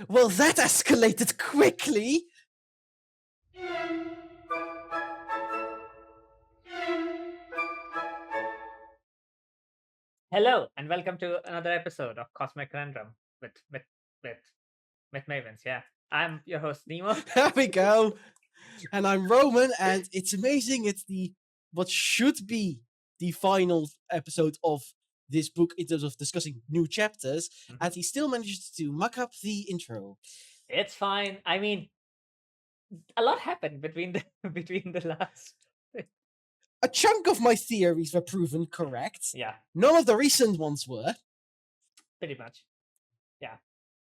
Well, that escalated quickly. Hello, and welcome to another episode of Cosmere Conundrum with with Mavens. Yeah, I'm your host Nemo. There we go. And I'm Roman, and it's amazing. It's what should be the final episode of this book in terms of discussing new chapters, and he still manages to muck up the intro. It's fine. I mean, a lot happened between the last. A chunk of my theories were proven correct. Yeah, None of the recent ones were. pretty much. Yeah,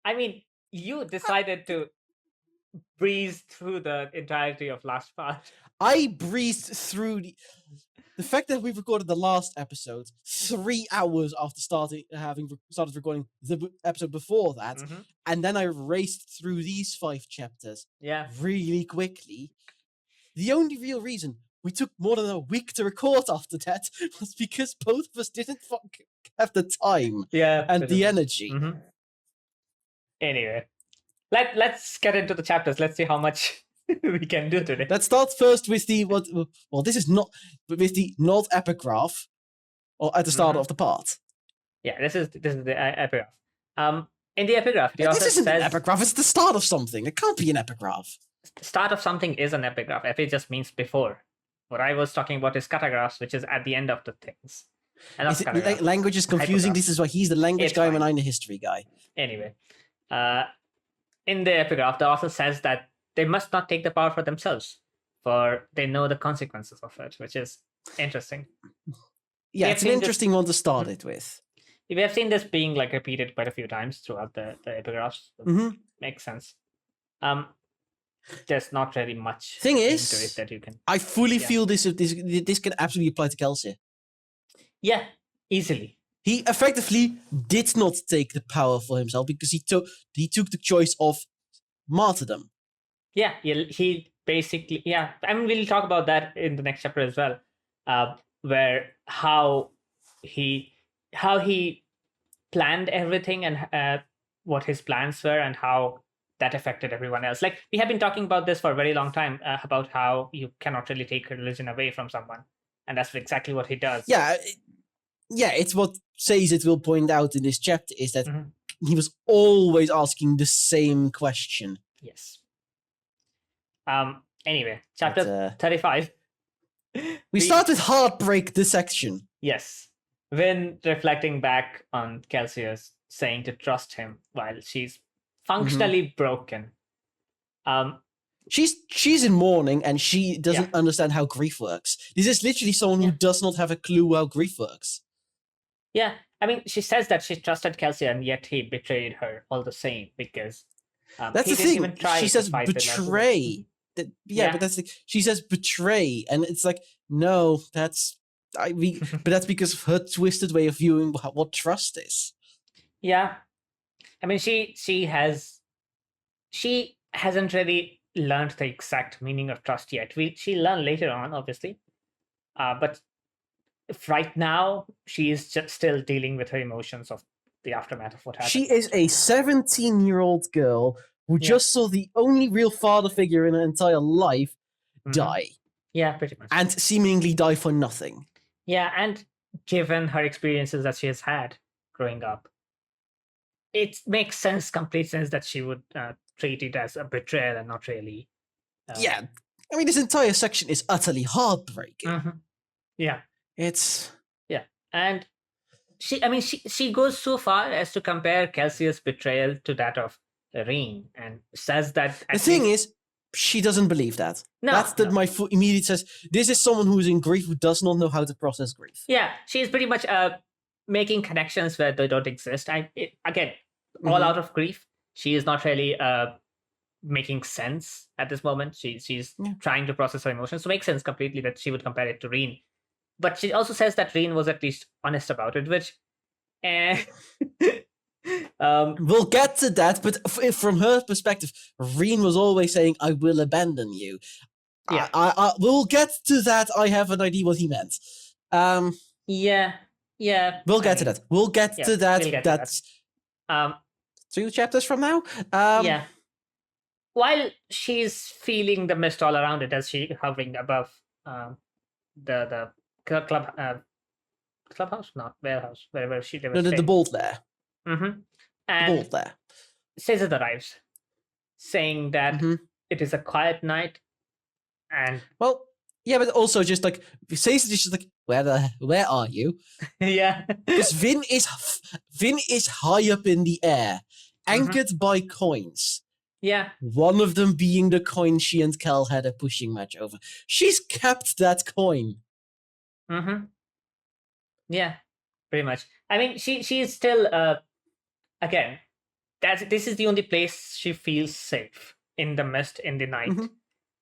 I mean, you decided to breeze through the entirety of last part. I breezed through the fact that we recorded the last episode 3 hours after having started recording the episode before that, and then I raced through these 5 chapters really quickly. The only real reason we took more than a week to record after that was because both of us didn't have the time and the energy. Anyway, let's get into the chapters. Let's see how much we can do today. Let's start first with the this is not with the not epigraph, or at the start of the part. Yeah, this is the epigraph. In the epigraph, the this author isn't says an epigraph. It's the start of something. It can't be an epigraph. The start of something is an epigraph. Epi just means before. What I was talking about is catagraphs, which is at the end of the things. Language is confusing. This is why he's the language guy and I'm the history guy. Anyway, in the epigraph, the author says that they must not take the power for themselves, for they know the consequences of it, which is interesting. Yeah, it's an interesting one to start it with. We have seen this being repeated quite a few times throughout the epigraphs. Makes sense. There's not really much thing into is it that you can. I fully feel this can absolutely apply to Kelsey. Yeah, easily. He effectively did not take the power for himself because he took the choice of martyrdom. Yeah, he basically I mean, we'll talk about that in the next chapter as well, where how he planned everything and what his plans were and how that affected everyone else. We have been talking about this for a very long time, about how you cannot really take religion away from someone, and that's exactly what he does. Yeah, it's what it will point out in this chapter is that he was always asking the same question. Yes. Anyway, chapter 35. We start with heartbreak dissection. Yes. When reflecting back on Celsius saying to trust him while she's functionally broken. She's in mourning and she doesn't understand how grief works. This is literally someone who does not have a clue how grief works. Yeah, I mean, she says that she trusted Kelsey and yet he betrayed her all the same because that's the thing. She says betray. But she says betray, and it's no, but that's because of her twisted way of viewing what trust is. Yeah, I mean, she hasn't really learned the exact meaning of trust yet. She'll learn later on, obviously, but right now she is just still dealing with her emotions of the aftermath of what happened. She is a 17-year-old girl who just saw the only real father figure in her entire life die. Yeah, pretty much. And seemingly die for nothing. Yeah, and given her experiences that she has had growing up, it makes complete sense that she would treat it as a betrayal and not really. Yeah, I mean, this entire section is utterly heartbreaking. Yeah. And she goes so far as to compare Kelsey's betrayal to that of Reen and says that the thing is she doesn't believe that. My immediate says this is someone who is in grief who does not know how to process grief. Yeah, she's pretty much making connections where they don't exist. All out of grief, she is not really making sense at this moment. She's trying to process her emotions, so it makes sense completely that she would compare it to Reen. But she also says that Reen was at least honest about it, which we'll get to that, but from her perspective, Reen was always saying, I will abandon you. Yeah. We'll get to that. I have an idea what he meant. Yeah. We'll get to that. We'll get to that. 2 chapters from now. Yeah. While she's feeling the mist all around it as she hovering above the clubhouse, not warehouse, wherever they were No, staying. the bolt there. Mm-hmm. The And bolt there. Caesar arrives, saying that it is a quiet night, and well, yeah, but also just like Caesar just like where are you? yeah, Because Vin is high up in the air, anchored by coins. Yeah. One of them being the coin she and Cal had a pushing match over. She's kept that coin. Yeah, pretty much. I mean, she is still again. This is the only place she feels safe in the mist in the night.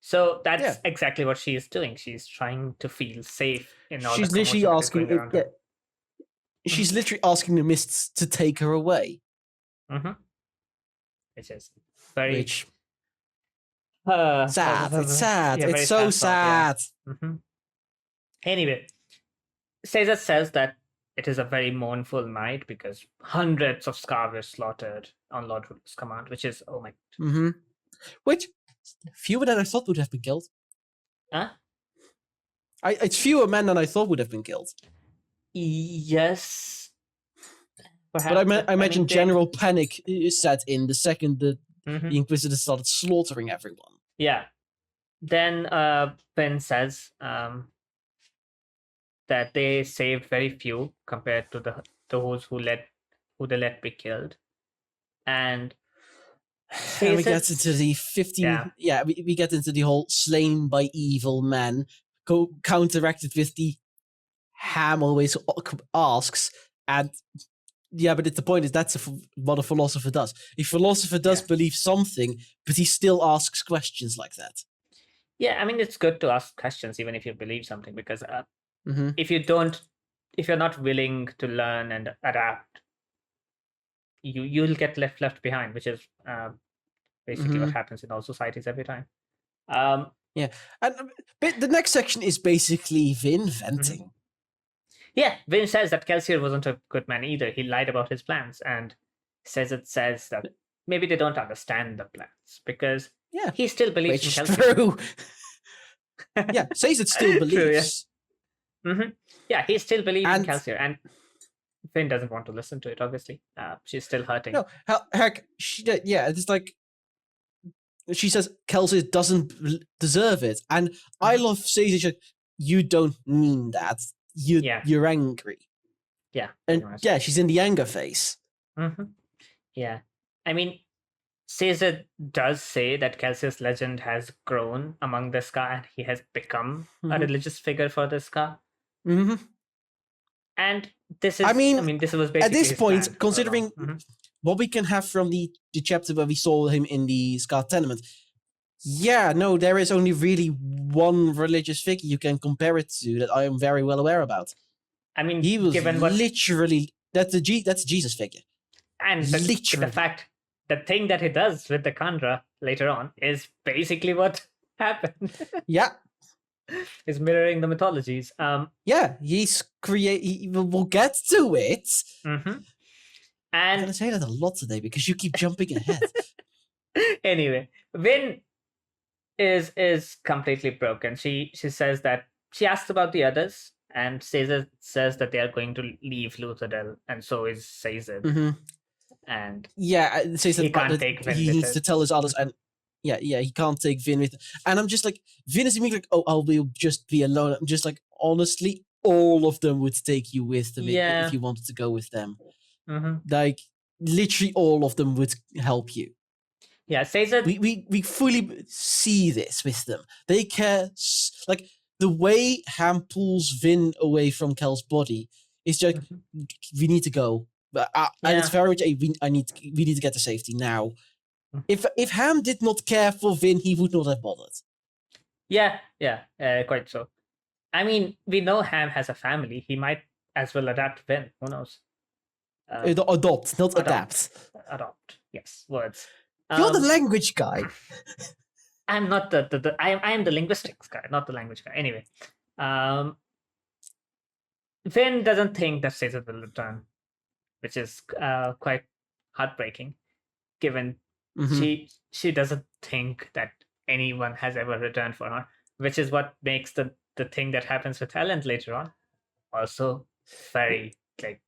So that's exactly what she is doing. She's trying to feel safe in all. She's literally asking. She's literally asking the mists to take her away. Which is very sad. It's sad. Yeah, it's so sad. Anyway, Caesar says that it is a very mournful night because hundreds of Scar were slaughtered on Lord Ruler's command, which is, oh my god. Which fewer than I thought would have been killed. Huh? It's fewer men than I thought would have been killed. Yes. Perhaps, but I imagine general panic set in the second the Inquisitors started slaughtering everyone. Yeah. Then Ben says that they saved very few compared to those who they let be killed. And we get into the 15 we get into the whole slain by evil men counteracted with the Ham always asks, and but the point is that's what a philosopher does. A philosopher does believe something, but he still asks questions like that. Yeah, I mean, it's good to ask questions even if you believe something, because if you're not willing to learn and adapt, you'll get left behind, which is basically what happens in all societies every time. And but the next section is basically Vin venting. Yeah, Vin says that Kelsier wasn't a good man either. He lied about his plans, and says that maybe they don't understand the plans because he still believes in Kelsier. True. Says it still believes. True, yeah, he still believes in Kelsier, and Vin doesn't want to listen to it. Obviously, she's still hurting. No, heck, it's like she says Kelsier doesn't deserve it, and I love Caesar. You don't mean that. You're angry. Yeah. And she's in the anger phase. Yeah. I mean, Caesar does say that Kelsier's legend has grown among the Scar and he has become a religious figure for the Scar. And this is, this was basically at this point, considering what we can have from the chapter where we saw him in the Scar tenement, there is only really one religious figure you can compare it to that I am very well aware about. I mean, he was literally that's a Jesus figure, and the thing that he does with the Kandra later on is basically what happened. Is mirroring the mythologies. He's we'll get to it. And I'm gonna say that a lot today because you keep jumping ahead. Anyway, Vin is completely broken. She says that she asks about the others, and Caesar says that they are going to leave Luthadel, and so is Caesar. And Caesar he can't take Vin. He needs to tell his others, and he can't take Vin with. And I'm just like, Vin is immediately like, oh, I'll just be alone. I'm just like, honestly, all of them would take you with them if you wanted to go with them. Like, literally, all of them would help you. Yeah, Caesar. We fully see this with them. They care, like the way Ham pulls Vin away from Kel's body is just we need to go, and it's very much we need to get to safety now. If Ham did not care for Vin, he would not have bothered. Quite so. I mean, we know Ham has a family. He might as well adapt Vin. Who knows? Adopt, not adapt. Adopt. Yes, words. You're the language guy. I'm not I am the linguistics guy, not the language guy. Anyway, Vin doesn't think that Caesar will return, which is quite heartbreaking. given she doesn't think that anyone has ever returned for her, which is what makes the thing that happens with Helen later on also very like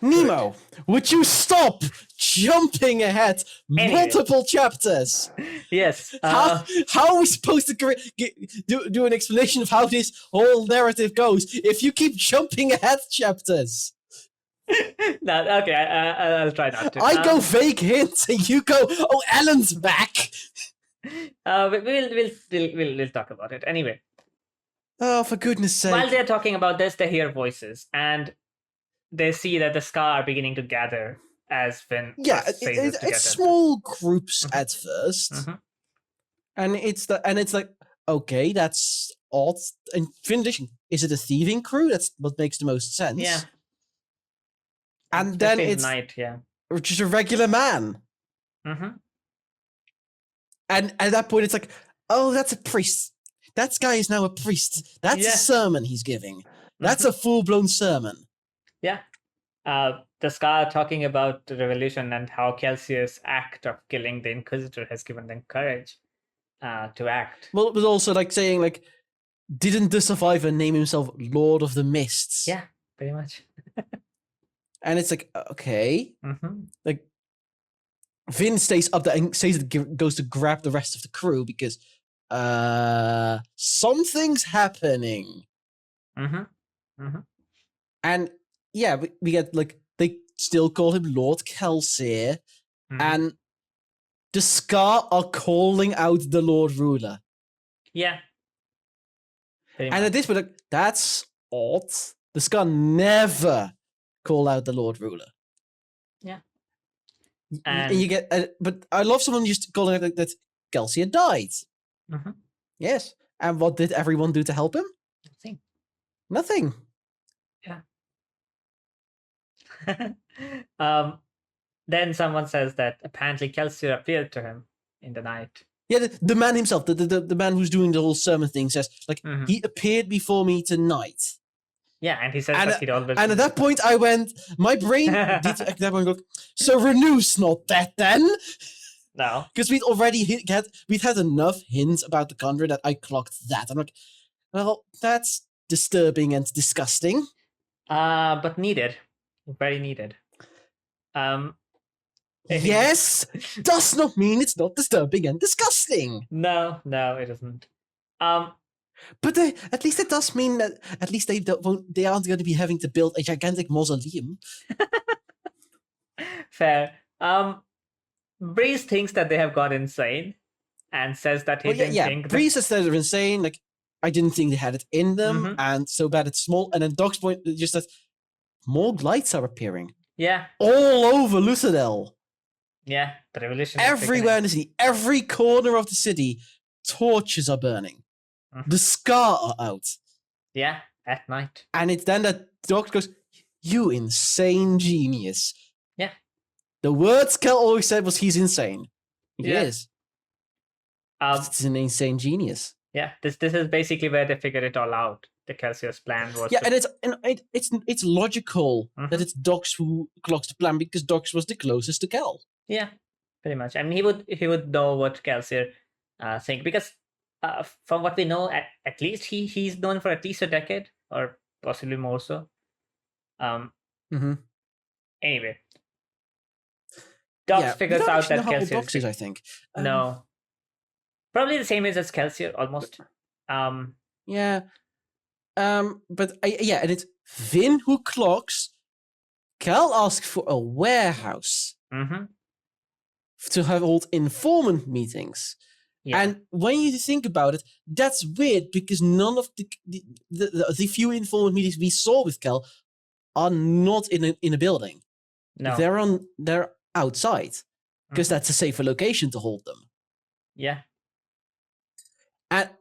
Nemo, would you stop jumping ahead multiple chapters? Yes. How are we supposed to do an explanation of how this whole narrative goes if you keep jumping ahead chapters? No, okay, I'll try not to. I go vague hints and you go, oh, Ellen's back. We'll talk about it anyway. Oh, for goodness sake! While they're talking about this, they hear voices and they see that the Scar are beginning to gather as Finn. Yeah, it's small groups at first, and it's like, okay, that's odd. And Finn, is it a thieving crew? That's what makes the most sense. Yeah. And then it's night, just a regular man. And at that point, it's like, oh, that's a priest. That guy is now a priest. That's a sermon he's giving. That's a full-blown sermon. Yeah. The Scar talking about the revolution and how Kelsius' act of killing the Inquisitor has given them courage to act. Well, it was also like saying, like, didn't the survivor name himself Lord of the Mists? Yeah, pretty much. And it's like, okay. Like, Vin stays up there and says that goes to grab the rest of the crew because something's happening. And yeah, we get like they still call him Lord Kelsier, and the Scar are calling out the Lord Ruler. Yeah. And at this point, like, that's odd. The Scar never call out the Lord Ruler. Yeah. And you get, but I love someone just calling out that Kelsier died. Yes. And what did everyone do to help him? Nothing. Yeah. Then someone says that apparently Kelsier appeared to him in the night. Yeah, the man himself, the man who's doing the whole sermon thing says, like, he appeared before me tonight. Yeah, and he says that he'd always... And at that point, I went, my brain did at that point go, so Renew's not dead then? No. Because we'd had enough hints about the Conjurer that I clocked that. I'm like, well, that's disturbing and disgusting. But needed. Very needed. Yes, does not mean it's not disturbing and disgusting. No, it isn't. But at least it does mean that at least they aren't going to be having to build a gigantic mausoleum. Fair. Breeze thinks that they have gone insane and says that he didn't think... Breeze says they're insane. Like, I didn't think they had it in them, and so bad it's small. And then Doc's point just says, more lights are appearing. Yeah. All over Lucidel. Yeah, the revolution. Everywhere in the city, every corner of the city, torches are burning. The Scar are out. Yeah, at night. And it's then that Doc goes, you insane genius. Yeah. The words Kel always said was he's insane. He is. It's an insane genius. Yeah, this is basically where they figured it all out. The Kelsier's plan was... Yeah, and it's logical that it's Dox who clocks the plan because Dox was the closest to Kel. Yeah, pretty much. I mean, he would know what Kelsier think because from what we know, at least he's known for at least a decade or possibly more so. Anyway, Dox figures out that Kelsier... Dox is, I think. No. Probably the same age as Kelsier, almost. Yeah. But and it's Vin who clocks. Cal asks for a warehouse to hold informant meetings. Yeah. And when you think about it, that's weird because none of the few informant meetings we saw with Cal are not in a building. No, they're outside because that's a safer location to hold them. Yeah.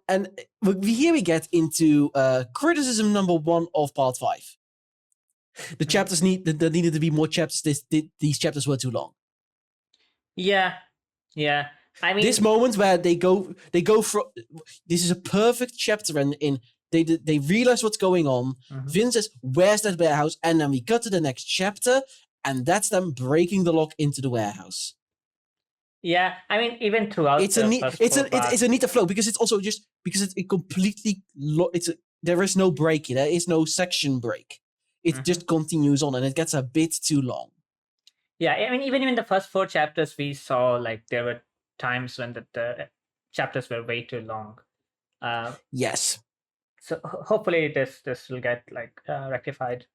And here we get into criticism number 1 of part 5. The chapters there needed to be more chapters. These chapters were too long. Yeah. I mean, this moment where they go from this is a perfect chapter, and they realize what's going on. Vin says, "Where's that warehouse?" And then we cut to the next chapter, and that's them breaking the lock into the warehouse. Yeah, I mean, even throughout It's a neat, it's a neater flow because it's also just because it completely there is no break. There is no section break. It just continues on, and it gets a bit too long. Yeah, I mean, even in the first 4 chapters, we saw like there were times when the chapters were way too long. Yes. So hopefully this will get like rectified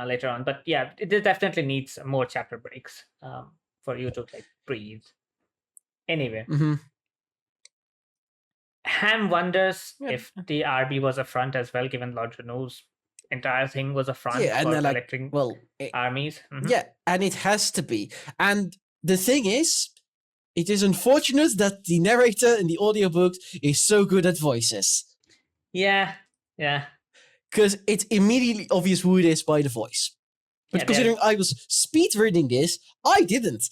later on. But yeah, it definitely needs more chapter breaks for you to like breathe. Anyway, Ham wonders if the RB was a front as well, given Lord Renew's entire thing was a front for collecting armies. Yeah, and it has to be. And the thing is, it is unfortunate that the narrator in the audiobooks is so good at voices. Yeah. Because it's immediately obvious who it is by the voice. But considering I was speed reading this, I didn't.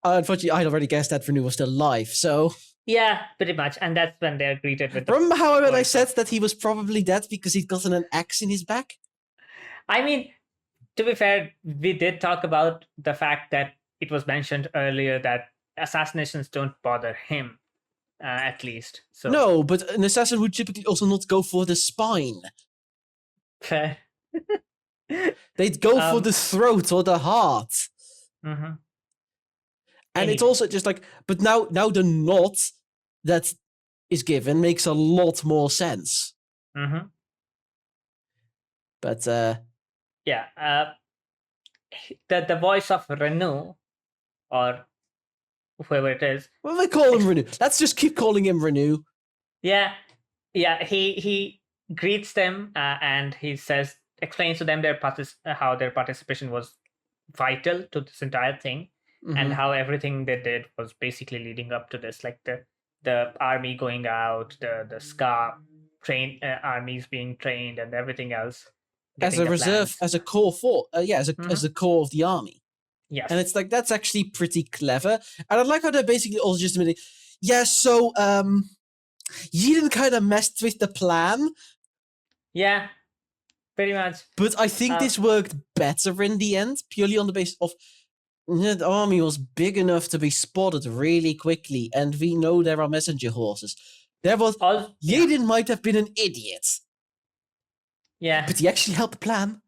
Unfortunately, I had already guessed that Renew was still alive, so... Yeah, pretty much. And that's when they're greeted with Remember how I said that he was probably dead because he'd gotten an axe in his back? I mean, to be fair, we did talk about the fact that it was mentioned earlier that assassinations don't bother him, at least. So no, but an assassin would typically also not go for the spine. Fair. They'd go for the throat or the heart. And it's also just like, but now the knot that is given makes a lot more sense. But yeah, the voice of Renew, or whoever it is. Well, they call him Renew. Let's just keep calling him Renew. Yeah. He greets them and he explains to them how their participation was vital to this entire thing, and how everything they did was basically leading up to this, like the army going out, the Scar armies being trained, and everything else. As a reserve, as a core for, as a core of the army. Yes. And it's like, that's actually pretty clever. And I like how they're basically all just admitting, so you didn't kind of mess with the plan. Yeah, pretty much. But I think this worked better in the end, purely on the basis of the army was big enough to be spotted really quickly, and we know there are messenger horses. Yaden might have been an idiot. Yeah. But he actually helped the plan.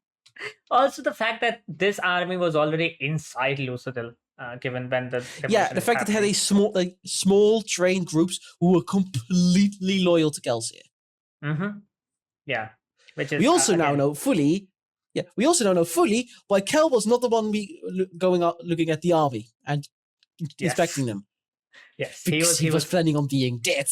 Also, the fact that this army was already inside Lucidil, given when the fact that it had a small trained groups who were completely loyal to Kelsier. Yeah, which is we also now know fully. Yeah, we also now know fully why Kel was not the one going out looking at the army and inspecting them. Yes, because he was planning on being dead.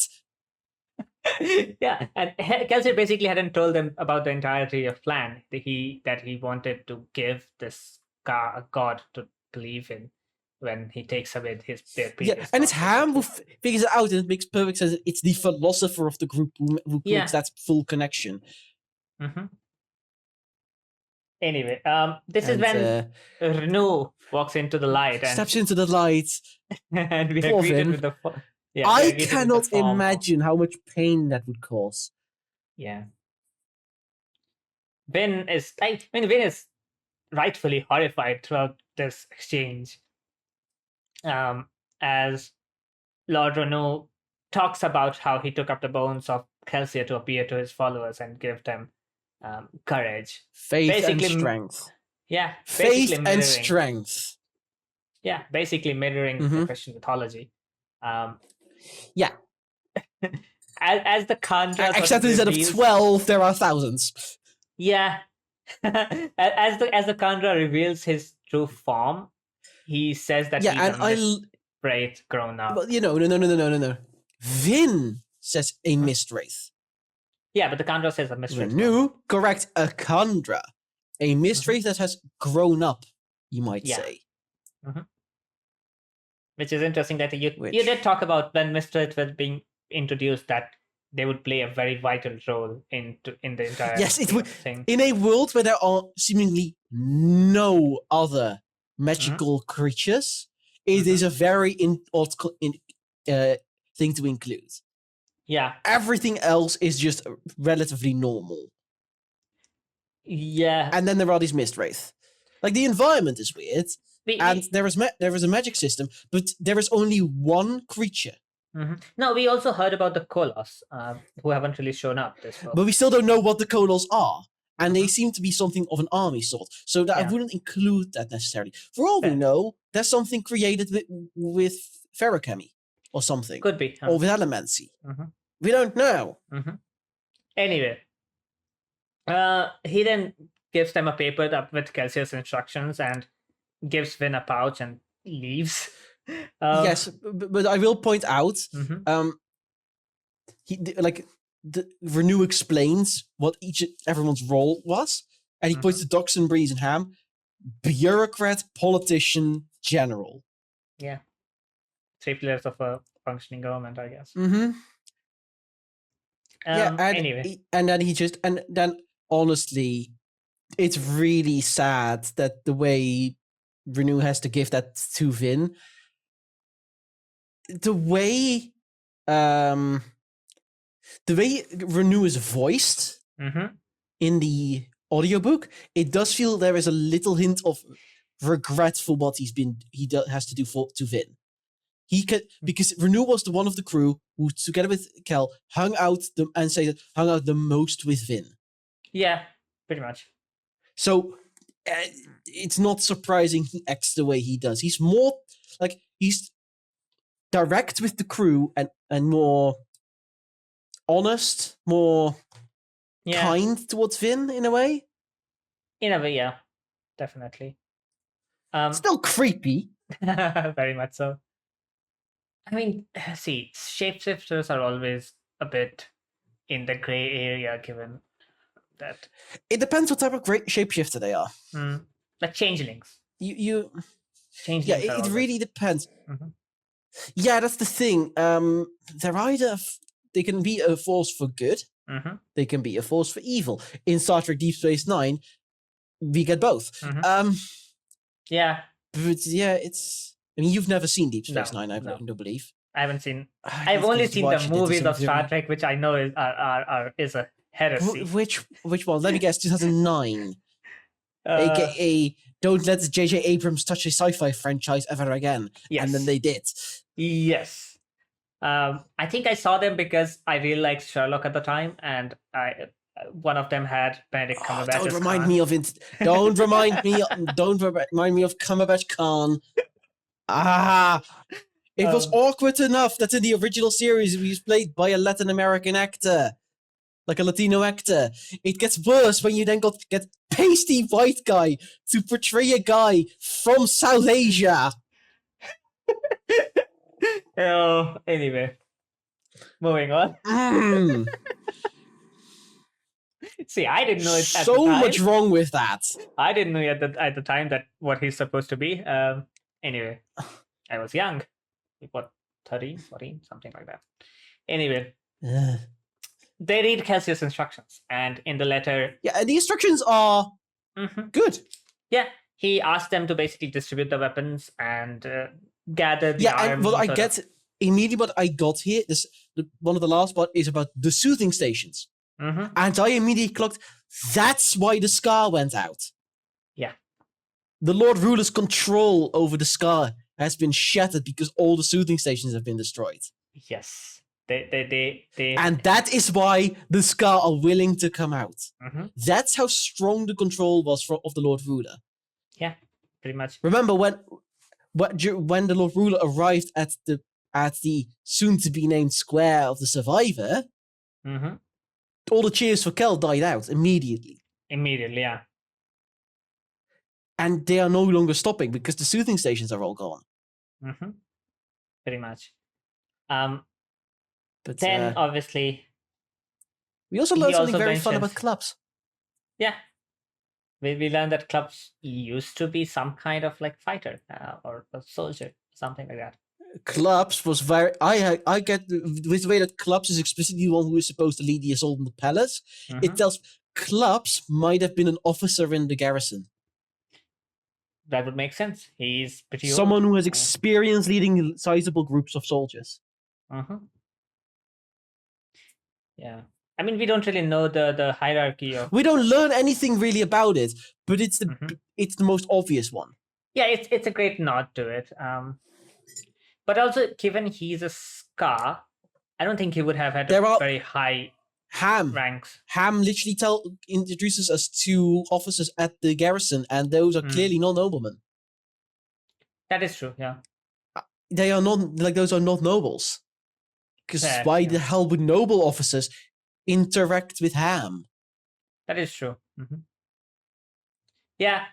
Yeah, and Kelsier basically hadn't told them about the entirety of plan that he wanted to give this god to believe in when he takes away their previous. And it's Ham who figures it out, and it makes perfect sense. It's the philosopher of the group who makes that full connection. Anyway, this is when Renew walks into the light and steps into the light, and we are greeted with the. I cannot imagine how much pain that would cause. Yeah. Vin is rightfully horrified throughout this exchange. As Lord Renew talks about how he took up the bones of Kelsier to appear to his followers and give them courage. Faith and strength. Yeah. Faith and strength. Yeah, basically mirroring the Christian mythology. Yeah. As the Khandra, except instead of 12, there are thousands. Yeah. as the Khandra reveals his true form, he says that he's a mist-wraith grown up. But no. Vin says a mist-wraith. Yeah, but the Khandra says a mist-wraith. Renew, correct, a Khandra. A mist-wraith that has grown up, you might say. Which is interesting that you did talk about when mist-wraith was being introduced, that they would play a very vital role in the entire thing. In a world where there are seemingly no other magical creatures, it is a very odd thing to include. Yeah. Everything else is just relatively normal. Yeah. And then there are these mist-wraith. Like, the environment is weird, there is a magic system, but there is only one creature. No, we also heard about the Kolos, who haven't really shown up this book. But we still don't know what the Kolos are. And they seem to be something of an army sort. So that I wouldn't include that necessarily. For all we know, there's something created with ferrochemy or something. Could be. Or with elemency. We don't know. Anyway, he then gives them a paper with Kelsia's instructions and gives Vin a pouch and leaves. Yes, but I will point out, Renew explains what everyone's role was, and he points to Doxon, Breeze, and Ham: bureaucrat, politician, general. Yeah, 3 pillars of a functioning government, I guess. Anyway, and then honestly, it's really sad that the way Renew has to give that to Vin. The way Renew is voiced in the audiobook, it does feel there is a little hint of regret for what he has to do to Vin. Because Renew was the one of the crew who, together with Kel, hung out the most with Vin. Yeah, pretty much. So it's not surprising he acts the way he does. He's more he's direct with the crew and more honest, more kind towards Vin in a way. In a way, yeah, definitely. Still creepy. Very much so. I mean, see, shapeshifters are always a bit in the gray area, given that it depends what type of great shapeshifter they are. Like changelings. Changelings. Yeah, it really depends. Yeah, that's the thing. They're either they can be a force for good, they can be a force for evil. In Star Trek Deep Space Nine, we get both. Yeah, but yeah, it's. I mean, you've never seen Deep Space Nine, I don't believe. I haven't seen. I've only seen the movies of Star Trek, which I know is a heresy. Which one? Let me guess. 2009. AKA, don't let J.J. Abrams touch a sci-fi franchise ever again. Yes. And then they did. Yes. I think I saw them because I really liked Sherlock at the time, and one of them had Benedict Cumberbatch. Don't remind me of it. Don't remind me. Don't remind me of Cumberbatch Khan. It was awkward enough that in the original series he was played by a Latin American actor, like a Latino actor. It gets worse when you then get pasty white guy to portray a guy from South Asia. Anyway, moving on. See, I didn't know it at the time. So much wrong with that. I didn't know at the time that what he's supposed to be. Anyway, I was young. What, 13, 14, something like that. Anyway, they read Kelsia's instructions, and in the letter... Yeah, the instructions are good. Yeah, he asked them to basically distribute the weapons and gather the army. Well, I get immediately what I got here. One of the last part is about the soothing stations. And I immediately clocked, that's why the Scar went out. Yeah. The Lord Ruler's control over the Scar has been shattered because all the soothing stations have been destroyed. Yes. They And that is why the Scar are willing to come out. That's how strong the control was of the Lord Ruler. Yeah, pretty much. Remember when the Lord Ruler arrived at the soon-to-be-named square of the Survivor, all the cheers for Kel died out immediately. Immediately, yeah. And they are no longer stopping because the soothing stations are all gone. Pretty much. But then, obviously... We also learned something very fun about clubs. Yeah. We learned that clubs used to be some kind of like fighter or a soldier, something like that. Clubs was very... I get with the way that Clubs is explicitly the one who is supposed to lead the assault on the palace. It tells Clubs might have been an officer in the garrison. That would make sense. He's pretty someone who has experience leading sizable groups of soldiers. Yeah. I mean, we don't really know the hierarchy of... We don't learn anything really about it, but it's the most obvious one. Yeah, it's a great nod to it. But also, given he's a Scar, I don't think he would have had very high ranks. Ham literally introduces us to officers at the garrison, and those are clearly not noblemen. That is true, yeah. They are not, those are not nobles. Because why the hell would noble officers interact with Ham? That is true. Yeah.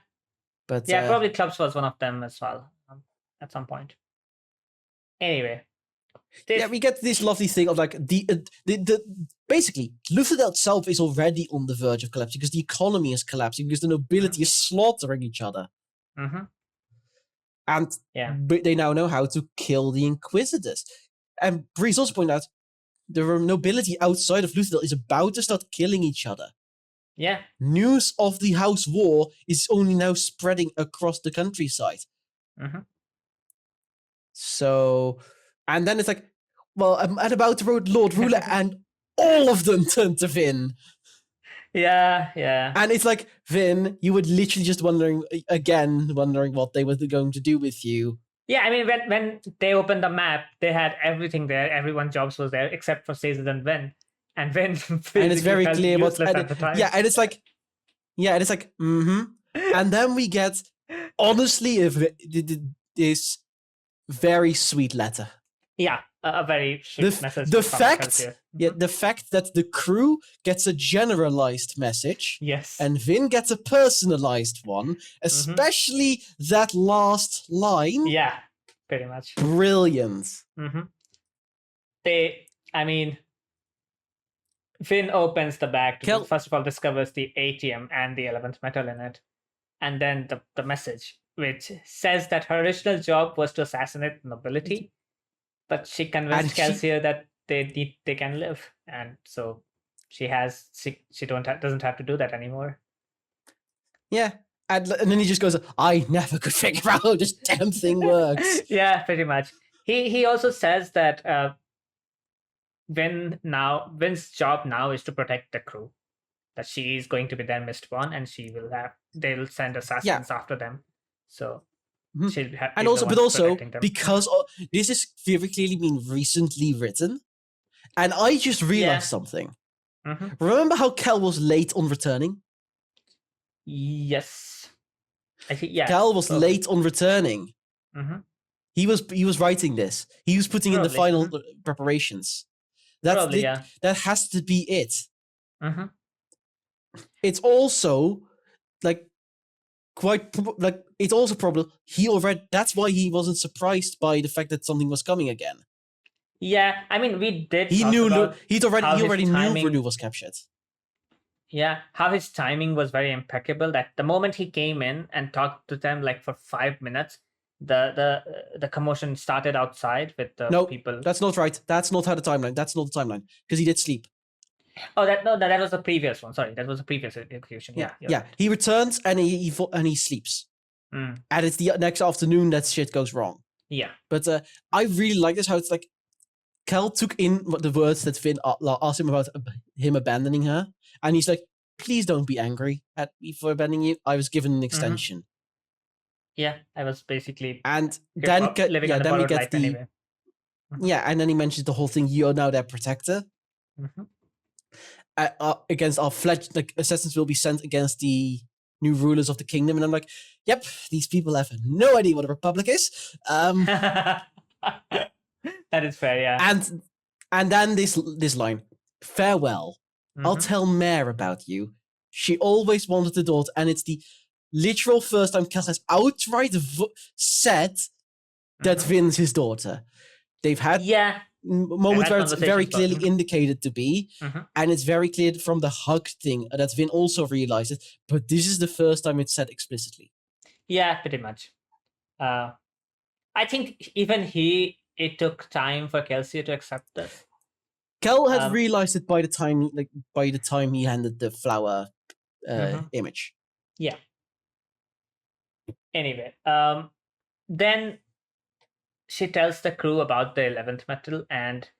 But probably Clubs was one of them as well at some point. Anyway. We get this lovely thing of basically Luthadel itself is already on the verge of collapsing because the economy is collapsing because the nobility is slaughtering each other. And they now know how to kill the Inquisitors. And Breeze also pointed out the nobility outside of Luthadel is about to start killing each other. Yeah. News of the House War is only now spreading across the countryside. So, and then it's like, well, I'm about to vote Lord Ruler, and all of them turn to Vin. Yeah. And it's like, Vin, you were literally just wondering what they were going to do with you. Yeah, I mean, when they opened the map, they had everything there. Everyone's jobs was there, except for Caesar and Vin. And Vin and it's very clear what's at the time. And it's like, And then we get, honestly, this very sweet letter. Yeah, a very sweet message. The fact that the crew gets a generalized message, yes, and Vin gets a personalized one, especially that last line. Yeah, pretty much. Brilliant. Vin opens the bag to first of all discovers the atium and the 11th metal in it, and then the message, which says that her original job was to assassinate nobility, but she convinced Kelsier that they can live, and so she doesn't have to do that anymore. Yeah, and then he just goes, "I never could figure out how this damn thing works." Yeah, pretty much. He also says that Vin's job now is to protect the crew. That she is going to be their Mistborn, and they'll send assassins after them. So she'll have. And also, because this is very clearly been recently written, and I just realized something. Remember how Kel was late on returning? Yes, I think Kel was late on returning. He was writing this. He was putting in the final preparations. That has to be it. It's also it's also probably he already. That's why he wasn't surprised by the fact that something was coming again. Yeah, I mean, we did. He knew. He already knew Renew was captured. Yeah, how his timing was very impeccable. That the moment he came in and talked to them for 5 minutes, the commotion started outside with the people. That's not right. That's not how the timeline. That's not the timeline because he did sleep. Oh, that was the previous one. Sorry, that was the previous execution. Yeah. He returns and he sleeps, and it's the next afternoon that shit goes wrong. Yeah, but I really like this. How it's like Kel took in the words that Finn asked him about him abandoning her, and he's like, "Please don't be angry at me for abandoning you. I was given an extension." Yeah, I was basically and then we get the anyway. And then he mentions the whole thing. You're now their protector. Against our fledged assassins will be sent against the new rulers of the kingdom, and I'm like, yep, these people have no idea what a republic is. That is fair, yeah. And then this line, farewell. I'll tell Mare about you. She always wanted a daughter, and it's the literal first time Kel has outright said that Vin's his daughter. They've had moments where it's very clearly indicated to be, and it's very clear from the hug thing that Vin also realized it, but this is the first time it's said explicitly. Yeah, pretty much. I think even it took time for Kelsier to accept this. Kel had realized it by the time he handed the flower image. Yeah. Anyway, then she tells the crew about the 11th metal, and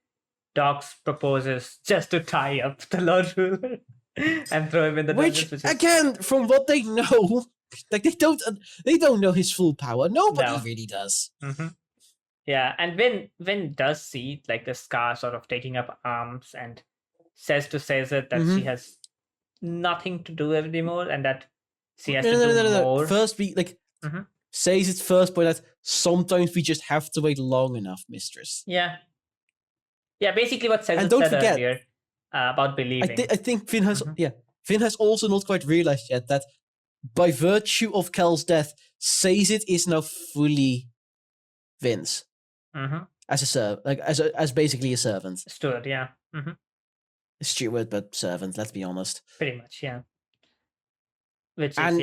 Dox proposes just to tie up the Lord Ruler and throw him in the dungeon. Again, from what they know, Like they don't know his full power. Nobody No. really does. Yeah, and Vin does see like the scar sort of taking up arms and says to Caesar that she has nothing to do anymore and that she has to do more. First, we says it first, but that sometimes we just have to wait long enough, mistress. Yeah. Yeah, basically what Caesar said earlier about believing. I think Vin has Vin has also not quite realized yet that by virtue of Kel's death, Caesar is now fully Vin's. As as basically a servant. Steward, yeah. Steward, but servant, let's be honest. Pretty much, yeah. Which is,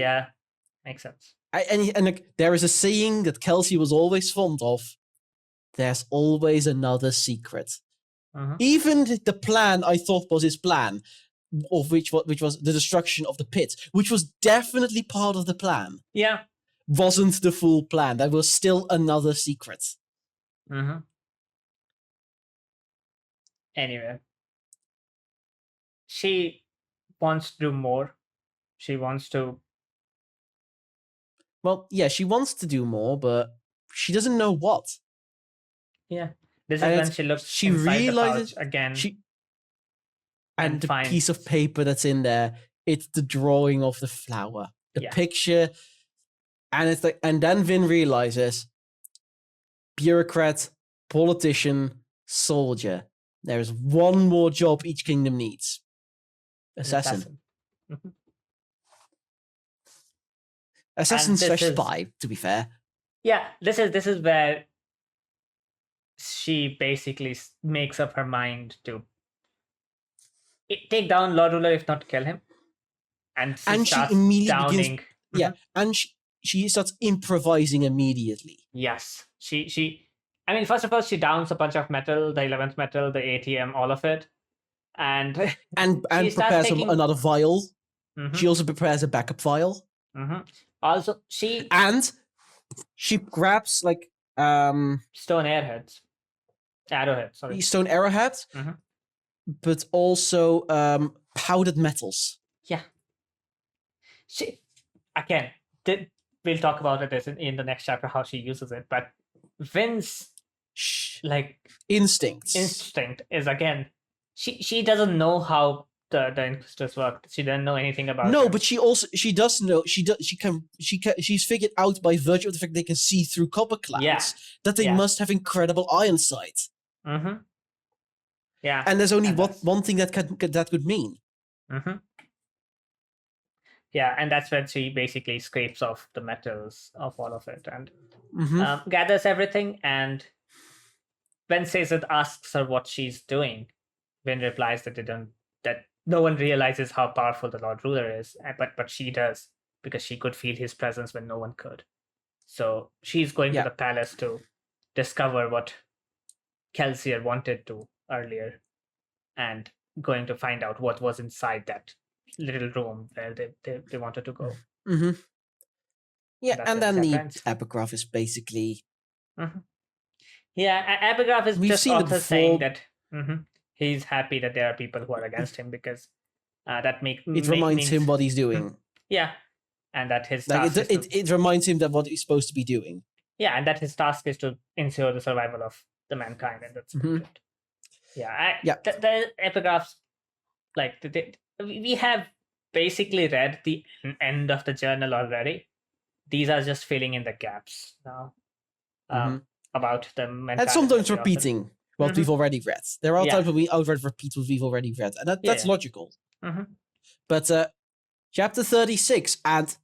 makes sense. And there is a saying that Kelsey was always fond of. There's always another secret. Even the plan I thought was his plan, of which was the destruction of the pit, which was definitely part of the plan. Yeah. Wasn't the full plan. There was still another secret. Anyway. She wants to do more. She wants to... Well, yeah, she wants to do more, but she doesn't know what. Yeah. This is when she looks she inside realizes the pouch again. And the piece of paper that's in there, it's the drawing of the flower. The picture. And it's like, and then Vin realizes bureaucrat, politician, soldier. There's one more job each kingdom needs. Assassin. Assassin / spy, to be fair. Yeah, this is where she basically makes up her mind to take down Lord Ruler, if not kill him. And she immediately begins, and she starts improvising immediately. Yes. I mean, first of all, she downs a bunch of metal, the 11th metal, the ATM, all of it. And prepares another vial. She also prepares a backup vial. Also, she grabs like stone arrowheads. Sorry. Stone arrowheads, but also powdered metals. Yeah. We'll talk about it in the next chapter how she uses it, but Vin's instinct is again. She doesn't know how the Inquisitors work. She doesn't know anything about them. But she does know. She's figured out by virtue of the fact they can see through copper clouds that they must have incredible iron sight. Yeah. And there's only one thing that could mean. Yeah, and that's when she basically scrapes off the metals of all of it and gathers everything. And when Caesar asks her what she's doing, Vin replies that no one realizes how powerful the Lord Ruler is, but she does, because she could feel his presence when no one could. So she's going to the palace to discover what Kelsier wanted to earlier, and going to find out what was inside that little room where they wanted to go. Yeah, and then the epigraph is basically... Yeah, epigraph is just author saying that he's happy that there are people who are against him, because that reminds him what he's doing. Yeah, and that his task it reminds him that what he's supposed to be doing. Yeah, and that his task is to ensure the survival of the mankind, and that's good. Yeah, the epigraphs, we have basically read the end of the journal already. These are just filling in the gaps now about the mentality. And sometimes repeating what we've already read. There are times when we outright repeat what we've already read, and that's logical. But chapter 36, and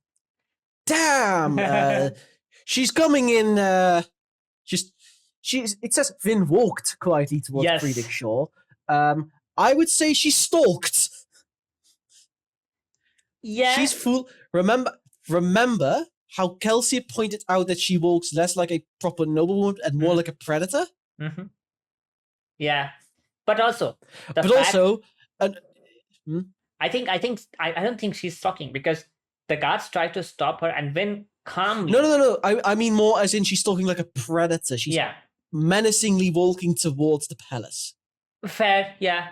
damn, she's coming in. It says Vin walked quietly towards Predick Shore. I would say she stalked. Yeah, she's full. Remember how Kelsey pointed out that she walks less like a proper noblewoman and more like a predator. Yeah, but also, I don't think she's stalking, because the guards try to stop her, and Vin calmly. No. I mean more as in she's stalking like a predator. She's menacingly walking towards the palace. Fair, yeah.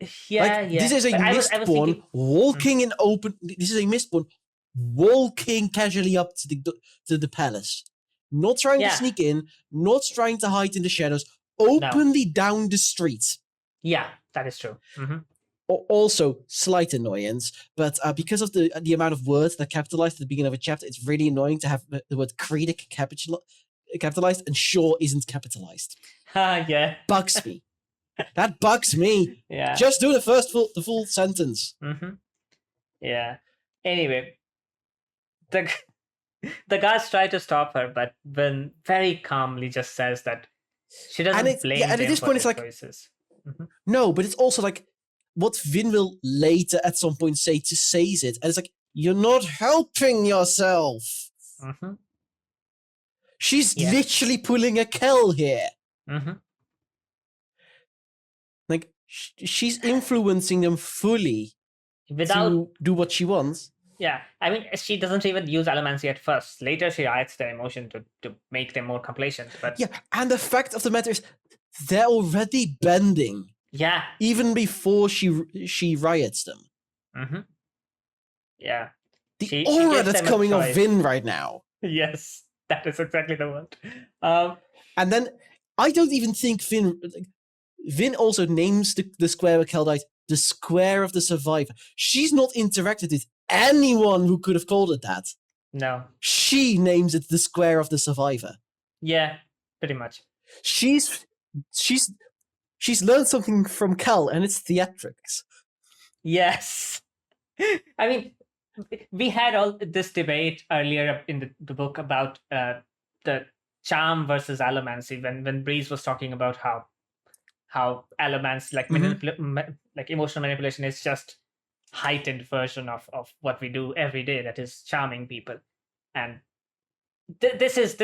This is a Mistborn walking in open. This is a Mistborn walking casually up to the palace, not trying to sneak in, not trying to hide in the shadows, openly down the street. Yeah, that is true. Also, slight annoyance, but because of the amount of words that capitalized at the beginning of a chapter, it's really annoying to have the word critic capitalized and sure isn't capitalized. Yeah. Bugs me. That bugs me. Yeah. Just do the full sentence. Yeah. Anyway, the guards try to stop her, but Vin very calmly just says that she doesn't blame them at this for point, their it's like, choices. No, but it's also like what Vin will later at some point say to Seize it, and it's like, you're not helping yourself. She's literally pulling a Kel here. Like, she's influencing them fully to do what she wants. Yeah, I mean, she doesn't even use allomancy at first. Later, she adds the emotion to make them more complacent. But yeah, and the fact of the matter is, they're already bending. Yeah. Even before she riots them. Yeah. The aura that's coming off Vin right now. Yes, that is exactly the word. And then I don't even think Vin also names the square of Kel died the Square of the Survivor. She's not interacted with anyone who could have called it that. No. She names it the Square of the Survivor. Yeah, pretty much. She's learned something from Kel, and it's theatrics. Yes. I mean, we had all this debate earlier in the book about the charm versus allomancy when Breeze was talking about how allomancy, like emotional manipulation, is just heightened version of what we do every day, that is charming people. And this is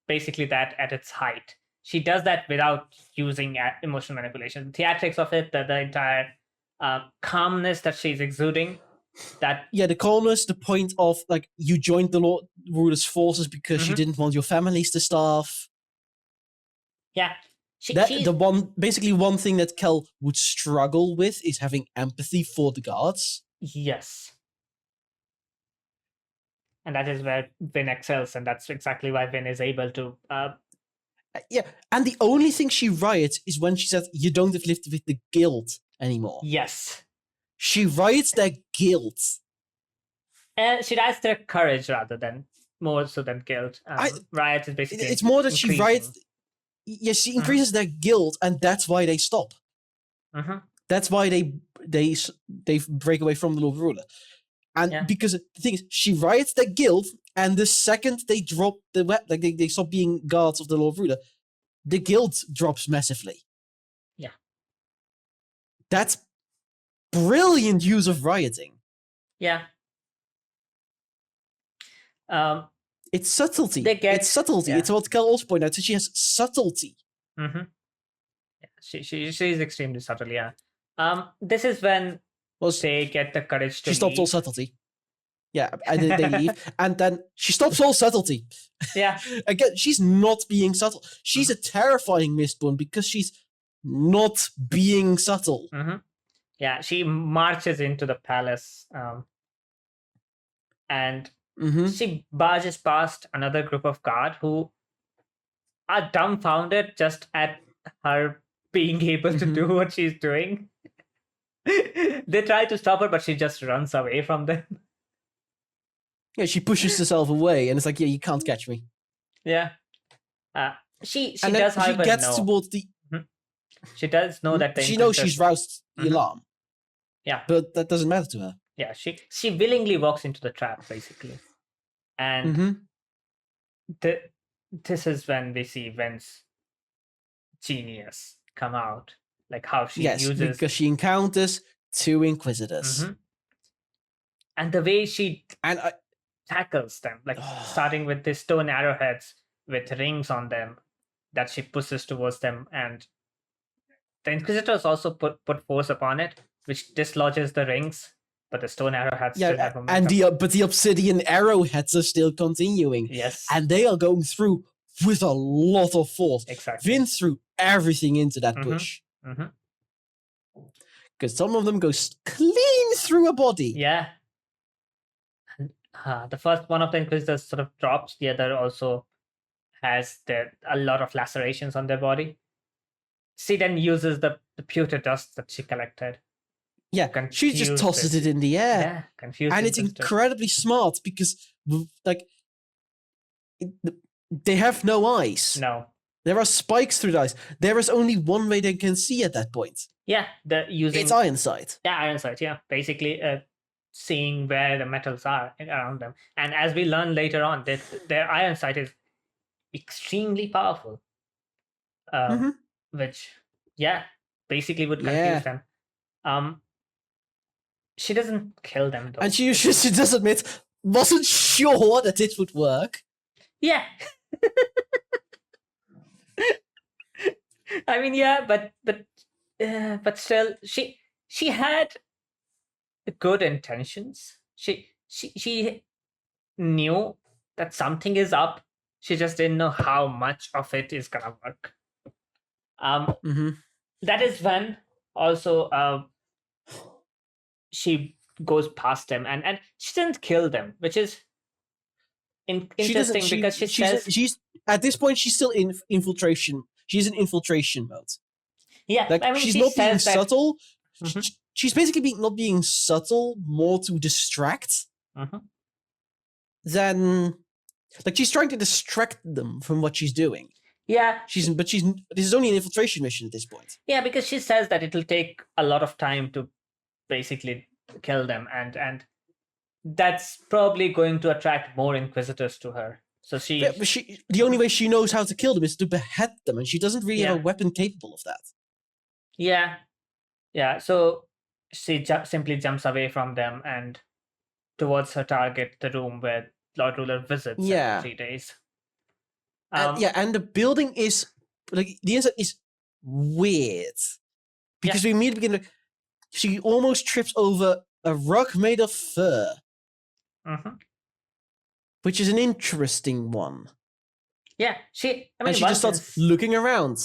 basically that at its height. She does that without using emotional manipulation. The theatrics of it, the entire calmness that she's exuding. The calmness, the point of like you joined the Lord Ruler's forces because you didn't want your families to starve. Yeah. One thing that Kel would struggle with is having empathy for the guards. Yes. And that is where Vin excels, and that's exactly why Vin is able to... and the only thing she riots is when she says, you don't have to live with the guilt anymore. Yes. She riots their guilt. She riots their courage rather than, more so than guilt. Riot is basically... It's more that she riots... Yes, she increases their guilt, and that's why they stop. That's why they break away from the Lord Ruler. And because the thing is, she riots their guilt, and the second they drop the weapon, like they stop being guards of the Lord Ruler, the guilt drops massively. Yeah. That's brilliant use of rioting. Yeah. It's subtlety. It's subtlety. Yeah. It's what Kel also pointed out. So she has subtlety. Yeah, she's extremely subtle. Yeah. This is when they get the courage to. She stops all subtlety. Yeah, and they leave, and then she stops all subtlety. Yeah. Again, she's not being subtle. She's a terrifying Mistborn because she's not being subtle. Yeah, she marches into the palace, and she barges past another group of guard who are dumbfounded just at her being able to do what she's doing. They try to stop her, but she just runs away from them. Yeah, she pushes herself away, and it's like, yeah, you can't catch me. Yeah. She does, however, she gets towards the... She does know that... She knows she's roused the alarm. Yeah. But that doesn't matter to her. Yeah, she willingly walks into the trap, basically. And this is when we see Vin's genius come out. Like how she uses... because she encounters two Inquisitors. And the way she tackles them, like starting with the stone arrowheads with rings on them that she pushes towards them, and the Inquisitors also put force upon it, which dislodges the rings, but the stone arrowheads still have momentum. And the obsidian arrowheads are still continuing. Yes. And they are going through with a lot of force. Exactly. Vin threw everything into that bush. Because some of them go clean through a body. Yeah. The first one of the Inquisitors sort of drops. The other also has a lot of lacerations on their body. She then uses the pewter dust that she collected. Yeah, she just tosses it in the air. Yeah, confused. And it's incredibly smart because, like, they have no eyes. No. There are spikes through the eyes. There is only one way they can see at that point. Yeah, it's iron sight. Yeah, iron sight. Yeah, basically seeing where the metals are around them. And as we learn later on, that their iron sight is extremely powerful. Which, basically would confuse them. She doesn't kill them though. And she does admit, wasn't sure that it would work. Yeah. I mean, yeah, but still, she had good intentions. She knew that something is up. She just didn't know how much of it is gonna work. That is when also she goes past them and she didn't kill them, which is interesting because she says she's at this point she's still in infiltration. She's in infiltration mode. Yeah, like, I mean, she's not being subtle. She's basically not being subtle, more to distract than like she's trying to distract them from what she's doing. Yeah, this is only an infiltration mission at this point. Yeah, because she says that it'll take a lot of time to basically kill them, and that's probably going to attract more Inquisitors to her. So the only way she knows how to kill them is to behead them, and she doesn't really have a weapon capable of that. Yeah. So she simply jumps away from them and towards her target, the room where Lord Ruler visits every 3 days. And the building is like the inside is weird because we immediately begin. She almost trips over a rug made of fur, which is an interesting one. Yeah, she just starts looking around.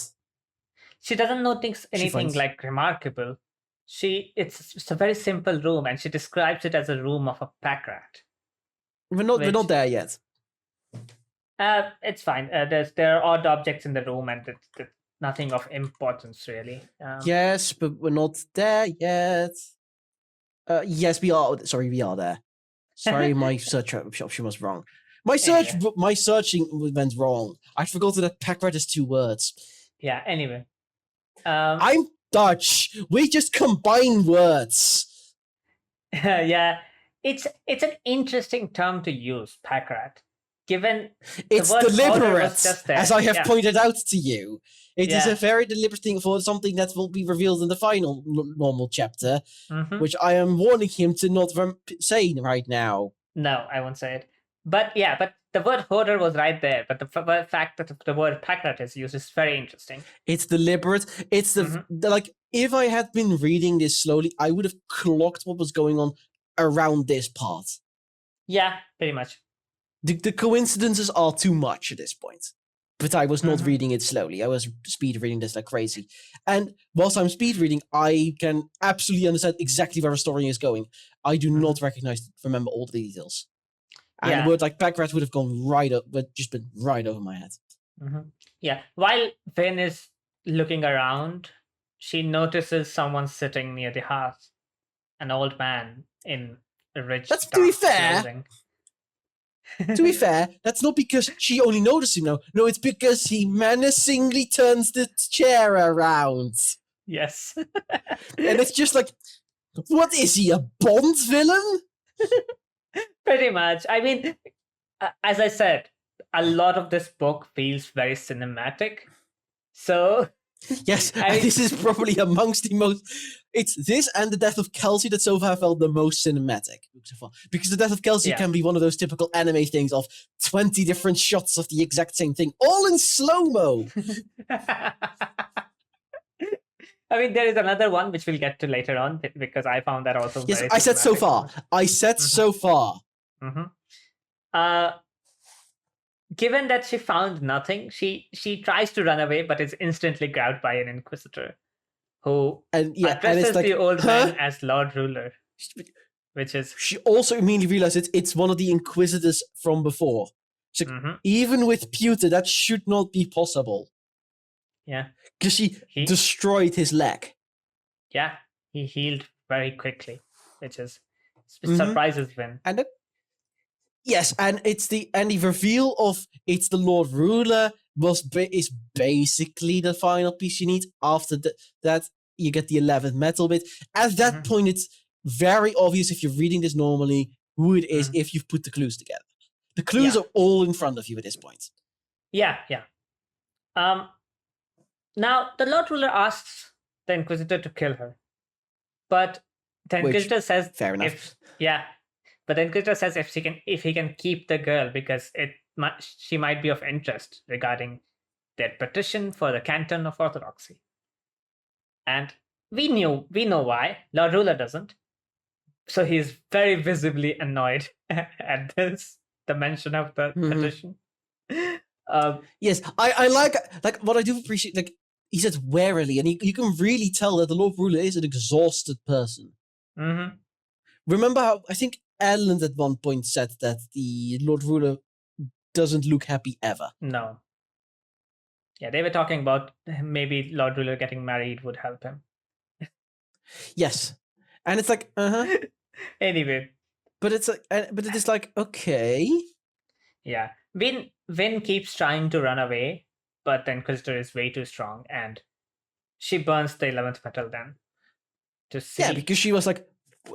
She doesn't notice anything like remarkable. It's a very simple room, and she describes it as a room of a pack rat. We're not there yet. It's fine. There are odd objects in the room, and nothing of importance really. Yes, but we're not there yet. Yes, we are. Sorry, we are there. Sorry, my search option was wrong. My searching went wrong. I forgot that pack rat is 2 words. Yeah. Anyway, I'm Dutch. We just combine words. Yeah, it's an interesting term to use, pack rat. Given it's deliberate, as I have pointed out to you. It is a very deliberate thing for something that will be revealed in the final normal chapter, which I am warning him to not say right now. No, I won't say it. But the word hoarder was right there. But the fact that the word pack rat is used is very interesting. It's deliberate. It's like if I had been reading this slowly, I would have clocked what was going on around this part. Yeah, pretty much. The coincidences are too much at this point. But I was not reading it slowly. I was speed reading this like crazy. And whilst I'm speed reading, I can absolutely understand exactly where the story is going. I do not remember all the details. And a word like pack rat would have gone just been right over my head. Yeah. While Finn is looking around, she notices someone sitting near the hearth. An old man in a rich clothing. To be fair, that's not because she only noticed him now. No, it's because he menacingly turns the chair around. Yes. And it's just like, what is he, a Bond villain? Pretty much. I mean, as I said, a lot of this book feels very cinematic. So... Yes, this is probably amongst the most... It's this and the death of Kelsey that so far felt the most cinematic so far. Because the death of Kelsey can be one of those typical anime things of 20 different shots of the exact same thing, all in slow-mo. I mean, there is another one which we'll get to later on because I found that also very I said so far. I said so far. Given that she found nothing, she tries to run away, but is instantly grabbed by an Inquisitor who addresses the old man as Lord Ruler. which is she also immediately realized it's one of the Inquisitors from before. So even with pewter, that should not be possible. Yeah, because she destroyed his leg. Yeah, he healed very quickly, which surprises Vin. And yes, and the reveal of it's the Lord Ruler is basically the final piece you need. After that, you get the 11th metal bit. At that point, it's very obvious if you're reading this normally who it is if you've put the clues together. The clues are all in front of you at this point. Yeah. Now, the Lord Ruler asks the Inquisitor to kill her. But the Inquisitor says... Fair enough. But the Inquisitor says if he can keep the girl because she might be of interest regarding their petition for the Canton of Orthodoxy. And we know why. Lord Ruler doesn't. So he's very visibly annoyed at the mention of the petition. Yes, I like what I do appreciate. Like he says warily, and you can really tell that the Lord Ruler is an exhausted person. Remember how I think Erland at one point said that the Lord Ruler doesn't look happy ever. No. Yeah, they were talking about maybe Lord Ruler getting married would help him. Yes, and it's like Anyway, but it's like, but it is like okay. Yeah, Vin keeps trying to run away, but the Inquisitor is way too strong, and she burns the 11th metal then. To see. Yeah, because she was like,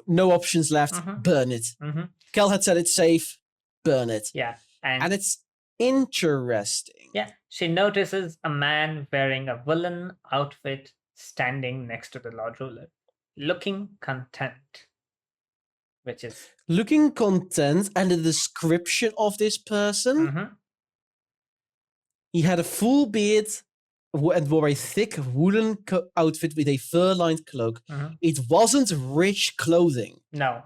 no options left, burn it. Kel had said it's safe, burn it. Yeah, and it's interesting. Yeah, she notices a man wearing a woolen outfit standing next to the Lord Ruler, looking content. Which is looking content, and the description of this person. He had a full beard and wore a thick woolen outfit with a fur-lined cloak. It wasn't rich clothing. No.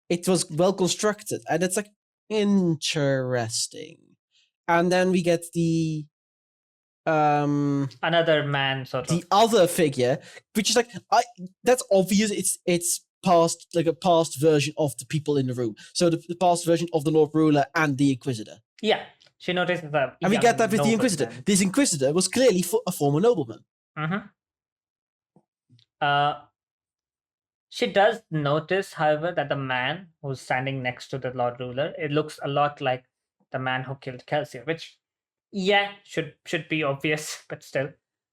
It was well constructed, and it's like interesting. And then we get the another man sort of the other figure, which is like that's obvious. It's past, like a past version of the people in the room. So the past version of the Lord Ruler and the Inquisitor. Yeah, she notices that. And we get that with the Inquisitor. This Inquisitor was clearly a former nobleman. She does notice, however, that the man who's standing next to the Lord Ruler, it looks a lot like the man who killed Kelsier, which should be obvious, but still.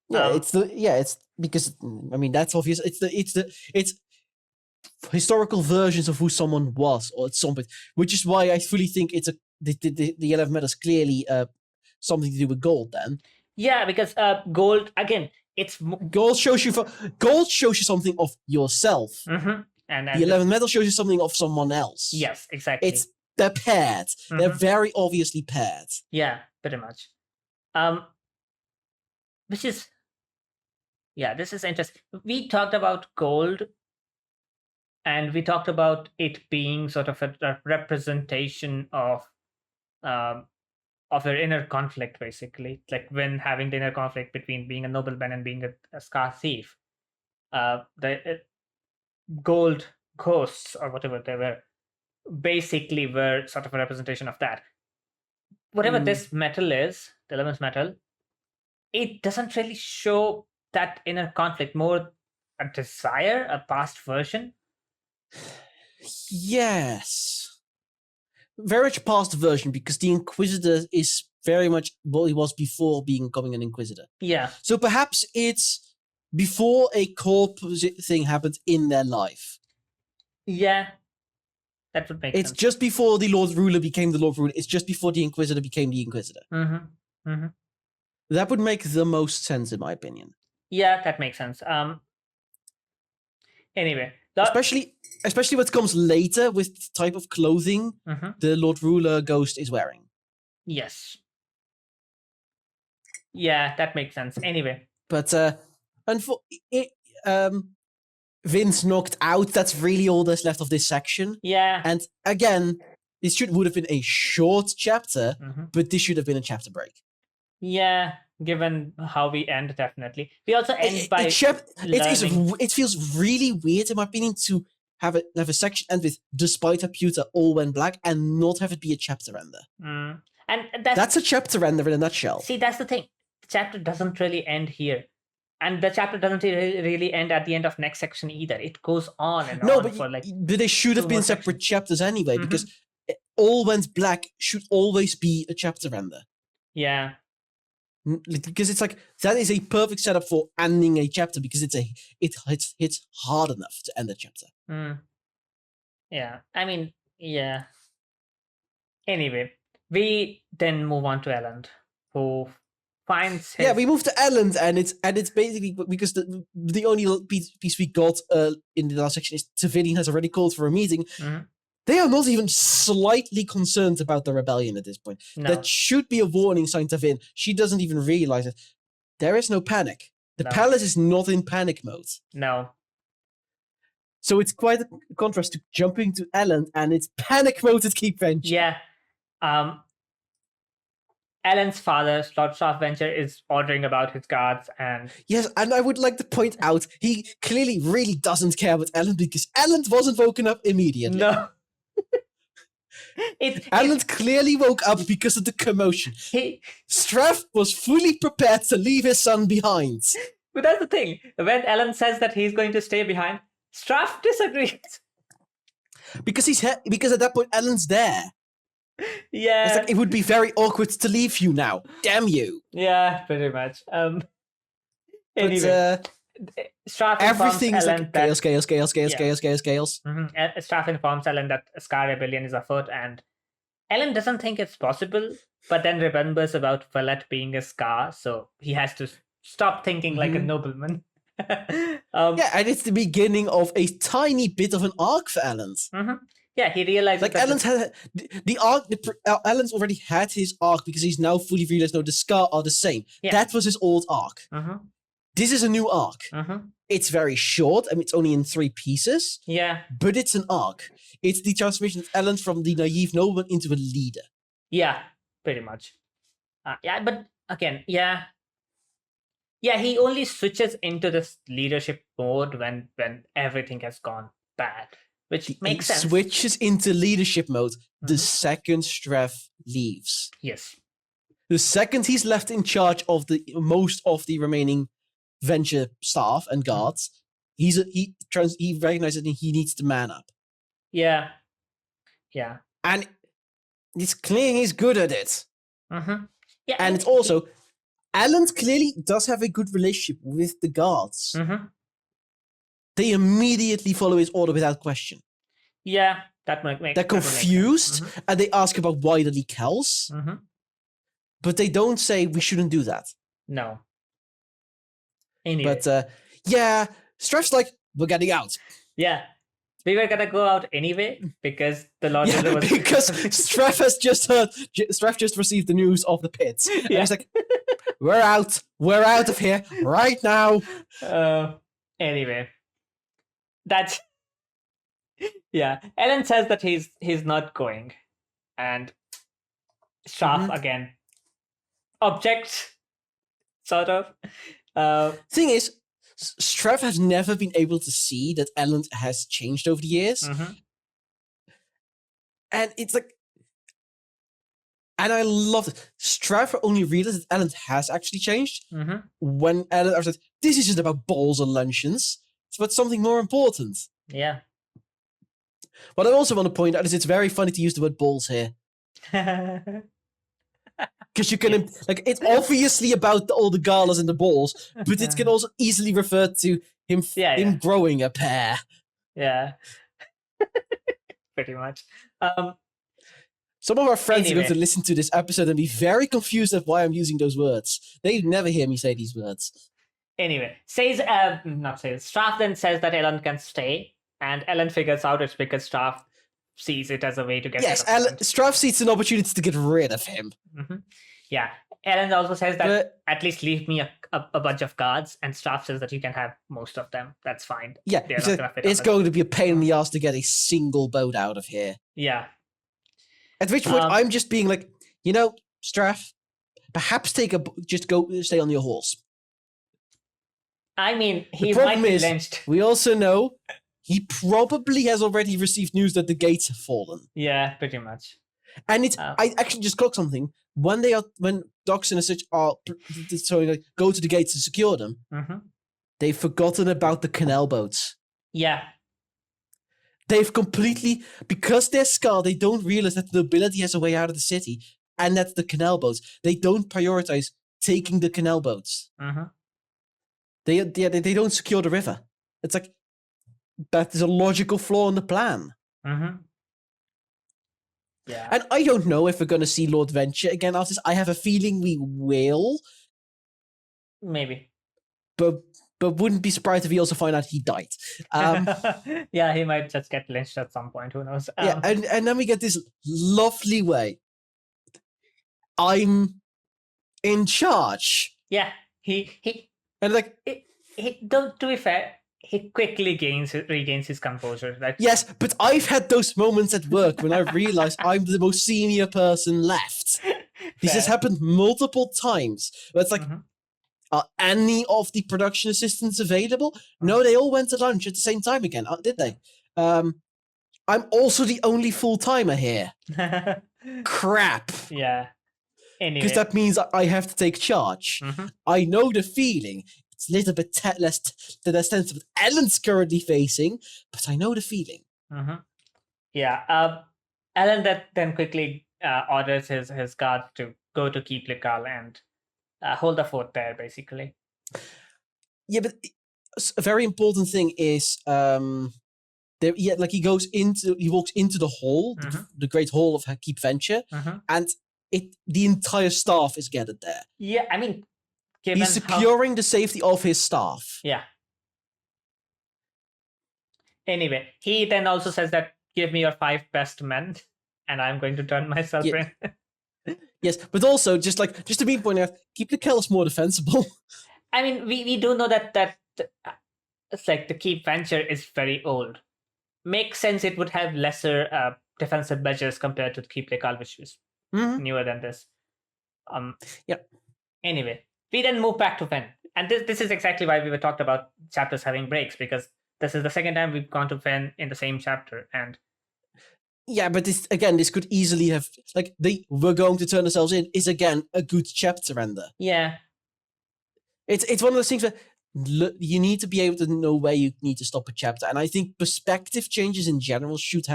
Yeah, it's because I mean that's obvious. It's historical versions of who someone was, or at some point, which is why I fully think it's the 11 metal is clearly something to do with gold. Then because gold again, it's gold shows you something of yourself, and the 11 metal shows you something of someone else. Yes, exactly. They're paired. They're very obviously paired. Yeah, pretty much. Which is this is interesting. We talked about gold. And we talked about it being sort of a representation of her inner conflict, basically. Like when having the inner conflict between being a nobleman and being a scar thief. The gold ghosts, or whatever they were, basically were sort of a representation of that. Whatever this metal is, the 11th metal, it doesn't really show that inner conflict, more a desire, a past version. Yes, very much past version, because the Inquisitor is very much what he was before becoming an Inquisitor. Yeah. So perhaps it's before a corpse thing happened in their life. Yeah, that would make sense. It's just before the Lord Ruler became the Lord Ruler. It's just before the Inquisitor became the Inquisitor. That would make the most sense, in my opinion. Yeah, that makes sense. Anyway. Especially what comes later with the type of clothing the Lord Ruler ghost is wearing. Yes. Yeah, that makes sense. Anyway. But Vince knocked out. That's really all that's left of this section. Yeah. And again, this would have been a short chapter, but this should have been a chapter break. Yeah, given how we end, definitely. We also end by it feels really weird, in my opinion, to have a section end with "despite her pewter all went black" and not have it be a chapter ender. And that's a chapter ender in a nutshell. See, that's the thing. The chapter doesn't really end here. And the chapter doesn't really end at the end of next section either. It goes on and on for like... But they should have been separate chapters anyway, because all went black should always be a chapter ender. Yeah. Because it's like, that is a perfect setup for ending a chapter, because it hits hard enough to end a chapter. Yeah. I mean, yeah. Anyway, we then move on to Elend, who finds his... we move to Elend, and it's basically because the only piece we got in the last section is Tavidian has already called for a meeting. They are not even slightly concerned about the rebellion at this point. No. That should be a warning sign to Vin. She doesn't even realize it. There is no panic. The palace is not in panic mode. No. So it's quite a contrast to jumping to Elend and it's panic mode at Keep Venture. Yeah. Elend's father, Lord Venture, is ordering about his guards, and... Yes, and I would like to point out, he clearly really doesn't care about Elend, because Elend wasn't woken up immediately. No. Elend clearly woke up because of the commotion. Straff was fully prepared to leave his son behind. But that's the thing. When Elend says that he's going to stay behind, Straff disagrees. Because at that point, Elend's there. Yeah. It's like, it would be very awkward to leave you now. Damn you. Yeah, pretty much. Anyway. Straff everything is like chaos. Straff informs Elend that a Scar rebellion is afoot, and Elend doesn't think it's possible, but then remembers about Valette being a Scar, so he has to stop thinking like a nobleman. And it's the beginning of a tiny bit of an arc for Elend. Yeah, he realizes like Elend's had the arc. Elend's already had his arc because he's now fully realized the Scar are the same. Yeah. That was his old arc. This is a new arc. It's very short. I mean, it's only in 3 pieces. Yeah. But it's an arc. It's the transformation of Elend from the naive nobleman into a leader. Yeah, pretty much. But again, yeah, he only switches into this leadership mode when everything has gone bad, which makes sense. He switches into leadership mode the second Straff leaves. Yes. The second he's left in charge of most of the remaining Venture staff and guards, he recognizes that he needs to man up. Yeah. And it's clear he's good at it. Yeah. And it's also, Elend clearly does have a good relationship with the guards. They immediately follow his order without question. Yeah, that might make. They're confused and they ask about why the leak Hells. But they don't say we shouldn't do that. No. Anyway. But Straff's like, we're getting out. Yeah. We were gonna go out anyway because the Lord was... because Straff just received the news of the pits. And he's like, we're out of here right now. Anyway. That's... Yeah. Elend says that he's not going. And Straff again objects, sort of. Thing is, Straff has never been able to see that Elend has changed over the years. And it's like... And I love it. Straff only realized that Elend has actually changed when Elend said, this isn't about balls and luncheons. It's about something more important. Yeah. What I also want to point out is it's very funny to use the word balls here. Because you can, it's obviously about all the galas and the balls, but it can also easily refer to him growing a pair. Yeah. Pretty much. Some of our friends are going to listen to this episode and be very confused at why I'm using those words. They never hear me say these words. Anyway, Straff then says that Elend can stay, and Elend figures out it's because Straff sees it as a way to get rid of him. Straff sees an opportunity to get rid of him. Yeah. Elend also says that at least leave me a bunch of guards, and Straff says that you can have most of them. That's fine. Yeah, it's going to be a pain in the ass to get a single boat out of here. Yeah. At which point I'm just being like, Straff, perhaps just go stay on your horse. I mean, he The problem might be is, lynched. we also know he probably has already received news that the gates have fallen. Yeah, pretty much. And I actually just clocked something. When Dox and such are go to the gates to secure them, they've forgotten about the canal boats. Yeah. They've completely, because they're scarred, they don't realize that the nobility has a way out of the city, and that's the canal boats. They don't prioritize taking the canal boats. They don't secure the river. It's like, that is a logical flaw in the plan. Yeah. And I don't know if we're going to see Lord Venture again after this. I have a feeling we will. Maybe. But wouldn't be surprised if we also find out he died. Yeah, he might just get lynched at some point. Who knows? Yeah, and then we get this lovely way. I'm in charge. Yeah, he and like to be fair, he quickly regains his composure. Like, yes, but I've had those moments at work when I realized I'm the most senior person left. This has happened multiple times. Where it's like, are any of the production assistants available? No, they all went to lunch at the same time again, did they? I'm also the only full-timer here. Crap. Yeah. Anyway. Because that means I have to take charge. I know the feeling. It's a little bit less to the sense of what Ellen's currently facing, but I know the feeling. Yeah. Ellen then quickly orders his guard to go to Keep Likal and hold the fort there, basically. Yeah, but a very important thing is he walks into the hall, the great hall of Keep Venture, and the entire staff is gathered there. Yeah, I mean, he's securing the safety of his staff. Yeah. Anyway, he then also says that, give me your 5 best men, and I'm going to turn myself in. Yes, but also, just to be pointed out, Keep Likal is more defensible. I mean, we do know that it's like the Keep Venture is very old. Makes sense it would have lesser defensive measures compared to the Keep Likal, which is newer than this. Anyway, we then move back to Fen. And this is exactly why we were talked about chapters having breaks, because this is the second time we've gone to Fen in the same chapter. And yeah, but this could easily have, we're going to turn ourselves in is again a good chapter ender. Yeah. It's one of those things where you need to be able to know where you need to stop a chapter. And I think perspective changes in general should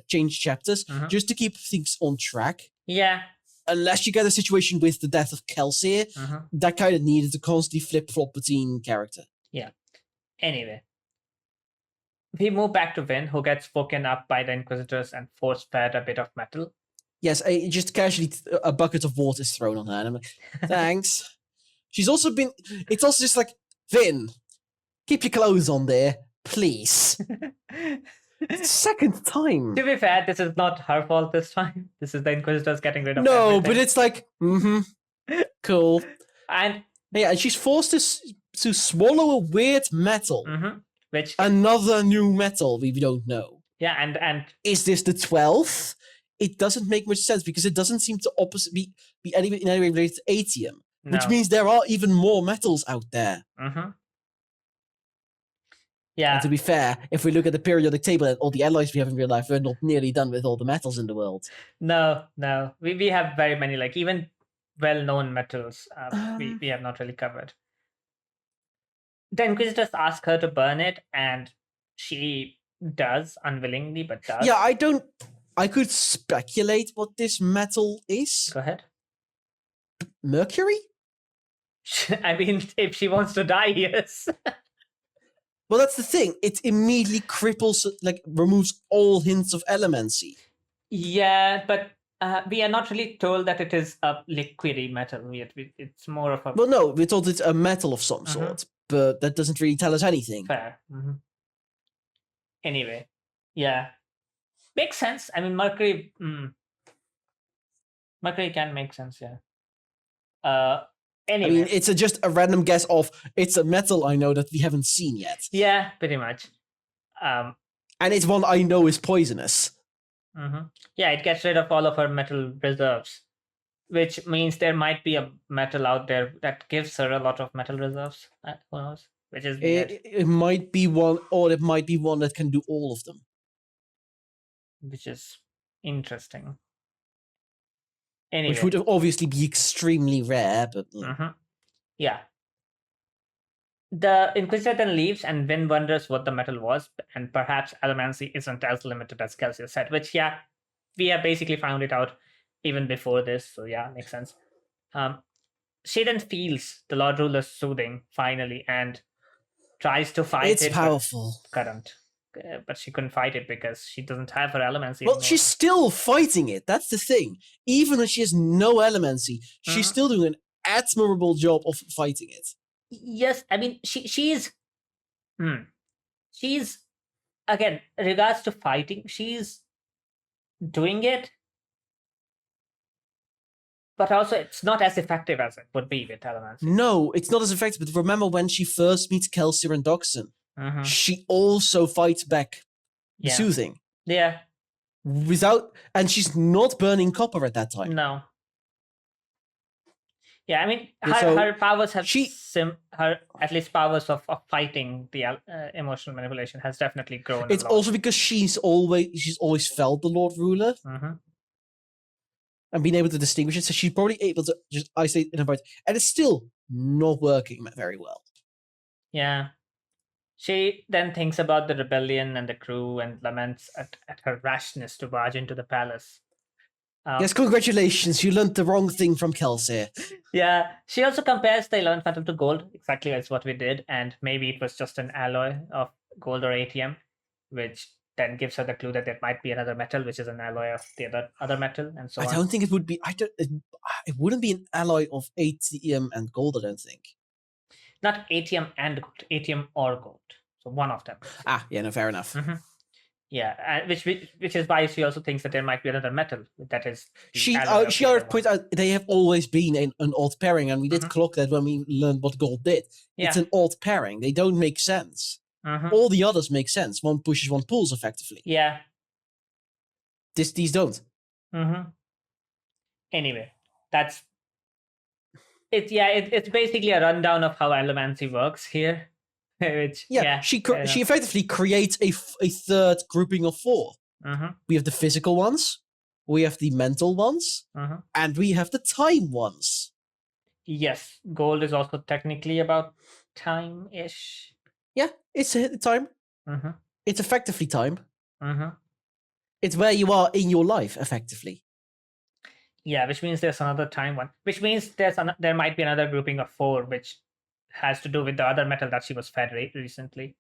change chapters just to keep things on track. Yeah. Unless you get a situation with the death of Kelsey, that kind of needed to constantly flip-flop between character. Yeah. Anyway. We move back to Vin, who gets woken up by the Inquisitors and force-fed a bit of metal. Yes, just casually a bucket of water is thrown on her. And I'm like, thanks. She's also been... It's also just like, Vin, keep your clothes on there, please. Second time. To be fair, this is not her fault this time. This is the Inquisitors getting rid of everything. But it's like, cool. And she's forced to swallow a weird metal. Which another new metal we don't know. Yeah, and is this the 12th? It doesn't make much sense because it doesn't seem to be in any way related to atium, which means there are even more metals out there. Yeah. And to be fair, if we look at the periodic table and all the alloys we have in real life, we're not nearly done with all the metals in the world. No. We have very many, even well-known metals we have not really covered. The Inquisitors ask her to burn it, and she does, unwillingly, but does. Yeah, I could speculate what this metal is. Go ahead. Mercury? I mean, if she wants to die, yes. Well, that's the thing. It immediately cripples, removes all hints of elemency. Yeah, but we are not really told that it is a liquidy metal yet. It's more of a... Well, no, we're told it's a metal of some sort. But that doesn't really tell us anything. Fair. Anyway, yeah. Makes sense. I mean, Mercury... Mercury can make sense, yeah. Anyway. I mean, it's just a random guess of, it's a metal I know that we haven't seen yet. Yeah, pretty much. And it's one I know is poisonous. Yeah, it gets rid of all of her metal reserves. which means there might be a metal out there that gives her a lot of metal reserves. Who knows? Which is weird. It might be one, or it might be one that can do all of them. Which is interesting. Anyway. Which would obviously be extremely rare, but... Yeah. The Inquisitor then leaves, and Vin wonders what the metal was, and perhaps allomancy isn't as limited as Kelsey said, which, yeah, we have basically found it out even before this, so yeah, makes sense. She then feels the Lord Ruler's soothing, finally, and tries to fight it. It's powerful. But she couldn't fight it because she doesn't have her allomancy Well, anymore. she's still fighting it, that's the thing. Even when she has no allomancy, she's still doing an admirable job of fighting it. Yes, I mean, she's again, regards to fighting, she's doing it, but also it's not as effective as it would be with allomancy. No, it's not as effective, but remember when she first meets Kelsier and Doxson, she also fights back soothing. Yeah. And she's not burning copper at that time. No. Yeah, I mean, her powers have her at least powers of fighting the emotional manipulation has definitely grown. It's also because she's always felt the Lord Ruler and been able to distinguish it, so she's probably able to just isolate in her mind, and it's still not working very well. Yeah, she then thinks about the rebellion and the crew and laments at her rashness to barge into the palace. Yes, congratulations, you learned the wrong thing from Kelsier. Yeah, she also compares the 11th metal to gold, exactly as what we did, and maybe it was just an alloy of gold or ATM, which then gives her the clue that there might be another metal, which is an alloy of the other metal, and so on. I don't think it would be. It wouldn't be an alloy of ATM and gold, I don't think. Not ATM and gold, ATM or gold. So one of them. Yeah, no, fair enough. Yeah, which is why she also thinks that there might be another metal that is. She already points out they have always been an odd pairing, and we did clock that when we learned what gold did. Yeah. It's an odd pairing. They don't make sense. All the others make sense. One pushes, one pulls, effectively. Yeah. These don't. Anyway, that's it. Yeah, it's basically a rundown of how allomancy works here. Which, she effectively creates a third grouping of four. We have the physical ones, we have the mental ones, and we have the time ones. Yes, gold is also technically about time-ish. Yeah, it's time. It's effectively time. It's where you are in your life, effectively. Yeah, which means there's another time one. Which means there might be another grouping of four, which has to do with the other metal that she was fed recently.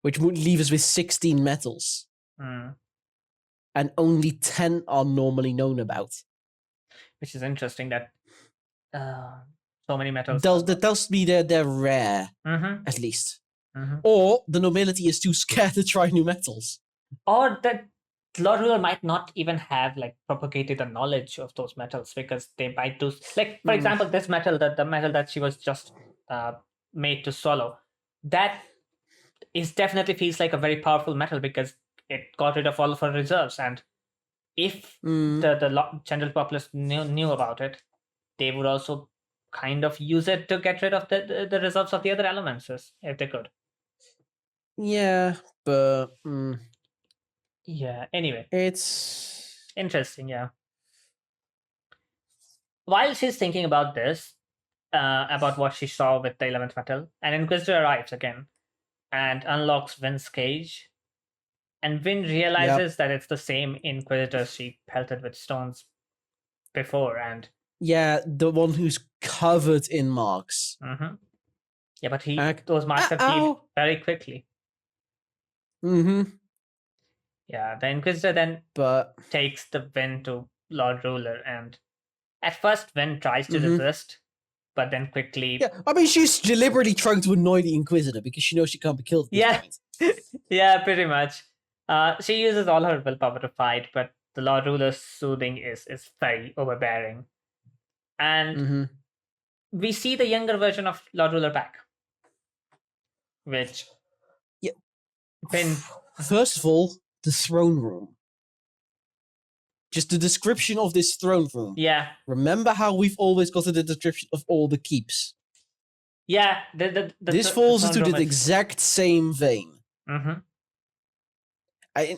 Which would leave us with 16 metals. And only 10 are normally known about. Which is interesting that so many metals. That tells me they're rare, at least. Or the nobility is too scared to try new metals. Or that Lord Ruler might not even have propagated the knowledge of those metals, because they might do for example, this metal, the metal that she was just made to swallow, that is definitely feels like a very powerful metal because it got rid of all of her reserves, and if the general populace knew about it, they would also kind of use it to get rid of the reserves of the other elements if they could. Yeah, but yeah, anyway. It's interesting, yeah. While she's thinking about this, about what she saw with the 11th metal, an Inquisitor arrives again and unlocks Vin's cage. And Vin realizes that it's the same Inquisitor she pelted with stones before. And yeah, the one who's covered in marks. Yeah, but those marks have healed very quickly. Yeah, the Inquisitor then takes the Vin to Lord Ruler, and at first Vin tries to resist, but then quickly... Yeah, I mean, she's deliberately trying to annoy the Inquisitor because she knows she can't be killed at this point. Yeah, pretty much. She uses all her willpower to fight, but the Lord Ruler's soothing is very overbearing. And we see the younger version of Lord Ruler back. Which... Yeah. First of all, the throne room. just the description of this throne room. Yeah. Remember how we've always got the description of all the keeps? Yeah. This falls into the exact same vein. Mm-hmm.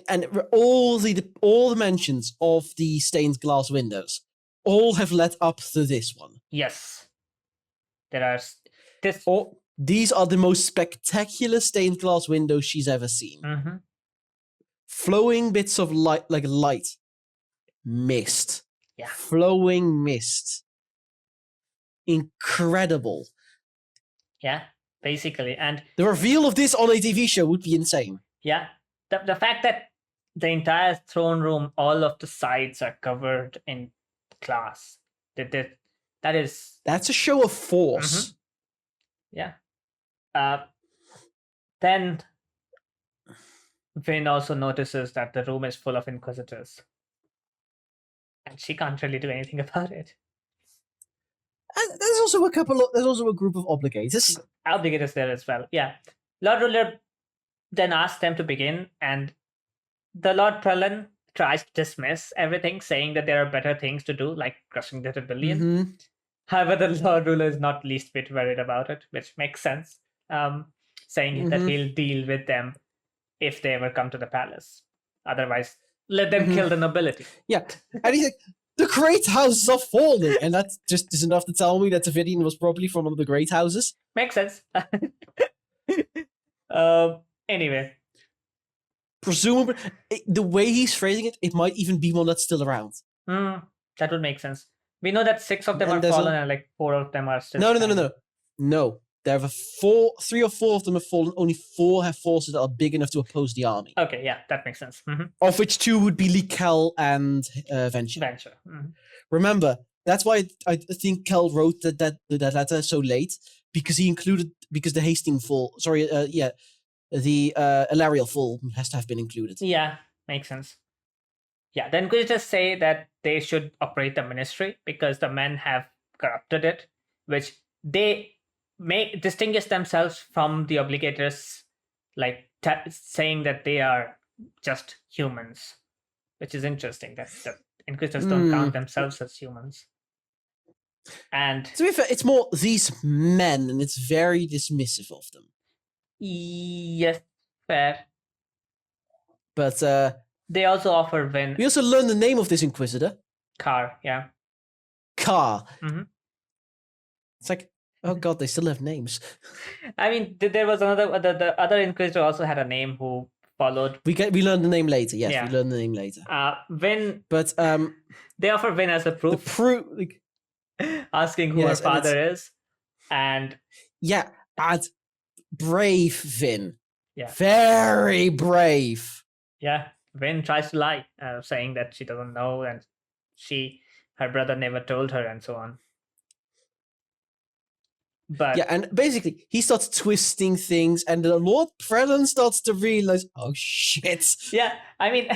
And all the mentions of the stained glass windows all have led up to this one. Yes. There are these are the most spectacular stained glass windows she's ever seen. Mm-hmm. Flowing bits of light, like light, mist. Yeah. Flowing mist. Incredible. Yeah, basically. And the reveal of this on a TV show would be insane. Yeah. The fact that the entire throne room, all of the sides are covered in glass. That's a show of force. Mm-hmm. Yeah. Then Vin also notices that the room is full of inquisitors. And she can't really do anything about it. And there's also a group of obligators. Obligators there as well. Yeah. Lord Ruler then asks them to begin, and the Lord Prelin tries to dismiss everything, saying that there are better things to do, like crushing the rebellion. Mm-hmm. However, the Lord Ruler is not least bit worried about it, which makes sense, saying that he'll deal with them if they ever come to the palace. Otherwise, let them kill the nobility. Yeah, and he's like, the great houses are falling, and that just is enough to tell me that Tavidian was probably from one of the great houses. Makes sense. Anyway. Presumably, the way he's phrasing it, it might even be one that's still around. That would make sense. We know that 6 of them are fallen and like 4 of them are still. No. There are 3 or 4 of them have fallen. Only 4 have forces that are big enough to oppose the army. Okay, yeah, that makes sense. Mm-hmm. Of which 2 would be Kel and Venture. Mm-hmm. Remember, that's why I think Kel wrote that letter so late, because the Hastings fall. The Ilarial fall has to have been included. Yeah, makes sense. Yeah, then could you just say that they should operate the ministry because the men have corrupted it, which they may distinguish themselves from the obligators, like saying that they are just humans, which is interesting. That the Inquisitors don't count themselves as humans. And to be fair, it's more these men, and it's very dismissive of them. Yes, fair. But they also offer Vin. We also learn the name of this Inquisitor. Car, yeah. Car. Mm-hmm. It's like, oh god, they still have names. I mean, there was another. The other Inquisitor also had a name who followed. We learned the name later. Yes, we learned the name later. Vin. But they offer Vin as a proof. The proof, asking who her father is, and and brave Vin. Yeah. Very brave. Yeah. Vin tries to lie, saying that she doesn't know and her brother never told her and so on. But and basically he starts twisting things, and the Lord Prelin starts to realize, oh shit. Yeah, I mean,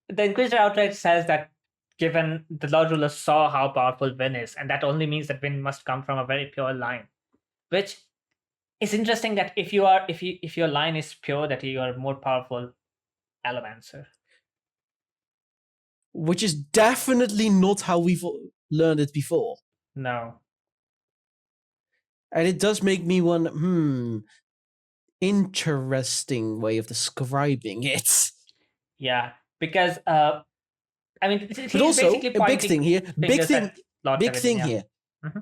the Inquisitor outright says that given the Lord Ruler saw how powerful Vin is, and that only means that Vin must come from a very pure line, which is interesting. That if your line is pure, that you are more powerful Allomancer. Which is definitely not how we've learned it before. No. And it does make me wonder, interesting way of describing it. Yeah, because I mean, but also a big thing here. Big thing here. Mm-hmm.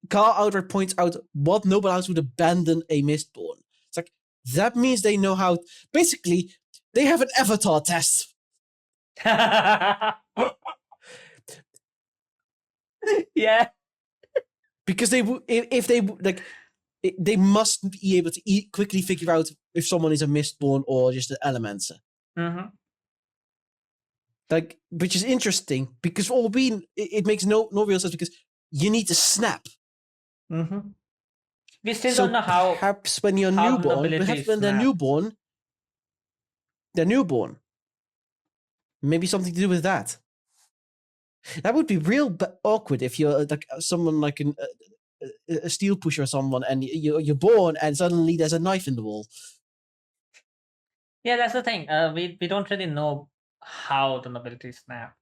Carl outright points out what noble house would abandon a Mistborn. It's like that means they know how. Basically, they have an avatar test. Yeah. Because they must be able to quickly figure out if someone is a Mistborn or just an Allomancer. Mm-hmm. Which is interesting because it makes no real sense because you need to snap. Mm-hmm. We still don't know how. Perhaps when you're newborn, they're newborn. Maybe something to do with that. That would be real awkward if you're like someone like a steel pusher or someone, and you're born and suddenly there's a knife in the wall. Yeah, that's the thing. We don't really know how the nobility snap.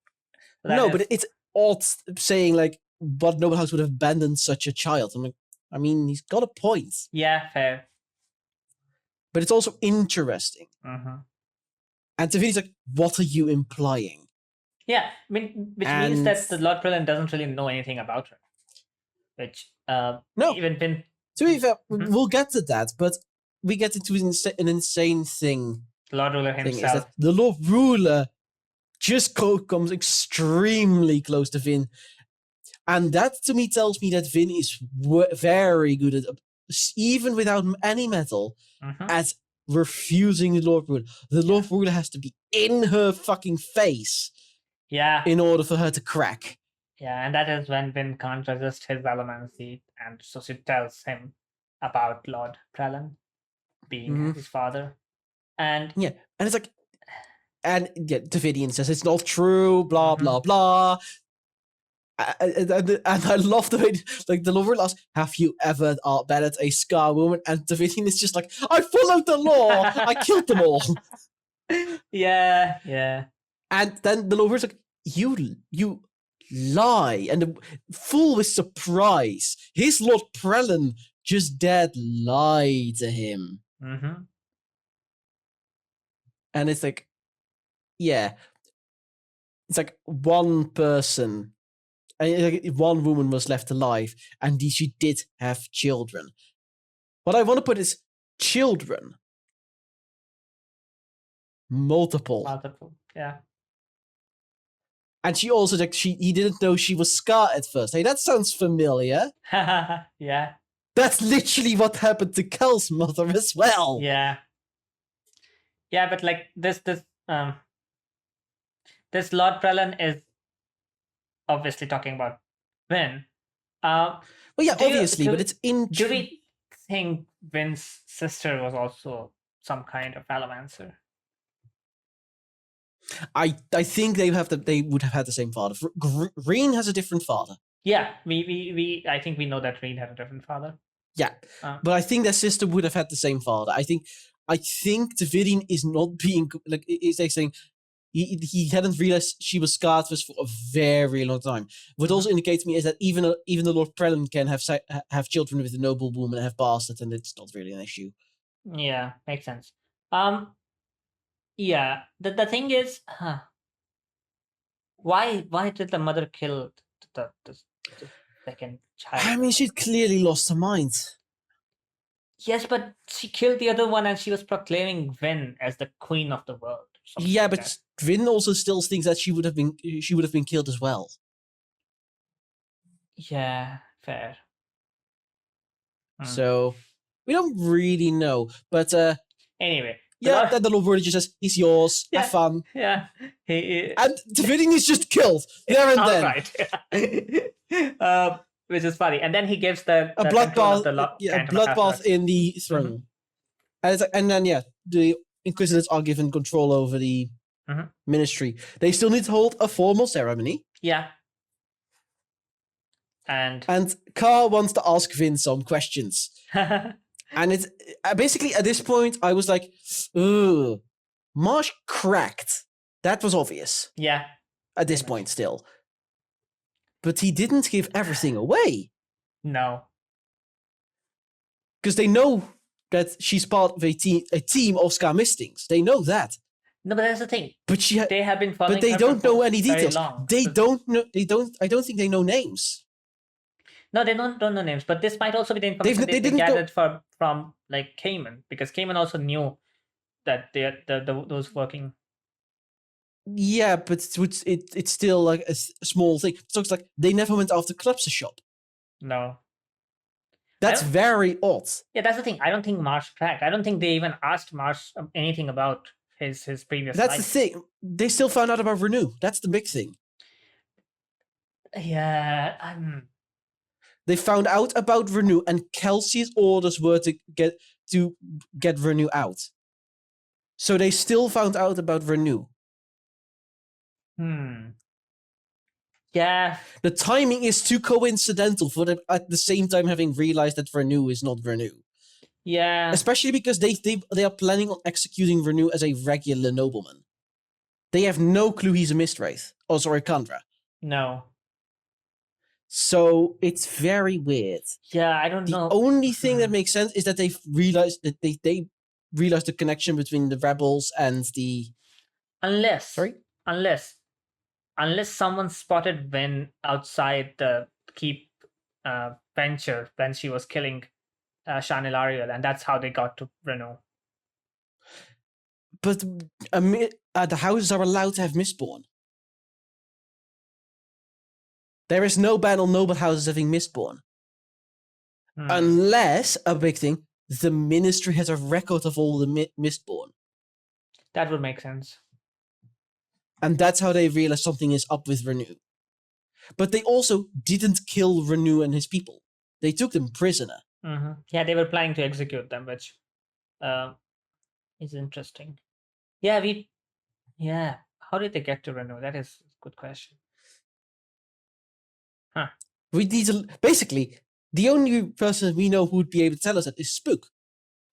But it's odd saying like, what noble house would have abandoned such a child? I'm like, I mean, he's got a point. Yeah, fair. But it's also interesting. And Tavini's like, what are you implying? Yeah, I mean, which means that the Lord Brilliant doesn't really know anything about her. Which, no. even been... To be fair, we'll get to that, but we get into an insane thing. The Lord Ruler himself. Is that the Lord Ruler just comes extremely close to Vin. And that, to me, tells me that Vin is very good at, even without any metal, at refusing the Lord Ruler. The Lord Ruler has to be in her fucking face. Yeah. In order for her to crack. Yeah, and that is when Vin can't resist his allomancy, and so she tells him about Lord Prellan being his father. And yeah, and it's like, and yeah, Davidian says it's not true, blah blah blah. And I love the way, like, the Lord asks, have you ever battered a Scar woman? And Davidian is just like, I followed the law, I killed them all. Yeah. And then the Lord's like, you lie. And full with surprise, his Lord Prellan just dead lied to him. And it's like, yeah. It's like one person, one woman was left alive, and she did have children. What I want to put is children. Multiple, yeah. And she also, like, he didn't know she was Scar at first. Hey, that sounds familiar. Yeah. That's literally what happened to Kel's mother as well. Yeah. Yeah, but like this Lord Prellan is obviously talking about Vin. Well, yeah, obviously, but it's in. Do we think Vin's sister was also some kind of allomancer? I think they would have had the same father. Reen has a different father. Yeah, I think we know that Reen had a different father. Yeah, but I think their sister would have had the same father. I think Davidian is not being like, is they saying he hadn't realized she was scarred for a very long time. What also indicates to me is that even the Lord Prellan can have children with a noble woman and have bastards, and it's not really an issue. Yeah, makes sense. Yeah, the thing is, why did the mother kill the second child? I mean, she'd clearly lost her mind. Yes, but she killed the other one, and she was proclaiming Vin as the queen of the world. Yeah, but Vin also still thinks that she would have been killed as well. Yeah, fair. So we don't really know, but anyway. Yeah, then the Lord Ruler just says, he's yours, have fun. Yeah. And Davidian is just killed there and then. Right. Which is funny. And then he gives the bloodbath, bloodbath in the throne. And then, the Inquisitors are given control over the ministry. They still need to hold a formal ceremony. Yeah. And Carr wants to ask Vin some questions. And it's basically, at this point, I was like, ooh, Marsh cracked. That was obvious. Yeah. At this point, still. But he didn't give everything away. No. Because they know that she's part of a team of Scar Mistings. They know that. No, but that's the thing. But they have been following. But they don't know any details. Long. They don't know. They don't. I don't think they know names. No, they don't know names. But this might also be the information they gathered from like Cayman, because Cayman also knew that those working. Yeah, but it's still like a small thing. So it's like they never went after Klupsa shop. No. That's very odd. Yeah, that's the thing. I don't think Marsh cracked. I don't think they even asked Marsh anything about his previous life. That's the thing. They still found out about Renew. That's the big thing. Yeah, They found out about Renew, and Kelsey's orders were to get Renew out. So they still found out about Renew. Yeah. The timing is too coincidental for them at the same time having realized that Renew is not Renew. Yeah. Especially because they are planning on executing Renew as a regular nobleman. They have no clue he's a Mistwraith. Oh, sorry, Kandra. No. So it's very weird. Yeah, I don't The know. only thing that makes sense is that they've realized that they realized the connection between the rebels and the. Unless someone spotted Vin outside the keep venture when she was killing Shanil Ariel, and that's how they got to Renault. But the houses are allowed to have Mistborn. There is no ban on noble houses having Mistborn. Unless, a big thing, the Ministry has a record of all the Mistborn. That would make sense. And that's how they realize something is up with Renew. But they also didn't kill Renew and his people. They took them prisoner. Yeah, they were planning to execute them, which is interesting. Yeah, how did they get to Renault? That is a good question. Huh. We need to, basically, the only person we know who would be able to tell us that is Spook.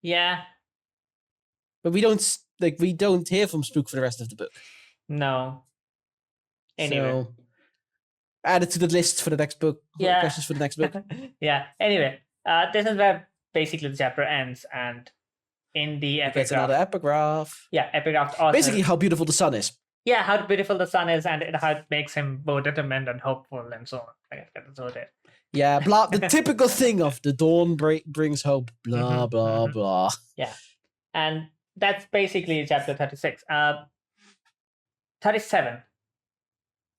Yeah. But we don't hear from Spook for the rest of the book. No. Anyway. So, add it to the list for the next book. Yeah. Questions for the next book. Yeah. Anyway, this is where basically the chapter ends, and in the epigraph. It's another epigraph. Yeah, epigraph author. Basically, how beautiful the sun is. Yeah, how beautiful the sun is, and how it makes him both determined and hopeful, and so on. Yeah, blah. The typical thing of the dawn brings hope. Blah blah blah. Yeah, and that's basically chapter 36. 37.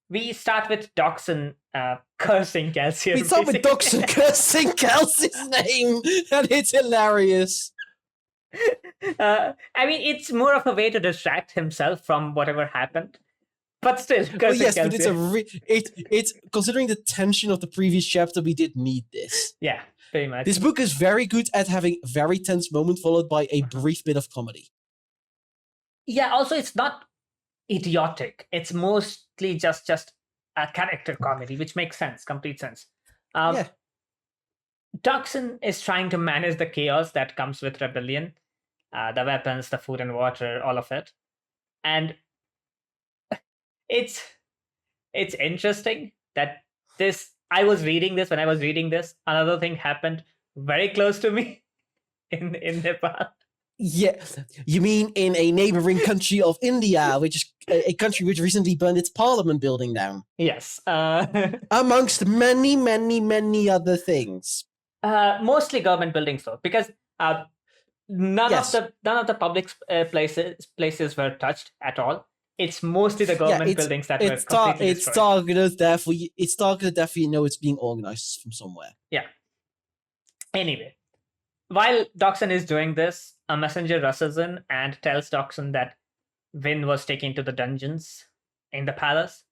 We start with Doxon cursing Kelsey. We start with Doxon cursing Kelsey's name, and it's hilarious. I mean, it's more of a way to distract himself from whatever happened, but still. Well, yes, but it's considering the tension of the previous chapter, we did need this. Yeah, pretty much. This book is very good at having a very tense moment followed by a brief bit of comedy. Yeah, also it's not idiotic. It's mostly just a character comedy, which makes sense, complete sense. Yeah. Doxon is trying to manage the chaos that comes with rebellion. The weapons, the food and water, all of it. And it's interesting that I was reading this, when I was reading this, another thing happened very close to me in Nepal. Yeah, you mean in a neighboring country of India, which is a country which recently burned its parliament building down. Yes. Amongst many, many, many other things. Mostly government buildings, though, because none of the public places were touched at all. It's mostly the government buildings that were completely destroyed. It's targeted, therefore you know it's being organized from somewhere. Yeah. Anyway, while Doxon is doing this, a messenger rushes in and tells Doxon that Vin was taken to the dungeons in the palace.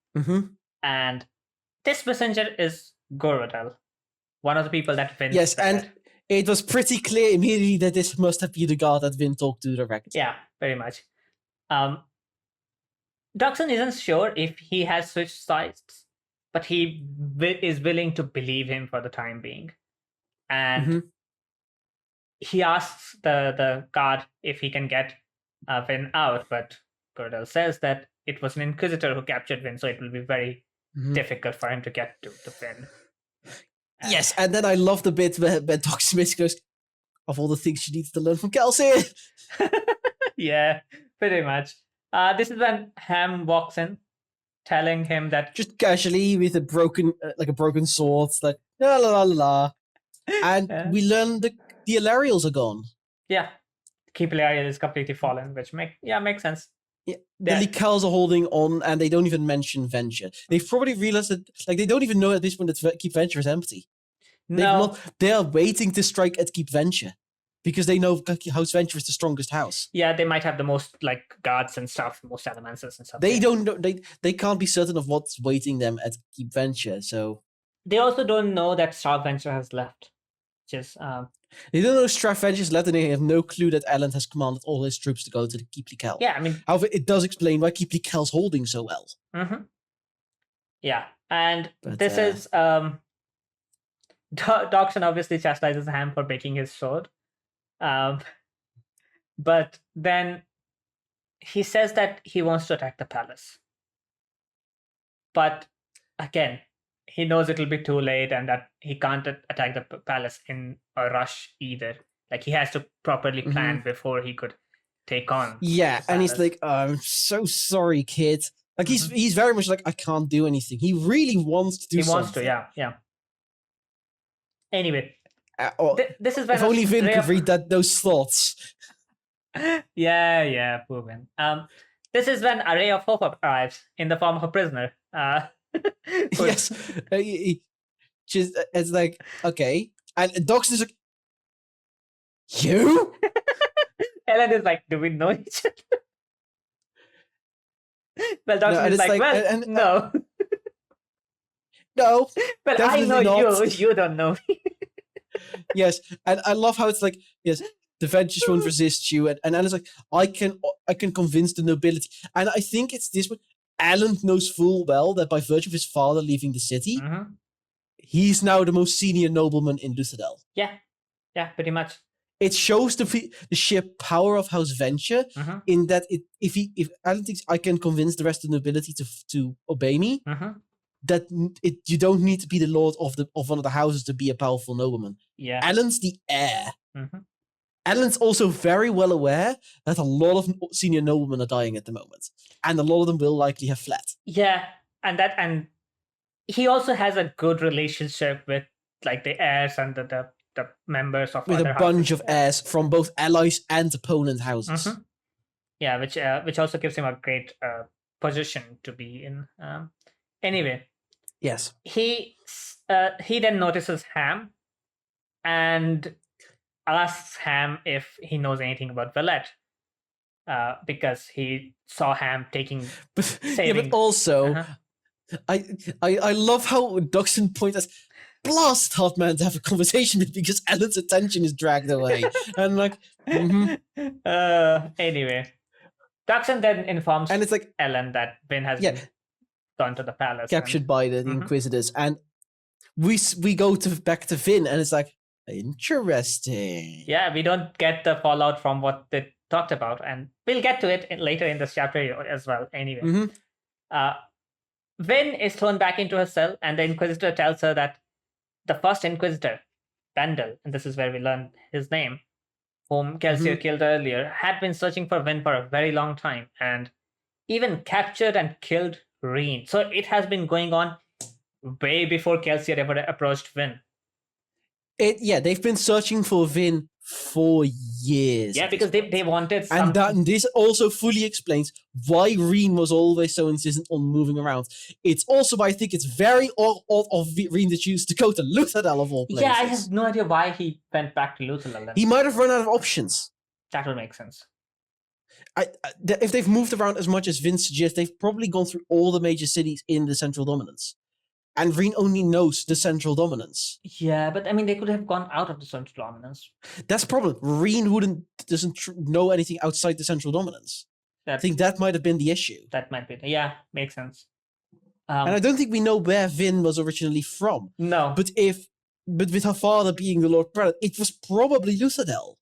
And this messenger is Gorodel, one of the people that Vin... Yes, and it was pretty clear immediately that this must have been the guard that Vin talked to directly. Yeah, very much. Doxon isn't sure if he has switched sides, but he is willing to believe him for the time being. And he asks the guard if he can get Vin out, but Gorodel says that it was an Inquisitor who captured Vin, so it will be very difficult for him to get to Vin. Yes, and then I love the bit where Doxon basically goes, of all the things she needs to learn from Kelsey. Yeah, pretty much. This is when Ham walks in, telling him that... Just casually with a broken sword, it's like, la la la la. And we learn the Ilarials are gone. Yeah, Keep Ilarial is completely fallen, which makes sense. Yeah, the Likals are holding on, and they don't even mention Venture. They've probably realized that, they don't even know at this point that Keep Venture is empty. No. They are waiting to strike at Keep Venture because they know House Venture is the strongest house. Yeah, they might have the most guards and stuff, most elements and stuff. They don't know. They can't be certain of what's waiting them at Keep Venture. So they also don't know that Stark Venture has left. Just they don't know Strath Venture's left, and they have no clue that Elend has commanded all his troops to go to the Keep Likal. Yeah, I mean, however, it does explain why Keep Likal's holding so well. Yeah, and this is Doxon obviously chastises Ham for breaking his sword, but then he says that he wants to attack the palace. But again, he knows it'll be too late and that he can't attack the palace in a rush either. Like, he has to properly plan before he could take on. Yeah, and he's like, I'm so sorry, kid. Like, he's very much like, I can't do anything. He really wants to do something. He wants to, yeah. Anyway, this is when if only Vin could read those thoughts. Yeah, poor Vin. This is when a ray of hope arrives in the form of a prisoner. Yes, it's like, okay, and Doxton's like, you? Ellen is like, do we know each other? Well, Doxton is like, well, no. No. Well, I know not. You don't know me. Yes, and I love how it's like, yes, the Ventures won't resist you, and Alan's like, I can convince the nobility, and I think it's this one. Alan knows full well that by virtue of his father leaving the city, he's now the most senior nobleman in Luthadel. Yeah, pretty much. It shows the sheer power of House Venture in that if Alan thinks I can convince the rest of the nobility to obey me, that you don't need to be the lord of one of the houses to be a powerful nobleman. Yeah, Alan's the heir. Alan's also very well aware that a lot of senior noblemen are dying at the moment, and a lot of them will likely have fled. Yeah, and he also has a good relationship with like the heirs and the members of with other a bunch houses. of heirs from both allies and opponent houses. Yeah, which also gives him a great position to be in. Anyway, yes, he then notices Ham and asks Ham if he knows anything about Valette, because he saw Ham saving. Yeah, but also, I love how Doxton points out, blast hard man to have a conversation with because Ellen's attention is dragged away. And like, anyway, Doxton then informs and it's like Ellen that Vin has been gone to the palace, captured by the Inquisitors, and we go back to Vin, and it's like, interesting. Yeah, we don't get the fallout from what they talked about, and we'll get to it later in this chapter as well. Anyway, Vin is thrown back into her cell, and the Inquisitor tells her that the first Inquisitor, Vandal, and this is where we learn his name, whom Kelsier killed earlier, had been searching for Vin for a very long time, and even captured and killed Reen. So it has been going on way before Kelsier ever approached Vin. They've been searching for Vin for years. Yeah, because they wanted some... And this also fully explains why Reen was always so insistent on moving around. It's also why I think it's very odd of Reen to choose to go to Luthadel of all places. Yeah, I have no idea why he went back to Luthadel. He might have run out of options. That would make sense. If they've moved around as much as Vince suggests, they've probably gone through all the major cities in the Central Dominance. And Reen only knows the Central Dominance. Yeah, but I mean, they could have gone out of the Central Dominance. That's the problem. Reen doesn't know anything outside the Central Dominance. I think that might have been the issue. That might be. Yeah, makes sense. And I don't think we know where Vin was originally from. No. But with her father being the Lord Prelate, it was probably Luthadel.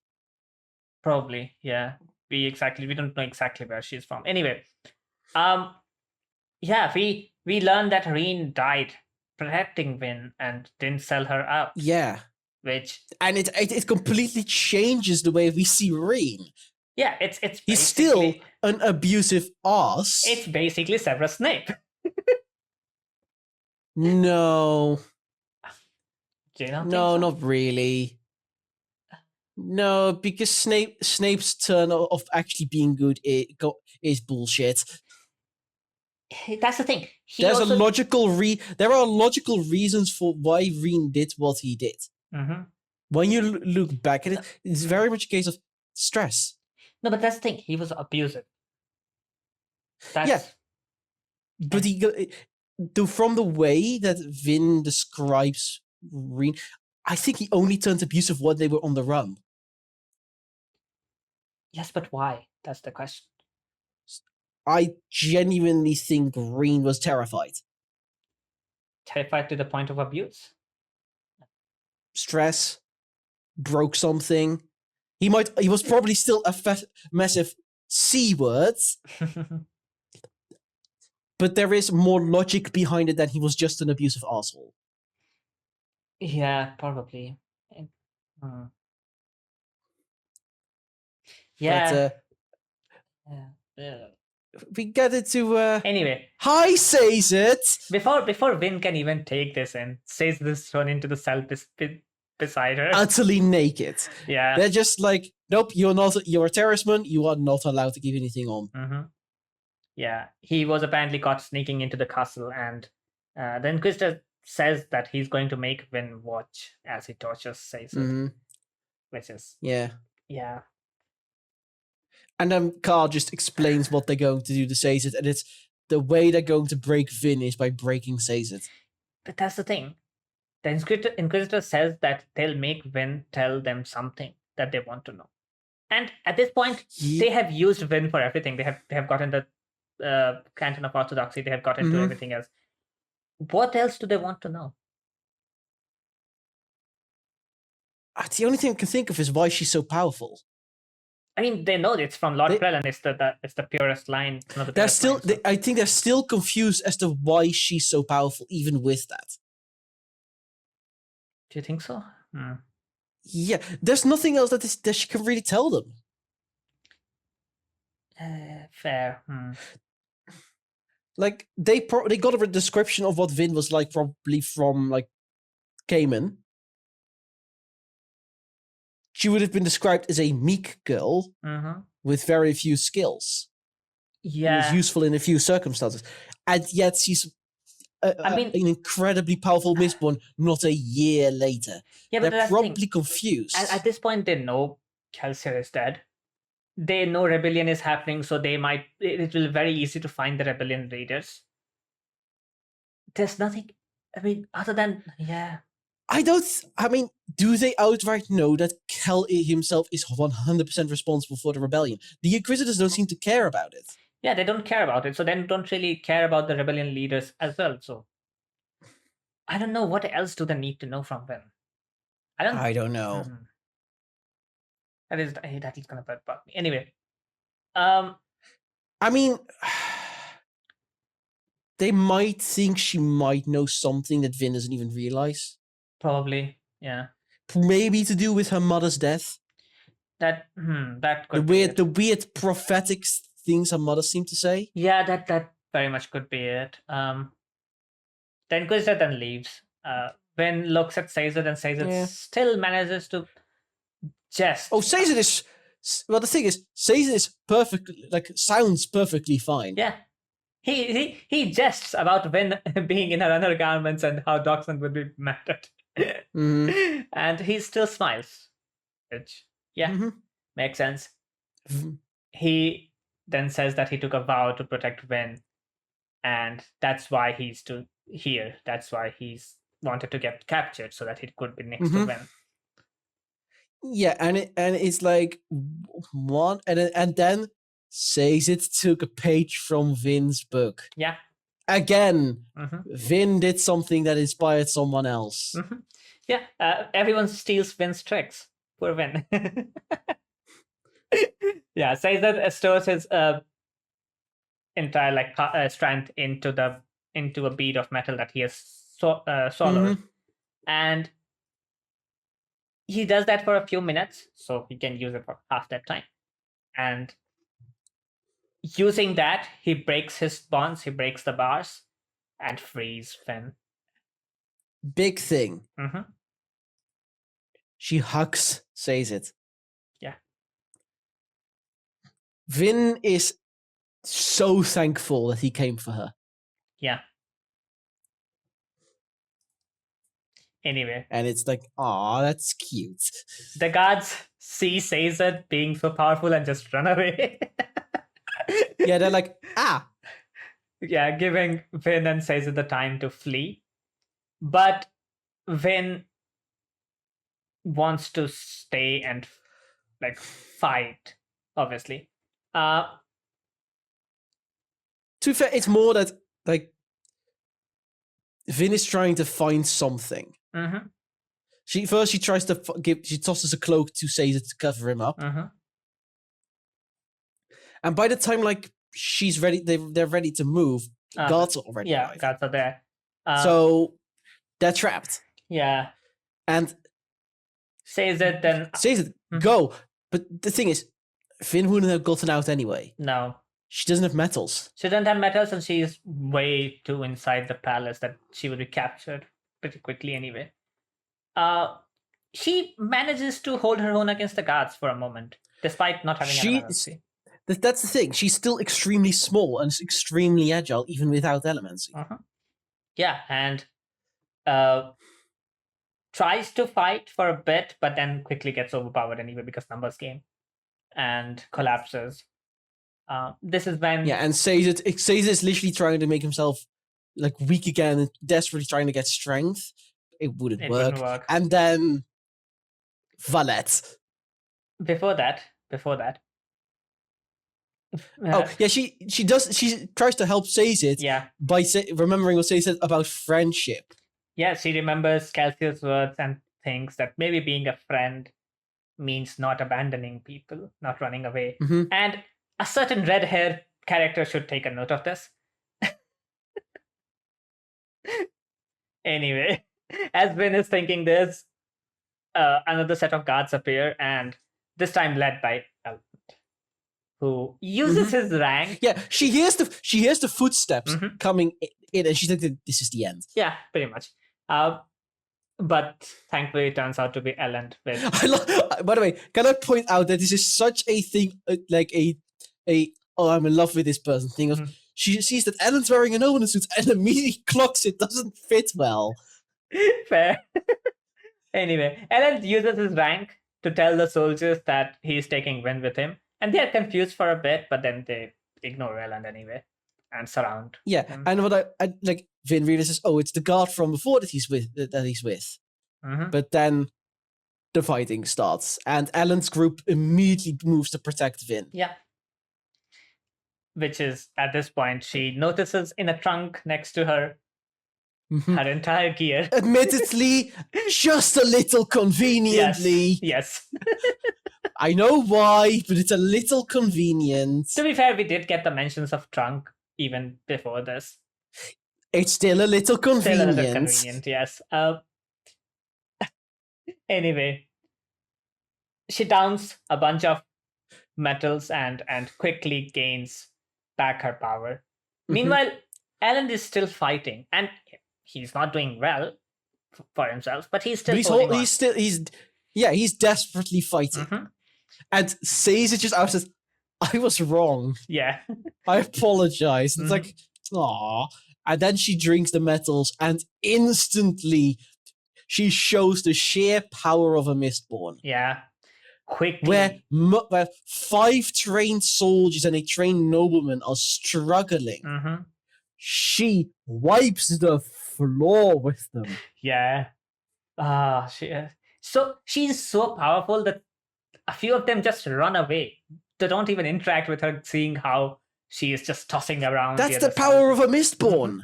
Probably, yeah. We don't know exactly where she's from. Anyway, we learned that Reen died protecting Vin and didn't sell her out. Yeah. And it completely changes the way we see Reen. Yeah, it's he's still an abusive ass. It's basically Severus Snape. No. Do you not no, think so? Not really. No, because Snape's turn of actually being good is bullshit. That's the thing. There are logical reasons for why Reen did what he did. When you look back at it, it's very much a case of stress. No, but that's the thing. He was abusive. Yeah. But from the way that Vin describes Reen, I think he only turned abusive when they were on the run. Yes, but why? That's the question. I genuinely think Reen was terrified. Terrified to the point of abuse? Stress. Broke something. He was probably still a massive C word. but there is more logic behind it than he was just an abusive asshole. Yeah, probably. Yeah. Yeah. We get it to Anyway, hi, says it. before Vin can even take this in, says this run into the cell beside her. Utterly naked. Yeah. They're just like, nope, you're a terroristman. You are not allowed to keep anything on. Yeah, he was apparently caught sneaking into the castle, and the Inquisitor says that he's going to make Vin watch as he tortures Caesar, which is yeah. And then Carl just explains what they're going to do to Caesar, and it's the way they're going to break Vin is by breaking Caesar. But that's the thing. The Inquisitor says that they'll make Vin tell them something that they want to know. And at this point, they have used Vin for everything. They have gotten the Canton of Orthodoxy. They have gotten to everything else. What else do they want to know? The only thing I can think of is why she's so powerful. I mean, they know it's from Lord Prellan. It's the purest line. I think they're still confused as to why she's so powerful, even with that. Do you think so? Yeah, there's nothing else that she can really tell them. Fair. Like they got a description of what Vin was like, probably from like Cayman. She would have been described as a meek girl with very few skills. Yeah, and is useful in a few circumstances, and yet she's an incredibly powerful Mistborn. Not a year later, yeah, but they're probably confused. At this point, they know Kelsier is dead. They know rebellion is happening, so it will be very easy to find the rebellion leaders. There's nothing. I mean, other than do they outright know that Kel himself is 100% responsible for the rebellion? The Inquisitors don't seem to care about it. Yeah, they don't care about it, so they don't really care about the rebellion leaders as well. So I don't know, what else do they need to know from them? I don't know. That is gonna bug me. Anyway, they might think she might know something that Vin doesn't even realize. Probably, yeah. Maybe to do with her mother's death. That could be the weird prophetic things her mother seemed to say. Yeah, that very much could be it. The Inquisitor then leaves. Vin looks at Caesar, and Caesar still manages to jest. Oh, Caesar is. Well, the thing is, Caesar is sounds perfectly fine. Yeah. He jests about Vin being in her undergarments and how Doxon would be mad at. And he still smiles. Which, makes sense. He then says that he took a vow to protect Vin, and that's why he's still here. That's why he's wanted to get captured, so that he could be next to Vin. Yeah, and it's like one, and then says it took a page from Vin's book. Yeah. Again, Vin did something that inspired someone else. Yeah, everyone steals Vin's tricks. Poor Vin. Yeah, says that stores his entire strength into a bead of metal that he has swallowed, and he does that for a few minutes, so he can use it for half that time. And using that, he breaks his bonds, he breaks the bars, and frees Vin. Big thing. She hugs, says it. Yeah. Vin is so thankful that he came for her. Yeah. Anyway. And it's like, aw, that's cute. The guards see Caesar being so powerful and just run away. Yeah, they're like, Yeah, giving Vin and Caesar the time to flee. But Vin wants to stay and fight, obviously. To be fair, it's more that Vin is trying to find something. She tries to she tosses a cloak to Caesar to cover him up. And by the time she's ready, they're ready to move. Guards are already arriving. Guards are there. So they're trapped. Yeah. And says it, go. But the thing is, Finn wouldn't have gotten out anyway. No. She doesn't have metals. She doesn't have metals, and she's way too inside the palace that she would be captured pretty quickly anyway. She manages to hold her own against the guards for a moment, despite not having elemency. That's the thing. She's still extremely small and extremely agile, even without elemency. Yeah, and tries to fight for a bit, but then quickly gets overpowered anyway because numbers game, and collapses. This is when and Caesar's literally trying to make himself like weak again and desperately trying to get strength. It wouldn't work. And then Valette. Before that. She tries to help Caesar by remembering what Caesar said about friendship. Yeah, she remembers Calcius' words and thinks that maybe being a friend means not abandoning people, not running away. And a certain red-haired character should take a note of this. Anyway, as Vin is thinking this, another set of guards appear, and this time led by Element, who uses his rank. Yeah, she hears the footsteps coming in, and she's like, "This is the end." Yeah, pretty much. But thankfully, it turns out to be Ellen. By the way, can I point out that this is such a thing, like a I'm in love with this person thing of she sees that Ellen's wearing an Owen suit and immediately clocks it doesn't fit well. Fair. Anyway, Ellen uses his rank to tell the soldiers that he's taking Vin with him, and they're confused for a bit, but then they ignore Ellen anyway and surround. Yeah, and what I like, Vin realizes, it's the guard from before that he's with. But then the fighting starts, and Ellen's group immediately moves to protect Vin. Yeah. Which is, at this point, she notices in a trunk next to her her entire gear. Admittedly, just a little conveniently. Yes. I know why, but it's a little convenient. To be fair, we did get the mentions of trunk even before this. It's still a little convenient. Still a little convenient, yes. Anyway, she downs a bunch of metals and quickly gains back her power. Meanwhile, Ellen is still fighting, and he's not doing well for himself, but he's still he's desperately fighting. And Caesar just out says, "I was wrong. Yeah. I apologize." It's like, aw. And then she drinks the metals, and instantly she shows the sheer power of a Mistborn. Yeah. Quickly. Where 5 trained soldiers and a trained nobleman are struggling. She wipes the floor with them. Yeah. She's so powerful that a few of them just run away. They don't even interact with her, seeing how she is just tossing around. That's the power of a Mistborn.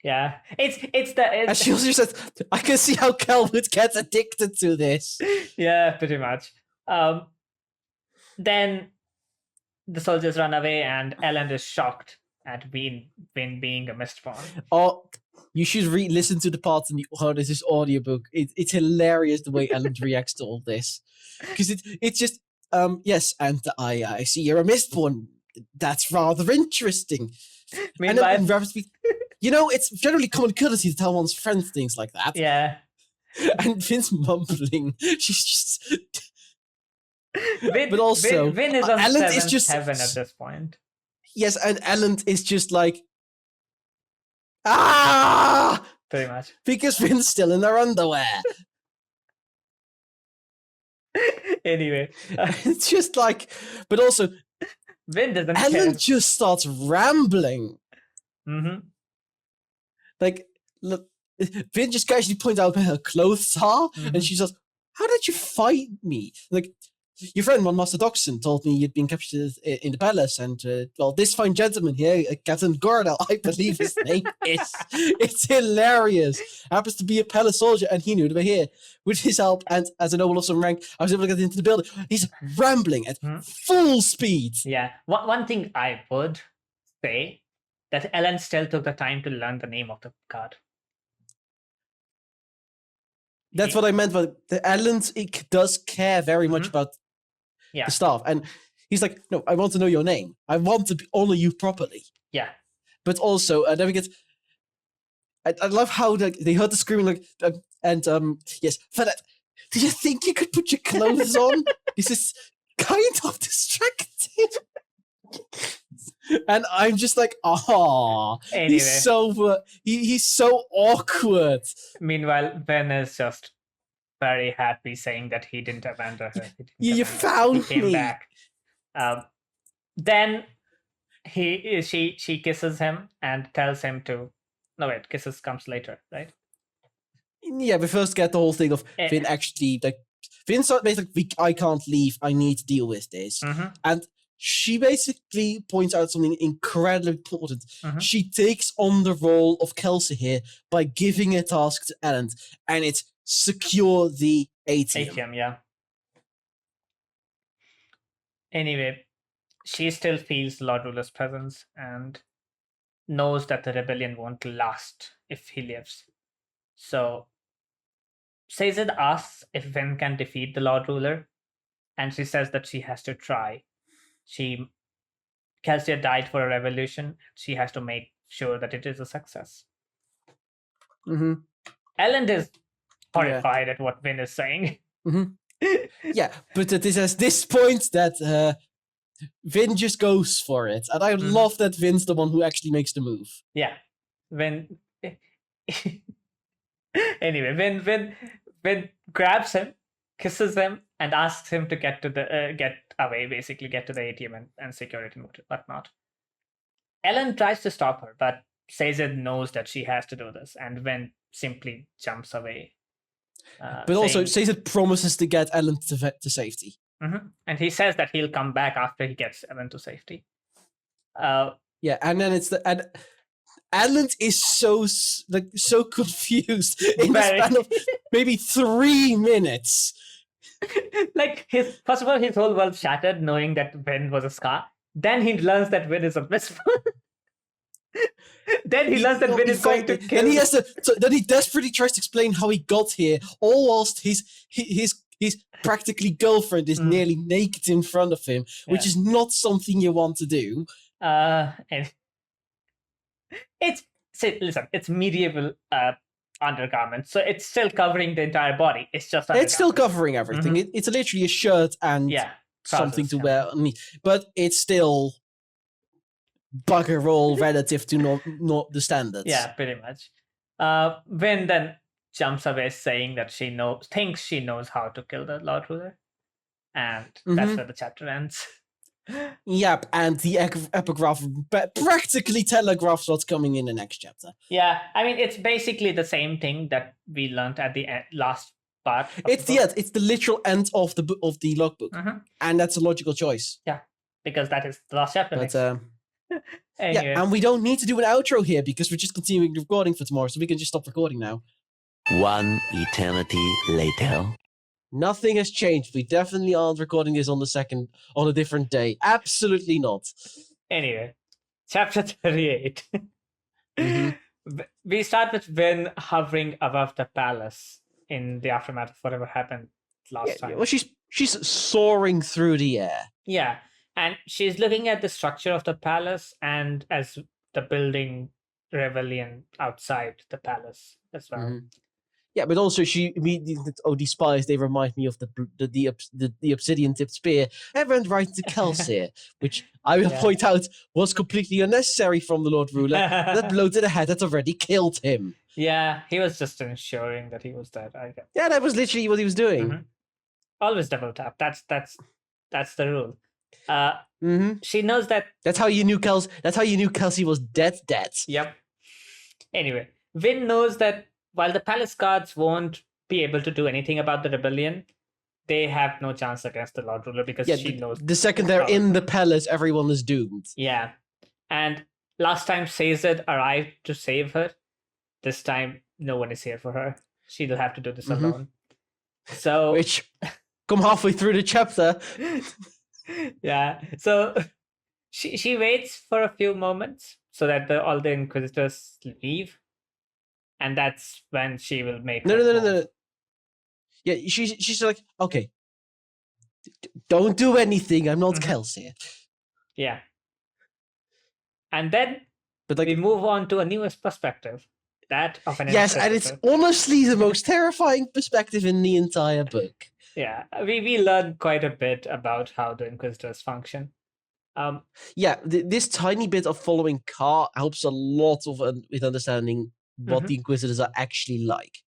Yeah, and she also says, "I can see how Kelwood gets addicted to this." Yeah, pretty much. Then the soldiers run away, and Ellen is shocked at Vin being a Mistborn. Oh, you should listen to the parts in this audiobook. It's hilarious the way Ellen reacts to all this, because it's just yes, and I see you're a Mistborn. That's rather interesting. Meanwhile, and it's generally common courtesy to tell one's friends things like that. Yeah. And Vin's mumbling. She's just. But also, Vin is on seventh heaven at this point. Yes, and Ellen is just like, ah! Pretty much. Because Vin's still in their underwear. Anyway. It's just like, but also, Vin doesn't Ellen just starts rambling. Like, look, Vin just casually points out where her clothes are, and she says, "How did you find me? Like, your friend, one Master Doxson, told me you'd been captured in the palace, and, this fine gentleman here, Captain Gordel, I believe his name is. It's hilarious. Happens to be a palace soldier, and he knew to be here. With his help, and as a noble of some rank, I was able to get into the building." He's rambling at full speed. Yeah. One thing I would say that Ellen still took the time to learn the name of the god. That's what I meant. But Ellen does care very much about the staff, and he's like, "No, I want to know your name. I want to honor you properly." Yeah. But also, then we get. I love how they heard the screaming, yes, Fennec, do you think you could put your clothes on? This is kind of distracting. And I'm just like, Anyway. he's so awkward. Meanwhile, Ben is just very happy, saying that he didn't abandon her. You found he came me. back. Then she kisses him and tells him to. No, wait, kisses comes later, right? Yeah, we first get the whole thing of Finn actually Finn's basically, I can't leave. I need to deal with this, and she basically points out something incredibly important. She takes on the role of Kelsey here by giving a task to Ellen, and it's secure the ATM. Yeah. Anyway, she still feels Lord Ruler's presence and knows that the rebellion won't last if he lives. So, Sazed asks if Vin can defeat the Lord Ruler, and she says that she has to try. Kelsier died for a revolution. She has to make sure that it is a success. Ellen is horrified at what Vin is saying. Yeah, but it is at this point that Vin just goes for it, and I love that Vin's the one who actually makes the move. Yeah, Vin. Anyway, Vin grabs him, kisses him, and asks him to get away, basically get to the ATM and secure it and whatnot. Ellen tries to stop her, but Sazed knows that she has to do this, and Vin simply jumps away. But also, Sazed promises to get Ellen to safety. And he says that he'll come back after he gets Ellen to safety. Yeah, and then and Ellen is so confused in the span of maybe 3 minutes. Like first of all, his whole world shattered knowing that Vin was a Scar. Then he learns that Vin is a Mistborn. Then he learns that Vin is going to kill. Then he desperately tries to explain how he got here, all whilst his practically girlfriend is nearly naked in front of him, which is not something you want to do. And it's medieval undergarments, so it's still covering the entire body. It's just it's still covering everything. It's literally a shirt and something to wear underneath, but it's still bugger all relative to not the standards. Yeah, pretty much. Vin then jumps away, saying that she thinks she knows how to kill the Lord Ruler, and that's where the chapter ends. Yep, and the epigraph practically telegraphs what's coming in the next chapter. Yeah, I mean, it's basically the same thing that we learned at the last part. It's the literal end of the logbook, and that's a logical choice. Yeah, because that is the last chapter. But anyway. Yeah, and we don't need to do an outro here because we're just continuing recording for tomorrow, so we can just stop recording now. 1 eternity later. Nothing has changed. We definitely aren't recording this on a different day. Absolutely not. Anyway, chapter 38. We start with Vin hovering above the palace in the aftermath of whatever happened last time. Well, she's soaring through the air. Yeah, and she's looking at the structure of the palace and as the building rebellion outside the palace as well. Yeah, but also these spies, they remind me of the obsidian-tipped spear. I went right into Kelsier, which I will point out was completely unnecessary from the Lord Ruler. That blow to the head had already killed him. Yeah, he was just ensuring that he was dead. Yeah, that was literally what he was doing. Always double tap. That's the rule. She knows that. That's how you knew Kelsey was dead. Yep. Anyway, Vin knows that while the palace guards won't be able to do anything about the rebellion, they have no chance against the Lord Ruler because she knows. The second they're in the palace, everyone is doomed. Yeah. And last time Sazed arrived to save her. This time, no one is here for her. She'll have to do this alone. So, which come halfway through the chapter. Yeah. So she waits for a few moments so that all the Inquisitors leave, and that's when she will make. No. Yeah, she's like, okay, don't do anything. I'm not Kelsey. Yeah. And then but like, we move on to a newest perspective, that of an yes, and it's honestly the most terrifying perspective in the entire book. Yeah, we learn quite a bit about how the Inquisitors function. Yeah, this tiny bit of following Car helps a lot with understanding what the Inquisitors are actually like,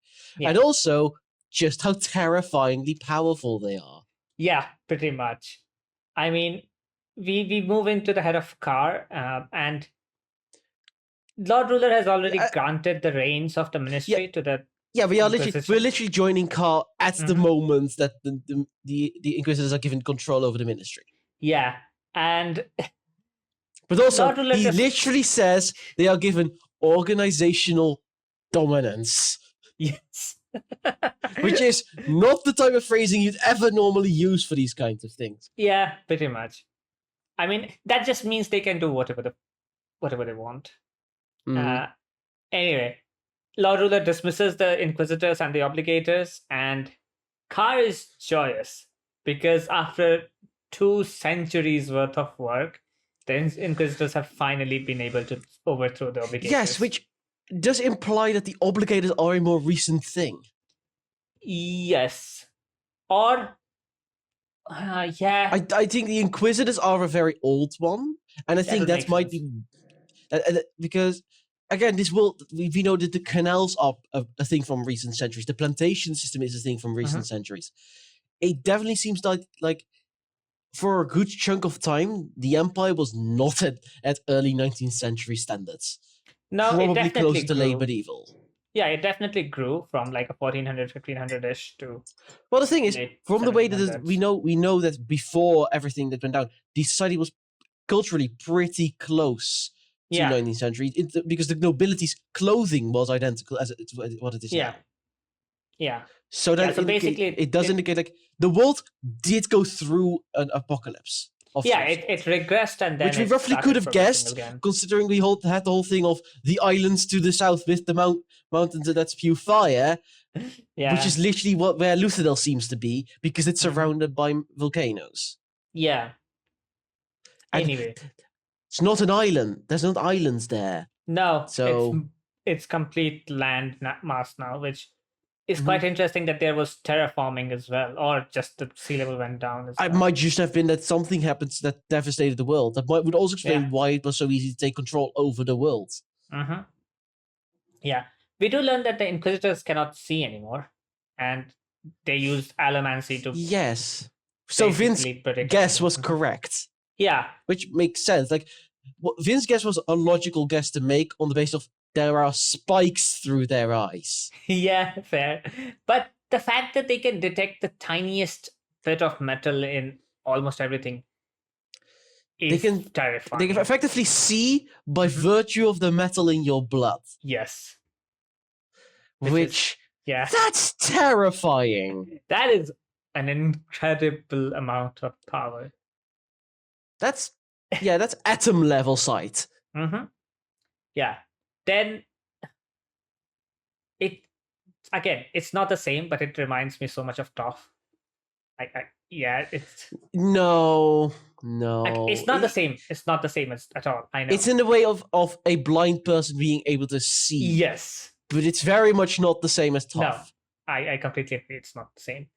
and also just how terrifyingly powerful they are. Yeah, pretty much. I mean, we move into the head of Car, and Lord Ruler has already granted the reins of the ministry to the. Yeah, we're literally joining Car at the moment that the Inquisitors are given control over the ministry. Yeah, and but also he literally says they are given organizational dominance. Yes. Which is not the type of phrasing you'd ever normally use for these kinds of things. Yeah, pretty much. I mean, that just means they can do whatever they want. Anyway, Lord Ruler dismisses the Inquisitors and the Obligators, and Car is joyous because after 2 centuries worth of work, the Inquisitors have finally been able to overthrow the Obligators. Yes, which does imply that the Obligators are a more recent thing. Yes. Or, yeah. I think the Inquisitors are a very old one, and I think that might be... because, again, this world, we know that the canals are a thing from recent centuries. The plantation system is a thing from recent centuries. It definitely seems like for a good chunk of time, the Empire was not at early 19th century standards. No, probably closer to late medieval. Yeah, it definitely grew from like a 1400, 1500-ish to... Well, the thing is, from the way that we know that before everything that went down, the society was culturally pretty close to 19th century, because the nobility's clothing was identical as what it is now. Yeah. So that basically it does indicate like the world did go through an apocalypse. It regressed, and then which we roughly could have guessed, considering we had the whole thing of the islands to the south with the mountains that spew fire, which is literally where Luthadel seems to be, because it's surrounded by volcanoes. Yeah. Anyway, it's not an island. There's not islands there. No, so it's complete land mass now, which is quite interesting that there was terraforming as well, or just the sea level went down as well. It might just have been that something happened that devastated the world. That would also explain why it was so easy to take control over the world. Yeah. We do learn that the Inquisitors cannot see anymore, and they used allomancy to... Yes. So Vince's guess was correct. Yeah. Which makes sense. Like, Vince's guess was a logical guess to make on the basis of there are spikes through their eyes. Yeah, fair. But the fact that they can detect the tiniest bit of metal in almost everything is terrifying. They can effectively see by virtue of the metal in your blood. Yes. That's terrifying. That is an incredible amount of power. That's atom level sight. Yeah. Then it's not the same, but it reminds me so much of Toph. It's no. It's not the same. It's not the same at all. I know. It's in the way of a blind person being able to see. Yes, but it's very much not the same as Toph. No, I completely agree. It's not the same.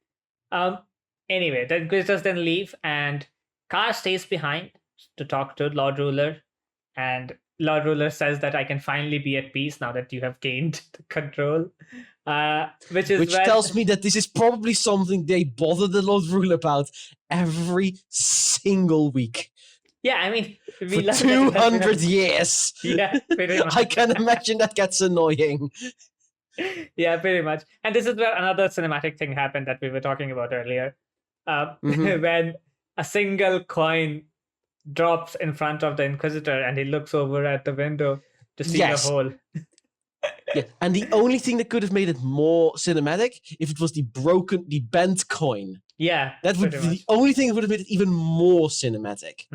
Anyway, the Inquisitors then leave, and Car stays behind to talk to Lord Ruler, and Lord Ruler says that I can finally be at peace now that you have gained the control. Which tells me that this is probably something they bother the Lord Ruler about every single week. Yeah, I mean, for 200 years. Yeah, pretty much. I can imagine that gets annoying. Yeah, pretty much. And this is where another cinematic thing happened that we were talking about earlier. When a single coin drops in front of the Inquisitor and he looks over at the window to see the hole. Yeah, and the only thing that could have made it more cinematic if it was the bent coin. Yeah, that would be the only thing that would have made it even more cinematic.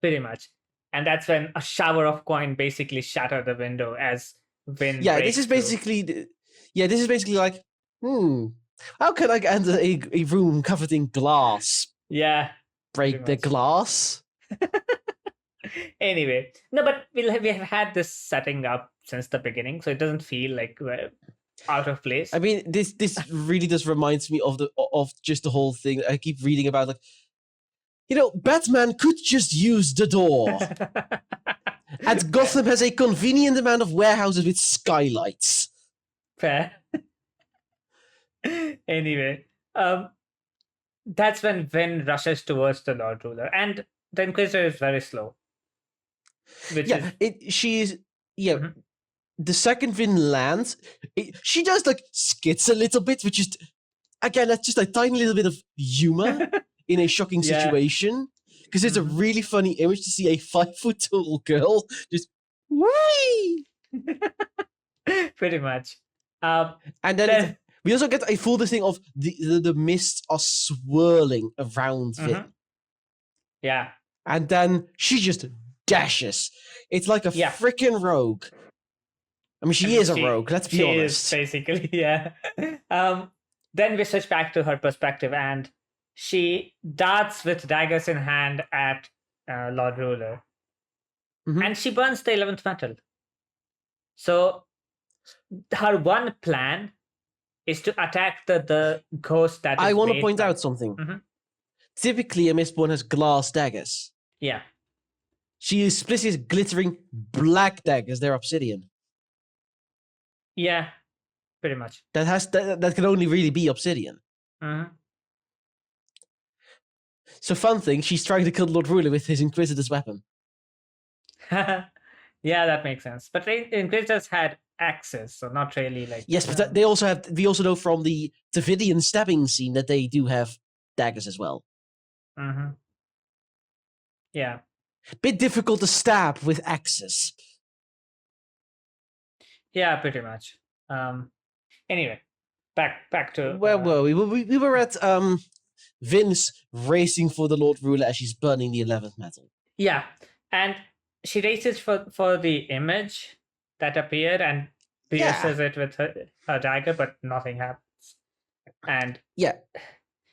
Pretty much. And that's when a shower of coin basically shattered the window as Vin. Yeah, this is basically like, how can I enter a room covered in glass? Yeah. Break the glass? Anyway, no, but we have had this setting up since the beginning, so it doesn't feel like we're out of place. I mean, this really just reminds me of just the whole thing. I keep reading about, like, Batman could just use the door. And Gotham has a convenient amount of warehouses with skylights. Fair. Anyway, that's when Vin rushes towards the Lord Ruler, and the Inquisitor is very slow. The second Vin lands, she does like skits a little bit, which is, again, that's just a tiny little bit of humor in a shocking situation. Because it's a really funny image to see a 5-foot-tall girl just whee! Pretty much. And then we also get a full thing of the mists are swirling around Vin. Yeah. And then she just dashes. It's like a freaking rogue. I mean, she is a rogue, let's be honest. She is, basically, yeah. Then we switch back to her perspective, and she darts with daggers in hand at Lord Ruler. And she burns the 11th metal. So her one plan is to attack the ghost that I want to point out something. Typically, a Mistborn has glass daggers. Yeah. She is explicitly glittering black daggers. They're obsidian. Yeah, pretty much. That can only really be obsidian. So, fun thing, she's trying to kill Lord Ruler with his Inquisitor's weapon. Yeah, that makes sense. But the Inquisitors had axes, so not really like. Yes, but they also have. We also know from the Davidian stabbing scene that they do have daggers as well. Yeah. Bit difficult to stab with axes. Yeah, pretty much. Anyway, back to where were we? We were at Vince racing for the Lord Ruler as she's burning the 11th metal. Yeah, and she races for the image that appeared and pierces it with her dagger, but nothing happens. And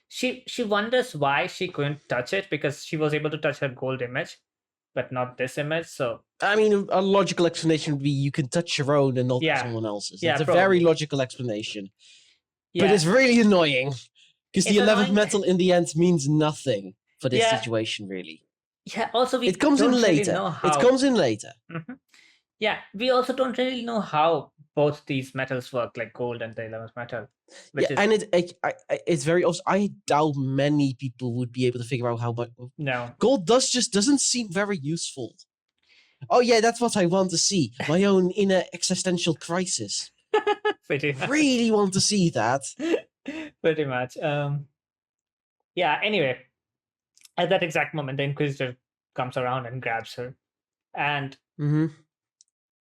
she wonders why she couldn't touch it, because she was able to touch her gold image, but not this image. So I mean, a logical explanation would be you can touch your own and not someone else's. It's a very logical explanation. But it's really annoying. Because the 11th metal in the end means nothing for this situation, really. Yeah, also it comes in later. Really it comes in later. Yeah, we also don't really know how both these metals work, like gold and the 11th metal. And it's very obvious. I doubt many people would be able to figure out how much. No. Gold just doesn't seem very useful. Oh yeah, that's what I want to see. My own inner existential crisis. Really want to see that. Pretty much. Yeah, anyway. At that exact moment, the Inquisitor comes around and grabs her. And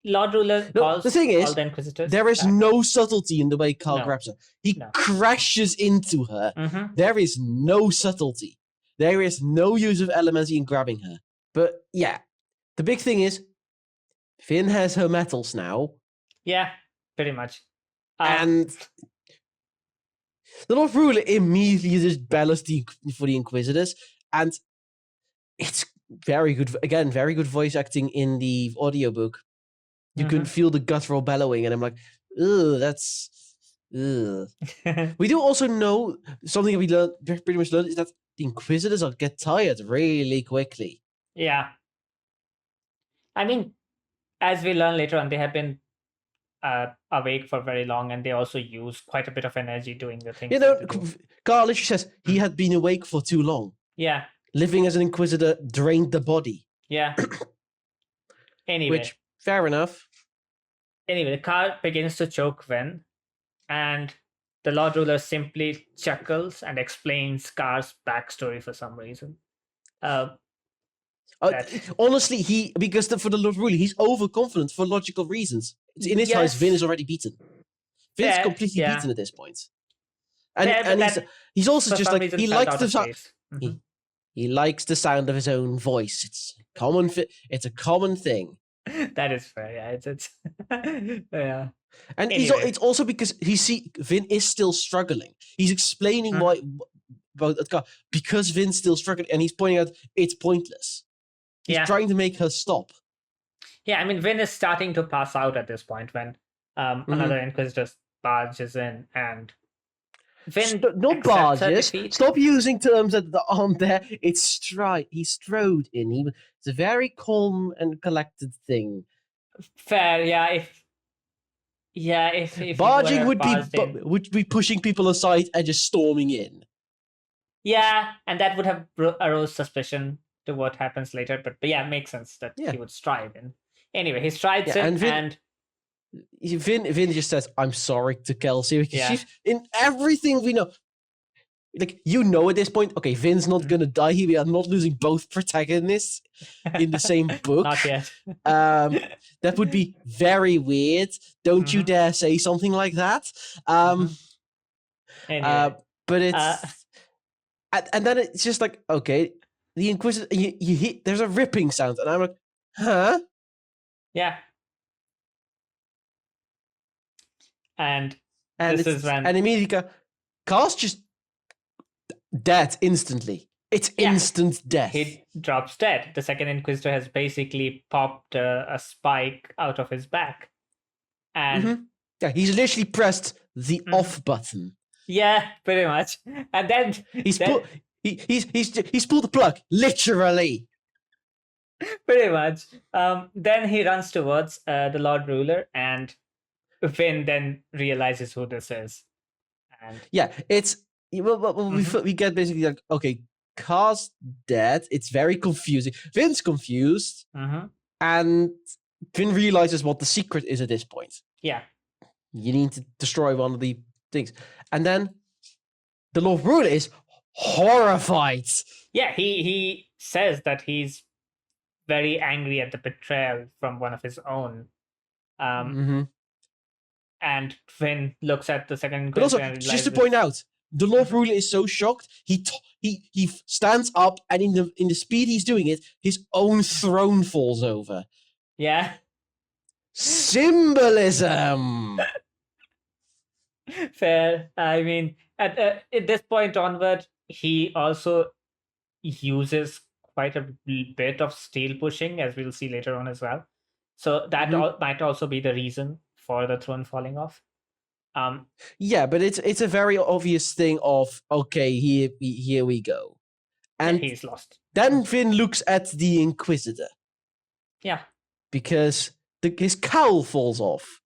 Lord Ruler calls the thing is, all the Inquisitors. There is no subtlety in the way Carl grabs her. He crashes into her. There is no subtlety. There is no use of elemency in grabbing her. But yeah, the big thing is, Finn has her metals now. Yeah, pretty much. And the Lord Ruler immediately just bellows for the Inquisitors. And it's very good, again, very good voice acting in the audiobook. You can feel the guttural bellowing, and I'm like, ugh, that's... Ugh. We do also know, something that we learned, pretty much learned, is that the Inquisitors get tired really quickly. Yeah. I mean, as we learn later on, they have been awake for very long, and they also use quite a bit of energy doing the things. Carl literally says he had been awake for too long. Yeah. Living as an Inquisitor drained the body. Yeah. Anyway. Which, fair enough. Anyway, the car begins to choke Vin, and the Lord Ruler simply chuckles and explains Car's backstory for some reason. Honestly, because for the Lord Ruler, he's overconfident for logical reasons. In his eyes, Vin is already beaten. Vin's completely beaten at this point. And he's also just like, he likes the... He likes the sound of his own voice. It's it's a common thing. That is fair. Yeah, it's yeah. And Anyway. it's also because Vin is still struggling. He's explaining why about that car because Vin's still struggling, and he's pointing out it's pointless. He's trying to make her stop. Yeah, I mean, Vin is starting to pass out at this point when another Inquisitor barges in, and Vin not barges. Stop using terms that aren't there. It's stride. He strode in. It's a very calm and collected thing. Fair, yeah. If barging would be pushing people aside and just storming in. Yeah, and that would have aroused suspicion to what happens later. But yeah, it makes sense that he would stride in. Anyway, he strides in, and Vin just says, "I'm sorry" to Kelsey because she's in everything we know. Like, at this point, okay, Vin's not gonna die here. We are not losing both protagonists in the same book. Not yet. That would be very weird. Don't you dare say something like that. Anyway. But it's and then it's just like, okay, the Inquisitor. You hit. There's a ripping sound, and I'm like, huh? Yeah. And this is when... And immediately, Car's just dead instantly. It's instant death. He drops dead. The second Inquisitor has basically popped a spike out of his back. And he's literally pressed the off button. Yeah, pretty much. And then... He's pulled the plug, literally. Pretty much. Then he runs towards the Lord Ruler, and Vin then realizes who this is. And it's we get basically like, okay, Car's dead. It's very confusing. Vin's confused, and Vin realizes what the secret is at this point. Yeah, you need to destroy one of the things, and then the Lord Ruler is horrified. Yeah, he says that he's very angry at the betrayal from one of his own. And Vin looks at the second Inquisitor. But also, just to point out, the Lord Ruler is so shocked, he stands up, and in the speed he's doing it, his own throne falls over. Yeah. Symbolism! Fair. I mean, at this point onward, he also uses quite a bit of steel pushing, as we'll see later on as well. So that might also be the reason for the throne falling off. Yeah, but it's a very obvious thing of, okay, here we go. And he's lost. Then Vin looks at the Inquisitor. Yeah. Because his cowl falls off.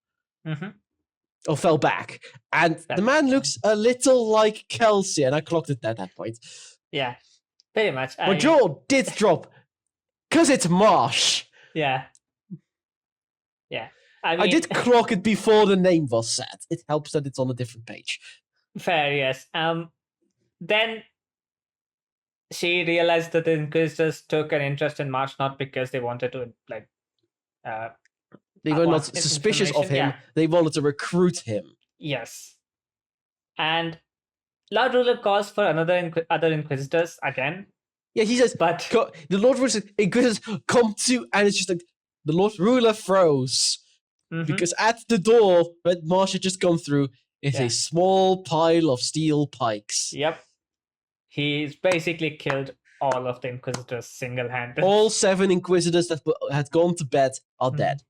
Or fell back. And the man looks a little like Kelsey, and I clocked it at that point. Yeah, pretty much. My jaw did drop. Because it's Marsh. Yeah. Yeah. I mean, I did clock it before the name was said. It helps that it's on a different page. Fair, yes. Then she realized that the Inquisitors took an interest in Marsh not because they wanted to, like... they were not suspicious of him. Yeah. They wanted to recruit him. Yes. And Lord Ruler calls for other Inquisitors again. Yeah, he says, but the Lord Ruler says, Inquisitors come to, and it's just like, the Lord Ruler froze. Because at the door that Marsh had just gone through is a small pile of steel pikes. Yep. He's basically killed all of the Inquisitors single-handed. All 7 Inquisitors that had gone to bed are dead.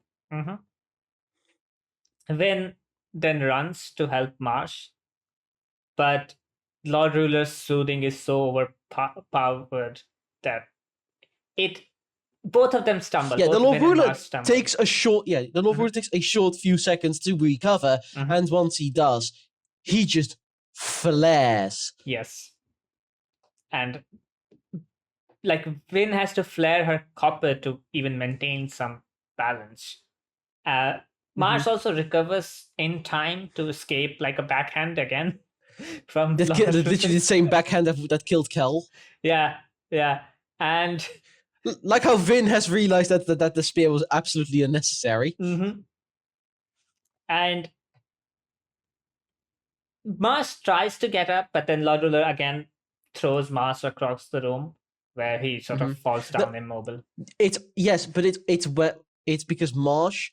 Vin then runs to help Marsh, but Lord Ruler's soothing is so overpowered that both of them stumble. Yeah, the Lord Ruler takes a short. Yeah, the Lord Ruler takes a short few seconds to recover, and once he does, he just flares. Yes, and like Vin has to flare her copper to even maintain some balance. Marsh also recovers in time to escape like a backhand again from literally the same backhand that killed Kel. Yeah, and. Like how Vin has realized that the spear was absolutely unnecessary. And Marsh tries to get up, but then Lord Ruler again throws Marsh across the room. where he sort of falls down immobile. It's because Marsh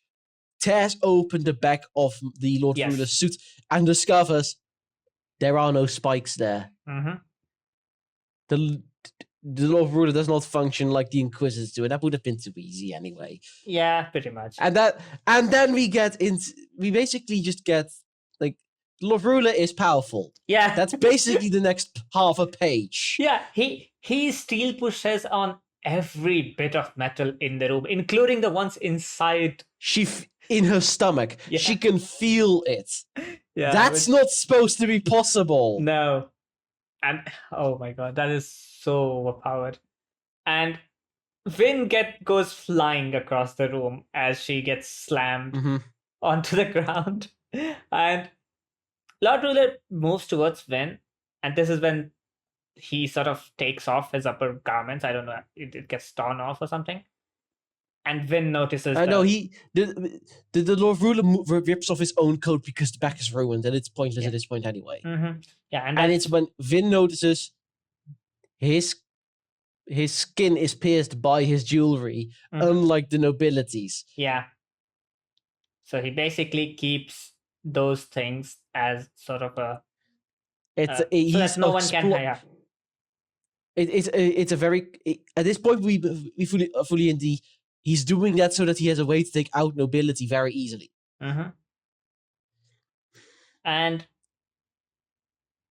tears open the back of the Lord Ruler's suit and discovers there are no spikes there. The Lord Ruler does not function like the Inquisitors do, and that would have been too easy anyway. Yeah, pretty much. And then we basically just get like Lord Ruler is powerful. Yeah, that's basically the next half a page. Yeah, he steel pushes on every bit of metal in the room, including the ones inside. In her stomach. Yeah. She can feel it. Yeah, that's not supposed to be possible. No. And oh my god, that is so overpowered. And Vin goes flying across the room as she gets slammed onto the ground. And Lord Ruler moves towards Vin, and this is when he sort of takes off his upper garments. I don't know, it gets torn off or something. And Vin notices. I know the Lord Ruler rips off his own coat because the back is ruined, and it's pointless at this point anyway. Yeah, and it's when Vin notices his skin is pierced by his jewelry, unlike the nobilities. Yeah. So he basically keeps those things as sort of a. So that no one can. Yeah. It's a very at this point we fully in the. He's doing that so that he has a way to take out nobility very easily. And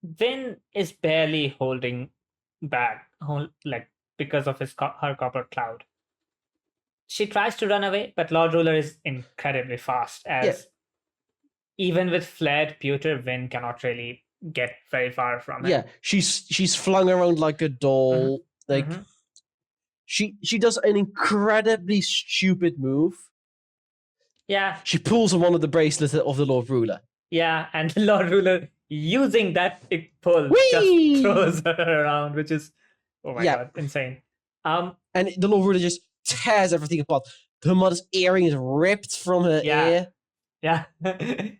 Vin is barely holding back, because of her copper cloud. She tries to run away, but Lord Ruler is incredibly fast. Even with flared pewter, Vin cannot really get very far from it. Yeah, she's flung around like a doll. She does an incredibly stupid move. Yeah. She pulls on one of the bracelets of the Lord Ruler. Yeah, and the Lord Ruler, using that pull, just throws her around, which is, oh my god, insane. And the Lord Ruler just tears everything apart. Her mother's earring is ripped from her ear. Yeah. This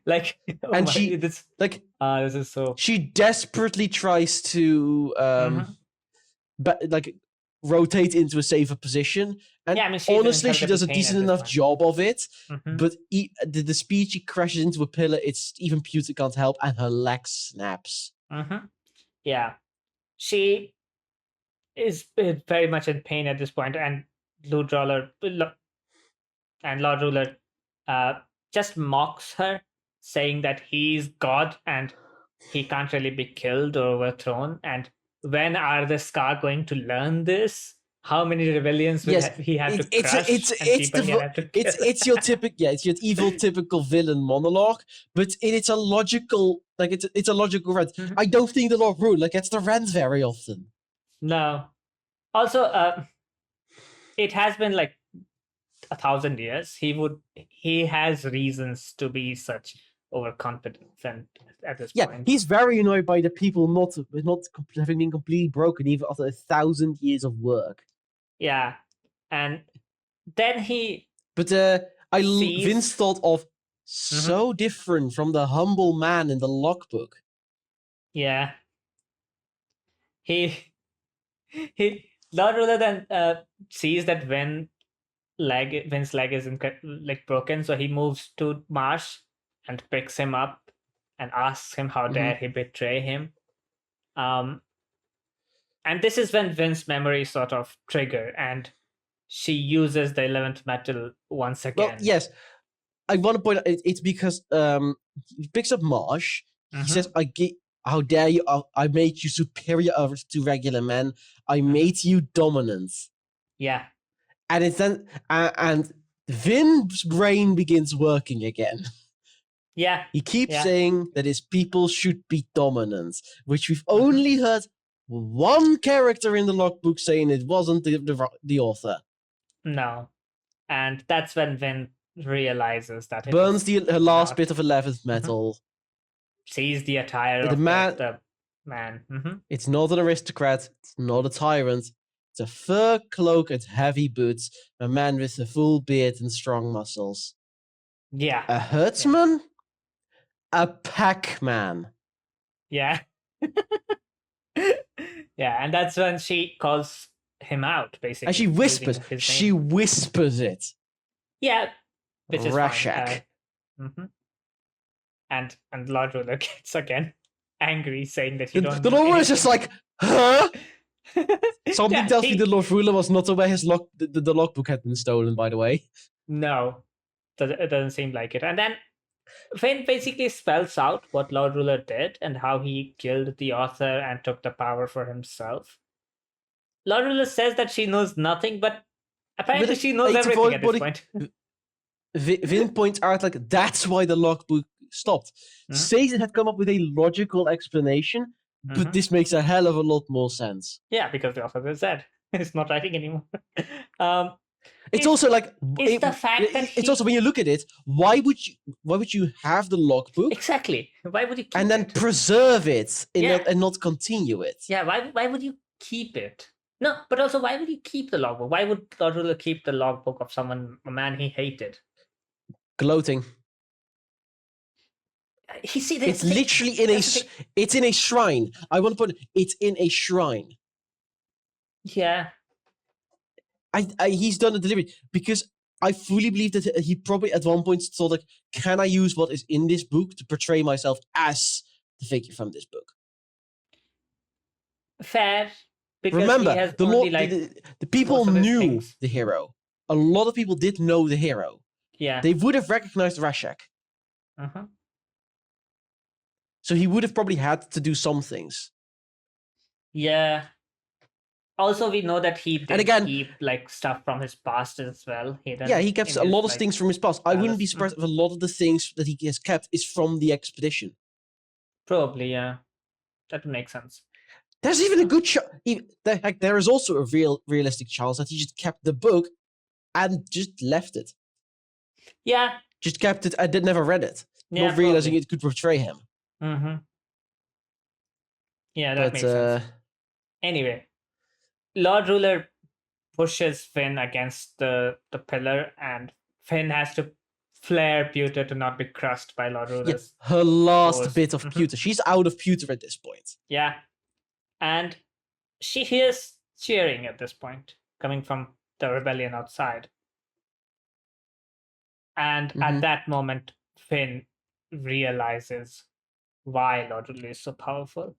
is so. She desperately tries to rotate into a safer position, and honestly she does a decent enough job of it, but the speed she crashes into a pillar, it's even pewter can't help, and her leg snaps. Yeah, she is very much in pain at this point, and Lord Ruler just mocks her, saying that he's God and he can't really be killed or overthrown. And when are the Scar going to learn this? How many rebellions will he have to crush? It's your evil typical villain monologue, but it's a logical it's a logical rant. I don't think the Lord Ruler gets the rant very often. No. Also, it has been 1,000 years. He has reasons to be such overconfident and at this point. Yeah, he's very annoyed by the people not having been completely broken even after 1,000 years of work. Yeah, and then he. But Vince thought of so different from the humble man in the logbook. Yeah. Lord Ruler then sees that Vin's leg is broken, so he moves to Marsh and picks him up and asks him how dare he betray him. And this is when Vin's memories sort of trigger, and she uses the 11th metal once again. Well, yes, I want to point out it's because he picks up Marsh. He says, "How dare you? I made you superior to regular men. I made you dominant." Yeah. And it's then and Vin's brain begins working again. Yeah. He keeps saying that his people should be dominant, which we've only heard one character in the logbook saying it wasn't the author. No. And that's when Vin realizes that it burns her last bit of 11th metal. Sees the attire of the man. It's not an aristocrat. It's not a tyrant. It's a fur cloak and heavy boots. A man with a full beard and strong muscles. Yeah. A herdsman? A pack-man. Yeah. Yeah, and that's when she calls him out, basically. And she whispers. She whispers it. Yeah, which is Rashak. fine. And Lord Ruler gets again angry, saying that you don't. The Lord Ruler is just like, huh? Something tells me the Lord Ruler was not aware the logbook had been stolen, by the way. No, it doesn't seem like it. And then Finn basically spells out what Lord Ruler did and how he killed the author and took the power for himself. Lord Ruler says that she knows nothing, but apparently she knows everything at this point. Vin points out, like, that's why the logbook stopped. Says it had come up with a logical explanation, but this makes a hell of a lot more sense. Yeah, because the author is dead. It's not writing anymore. It's also like the fact that it's also when you look at it, why would you have the logbook exactly? Why would you keep and then it? preserve it and not continue it? Yeah, why would you keep it? No, but also why would you keep the logbook? Why would Lord Ruler keep the logbook of a man he hated? Gloating. It's literally it's in a shrine. I want to put it's in a shrine. Yeah. He's done a delivery because I fully believe that he probably at one point thought, like, can I use what is in this book to portray myself as the figure from this book? Fair. Because remember, he has the people knew the hero. A lot of people did know the hero. Yeah. They would have recognized Rashak. So he would have probably had to do some things. Yeah. Also, we know that he did keep like stuff from his past as well. He kept a lot of things from his past. I wouldn't be surprised if a lot of the things that he has kept is from the expedition. Probably, yeah. That would make sense. There's even a good shot. There is also a realistic chance that he just kept the book and just left it. Yeah. Just kept it and never read it. Yeah, not realizing it could portray him. Yeah, that makes sense. Anyway, Lord Ruler pushes Finn against the pillar, and Finn has to flare pewter to not be crushed by Lord Ruler's. Yeah, her last bit of pewter. She's out of pewter at this point. Yeah. And she hears cheering at this point, coming from the rebellion outside. And at that moment, Finn realizes why Lord Ruler is so powerful.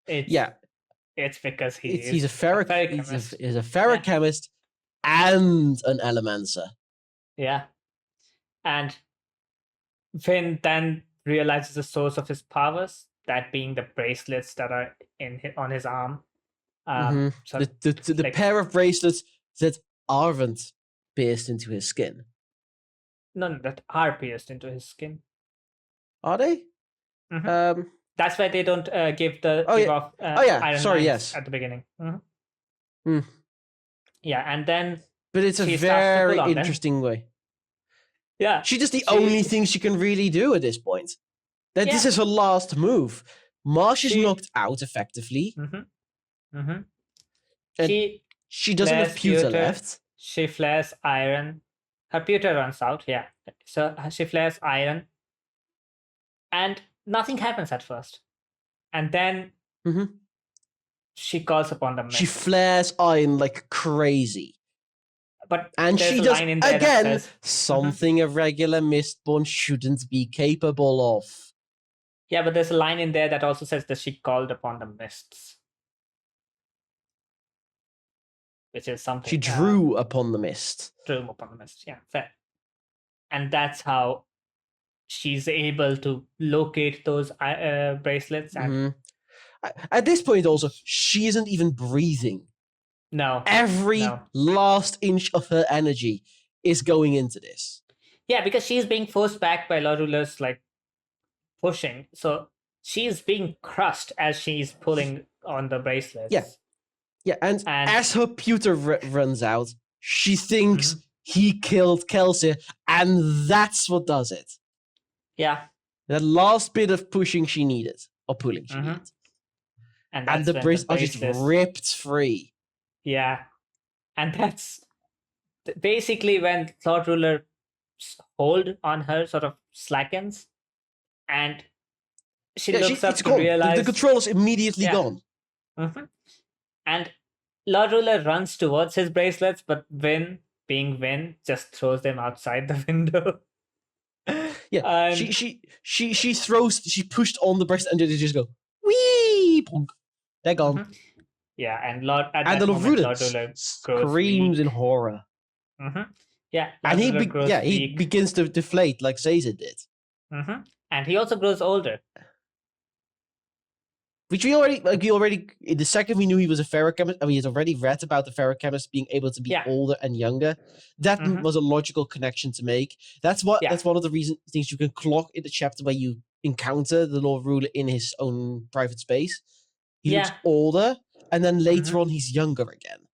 It's because he's a ferrochemist. He's a ferrochemist and an elemencer. Yeah. And Finn then realizes the source of his powers, that being the bracelets that are on his arm. So the pair of bracelets that aren't pierced into his skin. No, that are pierced into his skin. Are they? That's why they don't give off iron lines at the beginning. Yeah, and then but it's a very interesting way. Yeah, she does the only thing she can really do at this point. This is her last move. Marsh is knocked out effectively. She doesn't have pewter left. She flares iron. Her pewter runs out. Yeah, so she flares iron, and nothing happens at first. And then she calls upon the mist. She flares iron like crazy. And she does, again, something a regular Mistborn shouldn't be capable of. Yeah, but there's a line in there that also says that she called upon the mists. Which is something... She drew upon the mist. Drew upon the mist, yeah, fair. And that's how she's able to locate those bracelets. And at this point also, she isn't even breathing. No. Every last inch of her energy is going into this. Yeah, because she's being forced back by Lord Ruler's pushing. So she's being crushed as she's pulling on the bracelets. Yeah, and as her pewter runs out, she thinks he killed Kelsey, and that's what does it. Yeah. The last bit of pushing she needed, or pulling she needed. And the bracelets are just ripped free. Yeah. And that's basically when Lord Ruler's hold on her sort of slackens, and she looks up to realize... The control is immediately gone. And Lord Ruler runs towards his bracelets, but Vin, being Vin, just throws them outside the window. Yeah, And she pushed on the bracelet and they just go, wee, punk. They're gone. Mhm. Yeah, and Lord at And that the moment, Ruler Lord Ruler grows screams in weak. horror. Yeah, And Lord Ruler grows he weak. begins to deflate like Caesar did. And he also grows older. Which we already the second we knew he was a ferrochemist, I mean, he's already read about the ferrochemist being able to be Yeah. older and younger. That was a logical connection to make. That's one of the things you can clock in the chapter where you encounter the Lord Ruler in his own private space. He looks older, and then later on he's younger again.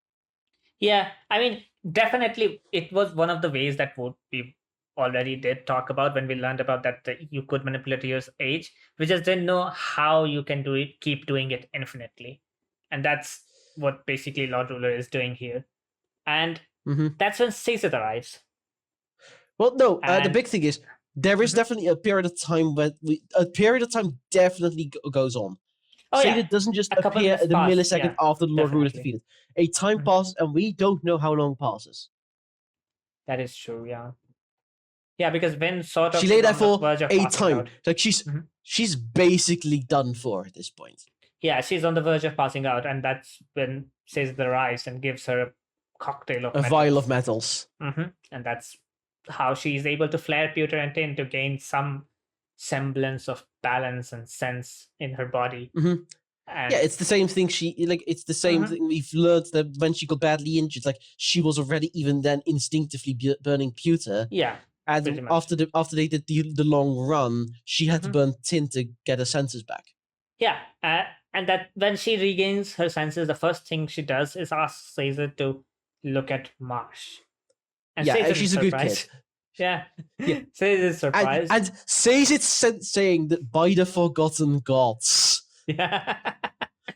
Yeah, I mean, definitely it was one of the ways that we already did talk about when we learned about that you could manipulate your age. We just didn't know how you can do it, keep doing it infinitely. And that's what basically Lord Ruler is doing here. And that's when Caesar arrives. Well, no, the big thing is there is definitely a period of time where definitely goes on. Oh, Caesar doesn't just appear at the millisecond after the Lord Ruler is defeated. A time passes, and we don't know how long passes. That is true, yeah. Yeah, because Vin sort of she lay there for a time. Like she's basically done for at this point. Yeah, she's on the verge of passing out, and that's when Caesar arrives and gives her a cocktail of a vial of metals. And that's how she's able to flare pewter and tin to gain some semblance of balance and sense in her body. And yeah, it's the same thing. It's the same thing we've learned that when she got badly injured, like she was already even then instinctively burning pewter. Yeah, and after they did the long run, she had to burn tin to get her senses back. Yeah, and that when she regains her senses, the first thing she does is ask Caesar to look at Marsh. And yeah, she's a good kid. Yeah. Caesar's surprised. And Caesar's saying that by the forgotten gods. Yeah.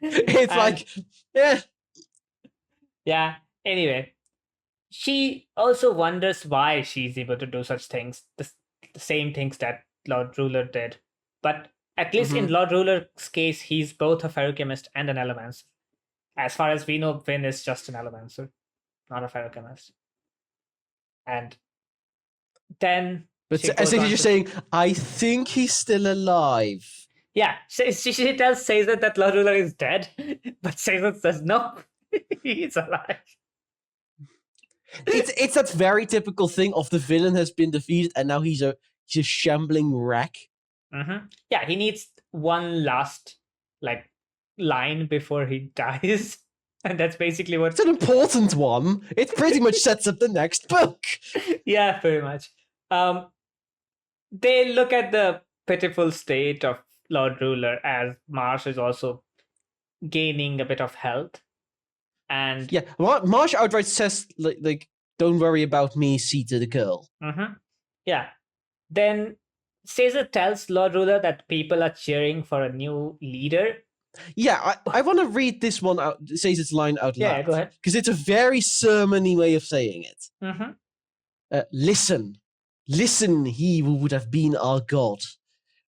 It's Yeah. Anyway, she also wonders why she's able to do such things, the same things that Lord Ruler did. But at least in Lord Ruler's case, he's both a ferrochemist and an elemencer. As far as we know, Vin is just an elemencer, not a ferrochemist. And then... But essentially you're saying, I think he's still alive. Yeah, she tells Caesar that Lord Ruler is dead, but Caesar says, no, he's alive. It's that very typical thing of the villain has been defeated and now he's a shambling wreck. Yeah, he needs one last line before he dies. And that's basically what... It's an important one. It pretty much sets up the next book. Yeah, very much. They look at the pitiful state of Lord Ruler as Marsh is also gaining a bit of health. And yeah, Marsh outright says, like don't worry about me, Sita the girl. Yeah. Then Caesar tells Lord Ruler that people are cheering for a new leader. Yeah, I want to read this one out, Caesar's line out loud. Yeah, go ahead. Because it's a very sermon-y way of saying it. Listen, he who would have been our god.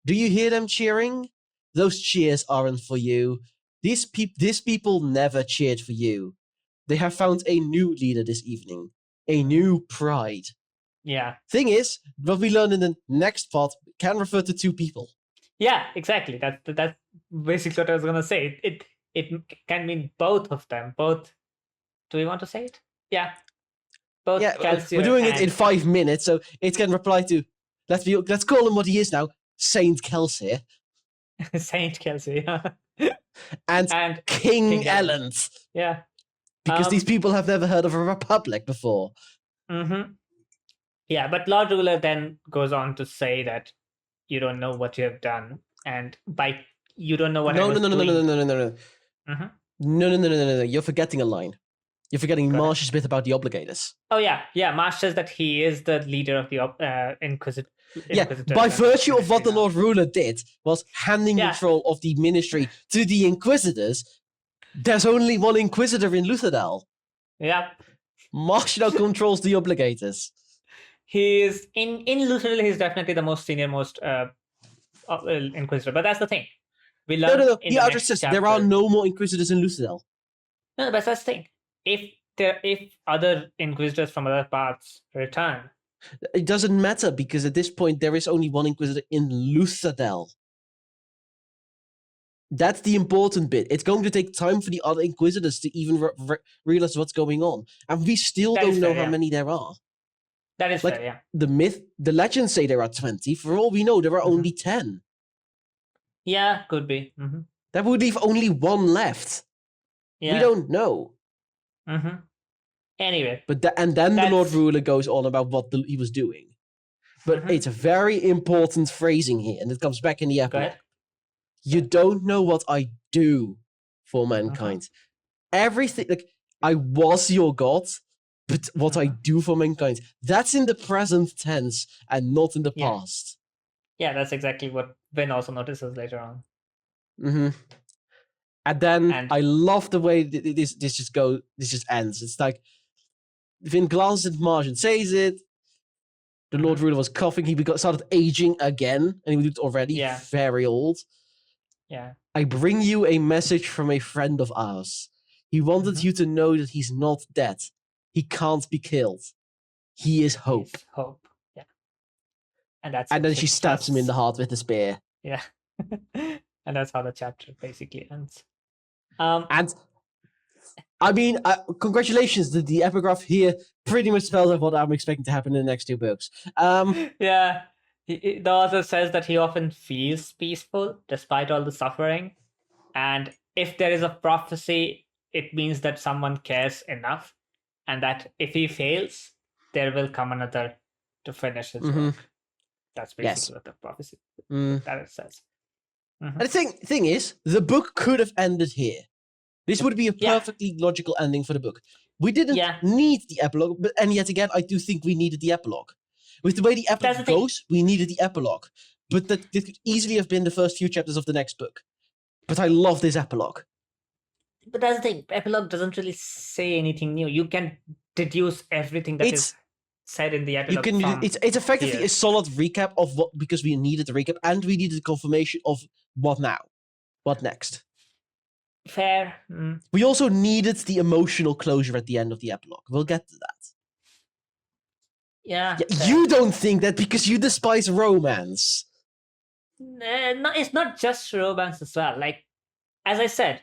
Do you hear them cheering? Those cheers aren't for you. These people never cheered for you. They have found a new leader this evening. A new pride. Yeah. Thing is, what we learn in the next part can refer to two people. Yeah, exactly. That's basically what I was going to say. It can mean both of them. Both. Do we want to say it? Yeah. Both. Yeah, we're doing it in 5 minutes, so it can reply to. Let's call him what he is now, Saint Kelsey. Saint Kelsey. Yeah. and King Elend. Yeah. Because these people have never heard of a republic before. Yeah, but Lord Ruler then goes on to say that you don't know what you have done, and by you don't know what I was doing. No. You're forgetting a line. You're forgetting Marsh's bit about the obligators. Oh yeah. Marsh says that he is the leader of the Inquisitor. Yeah, by virtue of what the Lord Ruler did was handing control of the ministry to the Inquisitors. There's only one Inquisitor in Luthadel. Yeah. Marsh now controls the obligators. He is in Luthadel. He's definitely the most senior, most Inquisitor. But that's the thing. We learn. No. He outright says there are no more Inquisitors in Luthadel. No, but that's the thing. if other Inquisitors from other paths return, It doesn't matter because at this point there is only one Inquisitor in Luthadel. That's the important bit. It's going to take time for the other Inquisitors to even realize what's going on, and we still don't know how many there are. That is like, fair, yeah. The legends say there are 20. For all we know, there are only 10. Yeah, could be. That would leave only one left. Yeah. We don't know. Anyway. But then the Lord Ruler goes on about what he was doing. But it's a very important phrasing here, and it comes back in the epilogue. You don't know what I do for mankind. Everything, like, I was your god, but what I do for mankind, that's in the present tense and not in the past. Yeah, that's exactly what Vin also notices later on. And then I love the way this just ends. It's like Vin glances at Marge and says it. The Lord Ruler was coughing. He started aging again, and he looked already very old. Yeah. I bring you a message from a friend of ours. He wanted you to know that he's not dead. He can't be killed. He is hope. He's hope. Yeah. And then she stabs him in the heart with the spear. Yeah. And that's how the chapter basically ends. And I mean, congratulations. The epigraph here pretty much spells out what I'm expecting to happen in the next 2 books. Yeah. The author says that he often feels peaceful despite all the suffering. And if there is a prophecy, it means that someone cares enough. And that if he fails, there will come another to finish his work. That's basically what the prophecy that it says. And the thing is, the book could have ended here. This would be a perfectly logical ending for the book. We didn't need the epilogue, and yet again, I do think we needed the epilogue. With the way the epilogue goes, we needed the epilogue. But that could easily have been the first few chapters of the next book. But I love this epilogue. But that's the thing, epilogue doesn't really say anything new. You can deduce everything that is said in the epilogue. It's effectively a solid recap of what, because we needed the recap and we needed the confirmation of what now, what next. Fair. We also needed the emotional closure at the end of the epilogue. We'll get to that. Yeah. You don't think that because you despise romance. No, it's not just romance as well. Like, as I said,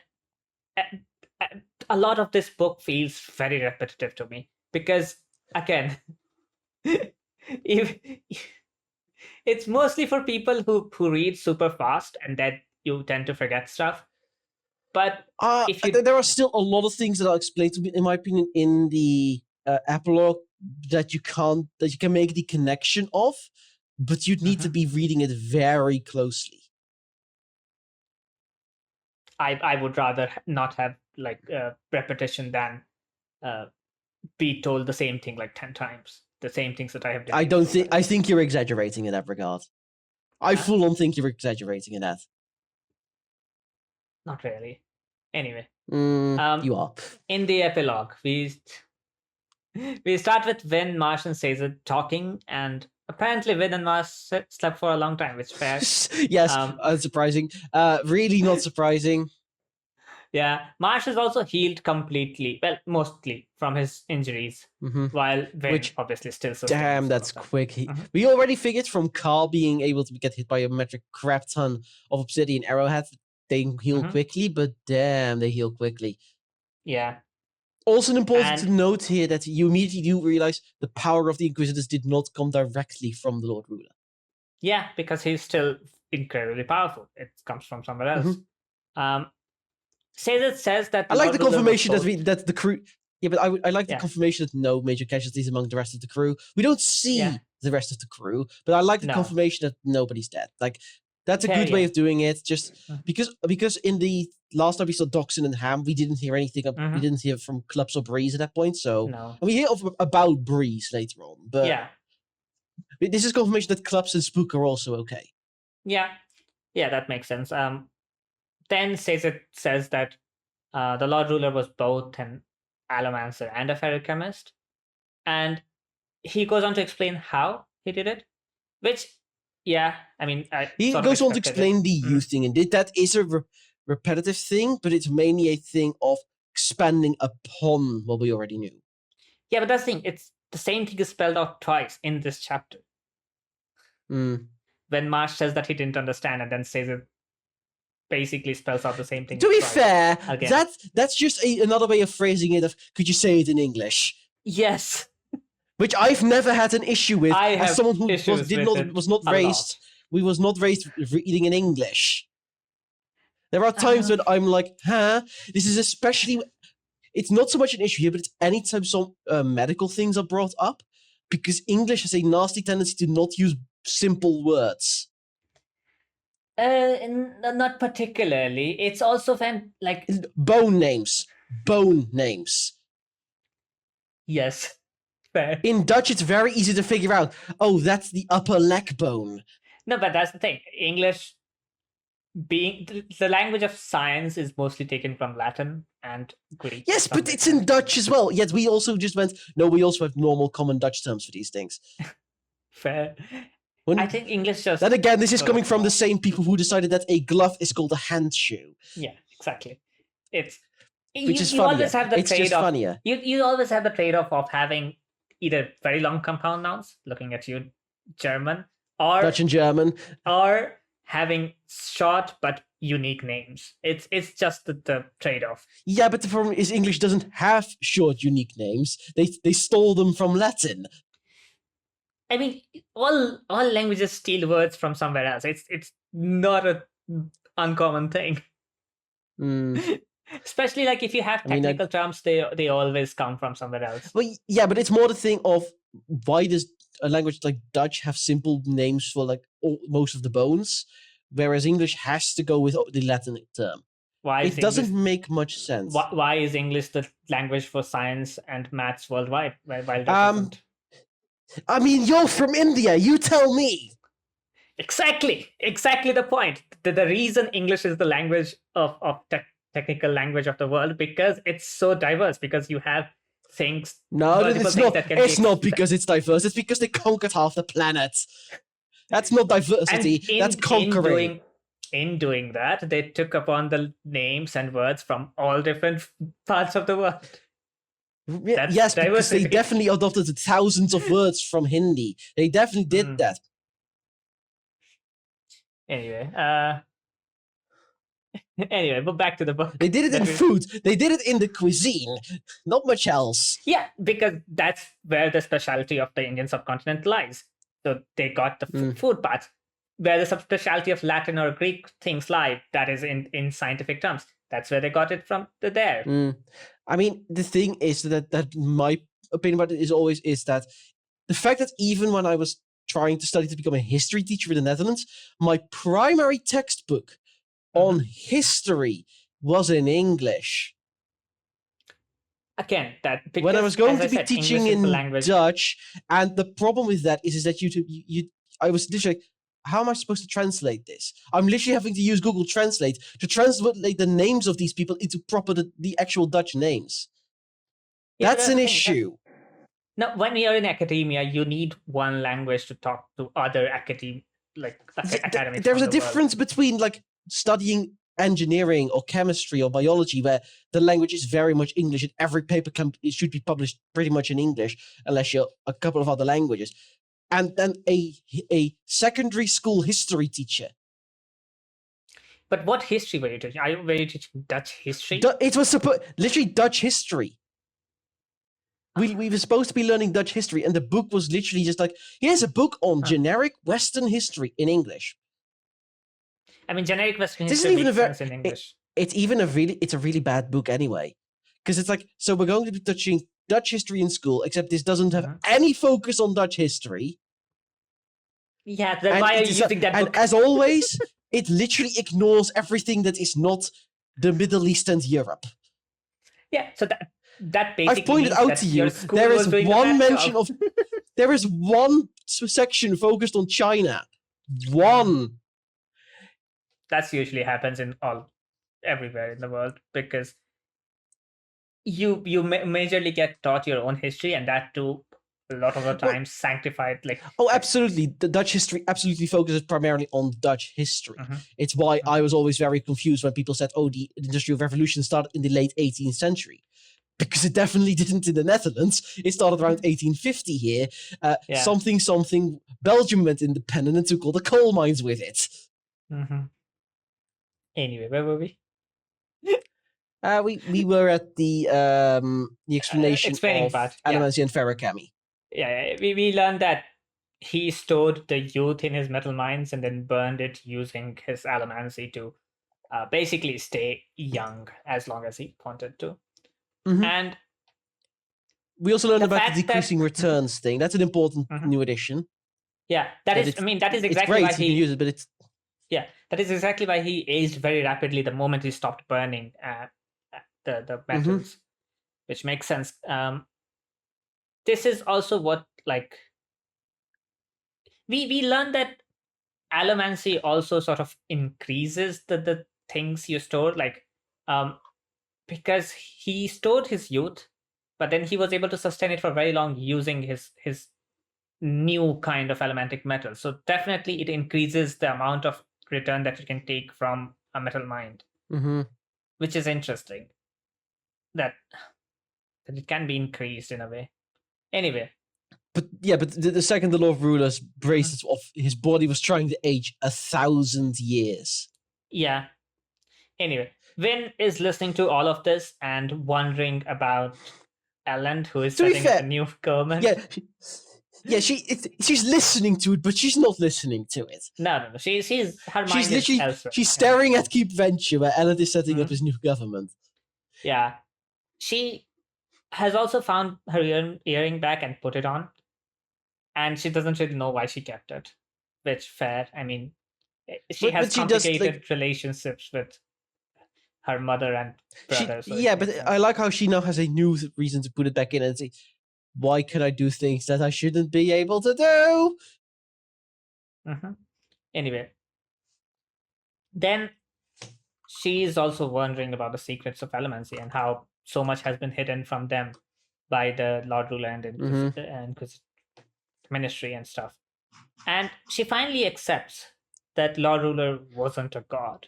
a lot of this book feels very repetitive to me because, again, it's mostly for people who read super fast and that you tend to forget stuff. But there are still a lot of things that are explained to me, in my opinion, in the epilogue that you can make the connection of, but you'd need to be reading it very closely. I would rather not have like repetition than be told the same thing like 10 times. The same things that I have done. I think you're exaggerating in that regard. I full on think you're exaggerating in that. Not really. Anyway. You are. In the epilogue, we start with Vin, Marsh, and Caesar talking, and apparently Vin and Marsh slept for a long time, which is fair. Yes, unsurprising. Really not surprising. Yeah, Marsh is also healed completely, well, mostly from his injuries, while Vin obviously still sustains. Damn, that's quick. We already figured from Carl being able to get hit by a metric crap ton of obsidian arrowheads, they heal quickly, but damn, they heal quickly. Yeah. Also important to note here that you immediately do realize the power of the Inquisitors did not come directly from the Lord Ruler. Yeah, because he's still incredibly powerful. It comes from somewhere else. Caesar says that I like the confirmation that the crew. Yeah, but I like the confirmation that no major casualties among the rest of the crew. We don't see the rest of the crew, but I like the confirmation that nobody's dead. Like, that's a good way of doing it. Just because in the last episode, Doxon and Ham, we didn't hear anything. We didn't hear from Clubs or Breeze at that point. So and we hear about Breeze later on. But this is confirmation that Clubs and Spook are also okay. Yeah, that makes sense. Then Caesar says that the Lord Ruler was both an allomancer and a ferrochemist, and he goes on to explain how he did it, which. Yeah, I mean, he goes on to explain the youth thing, and that is a repetitive thing, but it's mainly a thing of expanding upon what we already knew. Yeah, but that's the thing. It's the same thing is spelled out twice in this chapter. Mm. When Marsh says that he didn't understand and then says it basically spells out the same thing. To be twice. fair, Again. that's just another way of phrasing it. Of could you say it in English? Yes. Which I've never had an issue with. I have as someone who issues was not raised reading in English. There are times when I'm like, this is especially. It's not so much an issue here, but it's anytime some medical things are brought up, because English has a nasty tendency to not use simple words. Not particularly. It's also when like bone names. Yes, fair. In Dutch, it's very easy to figure out. Oh, that's the upper leg bone. No, but that's the thing. English, being the language of science, is mostly taken from Latin and Greek. Yes, but it's in Dutch as well. Yet we also just went. No, we also have normal common Dutch terms for these things. Fair. I think English just. Then again, this is coming from the same people who decided that a glove is called a hand shoe. Yeah, exactly. It's which is you funnier. Always have the it's just funnier. You always have the trade-off of having either very long compound nouns, looking at you, German, or Dutch and German, or having short but unique names. It's just the trade-off. Yeah, but the problem is English doesn't have short, unique names. They stole them from Latin. I mean, all languages steal words from somewhere else. It's not an uncommon thing. Especially like if you have technical terms, they always come from somewhere else. Well, yeah, but it's more the thing of why does a language like Dutch have simple names for like most of the bones, whereas English has to go with the Latin term. Why it doesn't make much sense. Why is English the language for science and maths worldwide? While doesn't? I mean, you're from India. You tell me. Exactly the point. The reason English is the language of technical language of the world, because it's so diverse, because you have things. No, it's not. It's not because it's diverse. It's because they conquered half the planet. That's not diversity. That's conquering. In doing that, they took upon the names and words from all different parts of the world. Yes, because they definitely adopted thousands of words from Hindi. They definitely did that. Anyway, but back to the book. They did it in food. They did it in the cuisine. Not much else. Yeah, because that's where the specialty of the Indian subcontinent lies. So they got the food part. Where the specialty of Latin or Greek things lie, that is in scientific terms. That's where they got it from there. I mean, the thing is that my opinion about it is that the fact that even when I was trying to study to become a history teacher in the Netherlands, my primary textbook on history was in English. Again, when I was going to be teaching in Dutch, and the problem with that is that I was literally like, how am I supposed to translate this? I'm literally having to use Google Translate to translate the names of these people into the actual Dutch names. Yeah, that's an issue. Now, when you're in academia, you need one language to talk to other academics. There's a difference between like studying engineering or chemistry or biology, where the language is very much English and every paper it should be published pretty much in English, unless you're a couple of other languages. And then a secondary school history teacher. But what history were you teaching? Were you teaching Dutch history? It was literally Dutch history. We were supposed to be learning Dutch history, and the book was literally just like, here's a book on generic Western history in English. I mean, generic Western history makes sense in English. It's a really bad book anyway, because it's like, so we're going to be touching Dutch history in school, except this doesn't have any focus on Dutch history. Yeah, then why are you using that book? And as always, it literally ignores everything that is not the Middle East and Europe. Yeah, so that basically I've pointed out to you, there is one mention of there is one section focused on China. One. That usually happens in everywhere in the world, because you majorly get taught your own history, and that too a lot of the time sanctified. Like, oh, absolutely. The Dutch history absolutely focuses primarily on Dutch history. It's why I was always very confused when people said, "Oh, the Industrial Revolution started in the late 18th century." Because it definitely didn't in the Netherlands. It started around 1850 here. Something. Belgium went independent and took all the coal mines with it. Anyway, where were we? We were at the explanation Explaining of part, Adamancy and ferrochemy. Yeah, we learned that he stored the youth in his metal mines and then burned it using his allomancy to basically stay young as long as he wanted to. And we also learned about the decreasing returns thing. That's an important new addition. Yeah, that is exactly it's great, why you can use it, but it's that is exactly why he aged very rapidly the moment he stopped burning the metals, which makes sense. This is also what, like, we learned that allomancy also sort of increases the things you store, like because he stored his youth, but then he was able to sustain it for very long using his new kind of elementic metal. So definitely it increases the amount of return that you can take from a metal mine, which is interesting. That it can be increased in a way. Anyway. But the second the Law of Rulers braces off, his body was trying to age 1,000 years. Yeah. Anyway, Vin is listening to all of this and wondering about Ellen, who is setting up a new government. She's listening to it, but she's not listening to it. No. She's her mind is elsewhere. She's staring at Keep Venture, where Ellen is setting up his new government. Yeah. She has also found her earring back and put it on. And she doesn't really know why she kept it. Which, fair. I mean, she has complicated relationships with her mother and brother. I like how she now has a new reason to put it back in and say, why can I do things that I shouldn't be able to do? Anyway. Then she's also wondering about the secrets of allomancy and how so much has been hidden from them by the Lord Ruler and ministry and stuff. And she finally accepts that Lord Ruler wasn't a god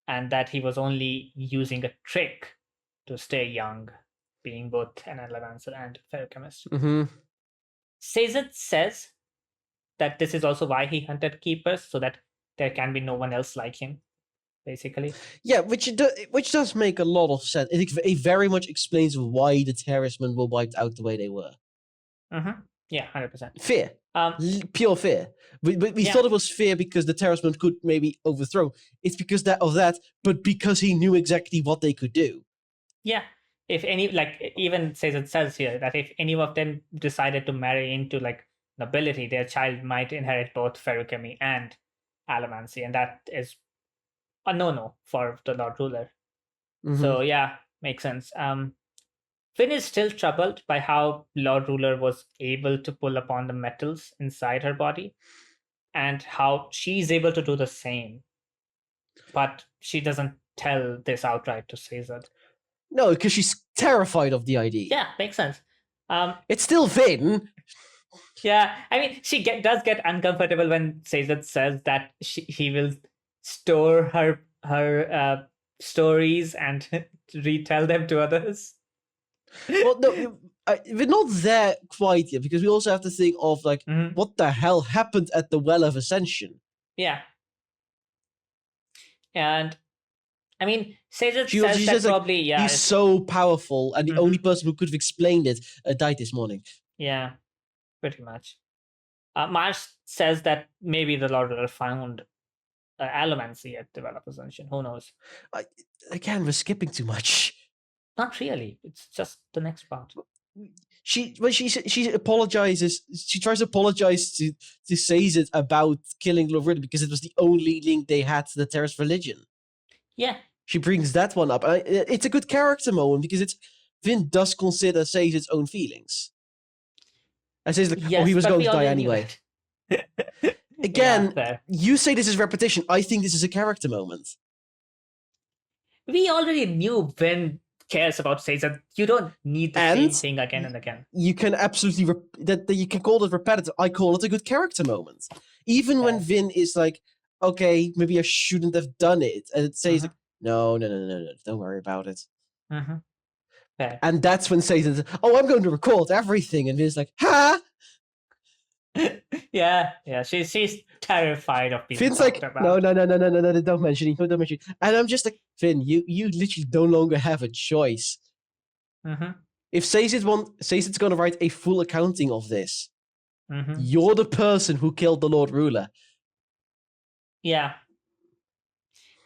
and that he was only using a trick to stay young, being both an allomancer and a ferrochemist. Sazed says that this is also why he hunted keepers, so that there can be no one else like him, basically. Yeah, which does make a lot of sense. It very much explains why the terracemen were wiped out the way they were. Yeah, 100%. Fear. Pure fear. We thought it was fear because the terracemen could maybe overthrow. It's because of that, but because he knew exactly what they could do. Yeah. If any, like, even says here that if any of them decided to marry into, like, nobility, their child might inherit both ferrochemy and allomancy, and that is a no-no for the Lord Ruler. So yeah, makes sense. Finn is still troubled by how Lord Ruler was able to pull upon the metals inside her body and how she's able to do the same. But she doesn't tell this outright to Sazed. No, because she's terrified of the idea. Yeah, makes sense. It's still Finn. Yeah, I mean, she does get uncomfortable when Sazed says that he will store her stories and retell them to others. Well, no, we're not there quite yet, because we also have to think of, like, what the hell happened at the Well of Ascension? Yeah. And, I mean, Sazed says that probably, like, he's so powerful, and the only person who could have explained it died this morning. Yeah, pretty much. Marsh says that maybe the Lord Ruler found allomancy at the Well of Ascension. Who knows? Again, we're skipping too much. Not really. It's just the next part. She apologizes. She tries to apologize to Sazed about killing Lord Ruler because it was the only link they had to the Terrace religion. Yeah. She brings that one up. It's a good character moment because Vin does consider Sazed's own feelings. And says, like, he was going to die anyway. Again, you say this is repetition. I think this is a character moment. We already knew Vin cares about Caesar. You don't need the same thing again and again. You can absolutely that you can call it repetitive. I call it a good character moment. Even when Vin is like, okay, maybe I shouldn't have done it, and it says like, no, don't worry about it. And that's when Caesar says, oh, I'm going to record everything, and Vin's like, ha. yeah, she's terrified of being Finn's talked like, about. no, don't mention it, don't mention it. And I'm just like, Finn, you literally no longer have a choice. If Caesar's going to write a full accounting of this, you're the person who killed the Lord Ruler. Yeah.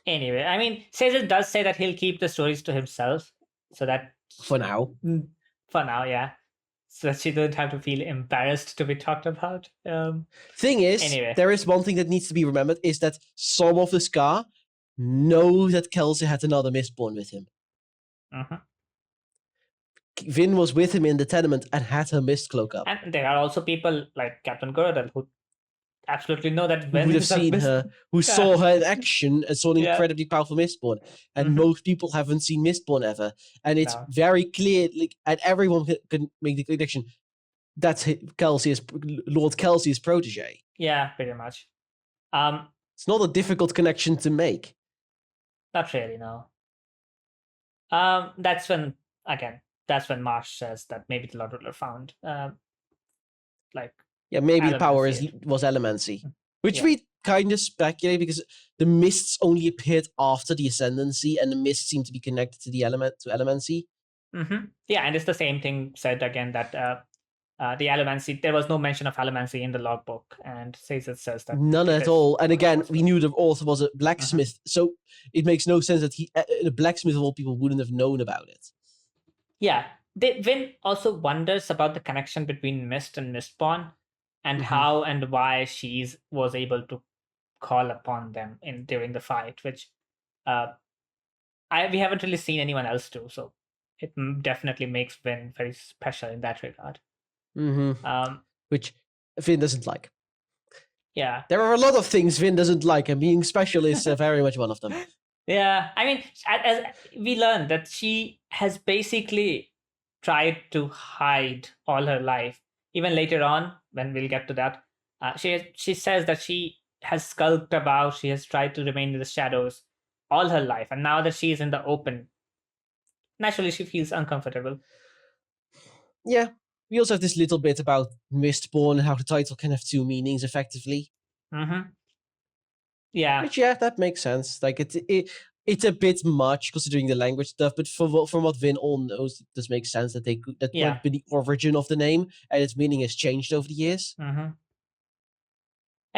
Anyway, I mean, Caesar does say that he'll keep the stories to himself, so that for now, yeah. So that she doesn't have to feel embarrassed to be talked about. Thing is, anyway. There is one thing that needs to be remembered, is that some of the Scar know that Kelsey had another Mistborn with him. Vin was with him in the tenement and had her mist cloak up. And there are also people like Captain Gurdle who absolutely know that Vin would have seen her, who saw her in action and saw an incredibly powerful Mistborn. And most people haven't seen Mistborn ever. And it's very clear, and everyone can make the connection. That's Lord Kelsey's protege. Yeah, pretty much. It's not a difficult connection to make. Not really, no. That's when Marsh says that maybe the Lord Ruler found maybe the power was elemancy, which we kind of speculate because the mists only appeared after the ascendancy, and the mists seem to be connected to the elemancy. Yeah, and it's the same thing said again that the elemancy. There was no mention of elemancy in the logbook, and Caesar says that none at all. And again, we knew the author was a blacksmith, so it makes no sense that a blacksmith of all people wouldn't have known about it. Yeah, Vin also wonders about the connection between Mist and Mistborn, and how and why she was able to call upon them during the fight, which we haven't really seen anyone else do. So it definitely makes Vin very special in that regard. Which Vin doesn't like. Yeah, there are a lot of things Vin doesn't like, and being special is very much one of them. Yeah, I mean, as we learned that she has basically tried to hide all her life. Even later on, when we'll get to that, she says that she has skulked about, she has tried to remain in the shadows all her life. And now that she is in the open, naturally she feels uncomfortable. Yeah, we also have this little bit about Mistborn and how the title can have two meanings, effectively. Yeah. Which, that makes sense. Like, it's a bit much considering the language stuff, but from what Vin all knows, it does make sense that that might be the origin of the name, and its meaning has changed over the years. I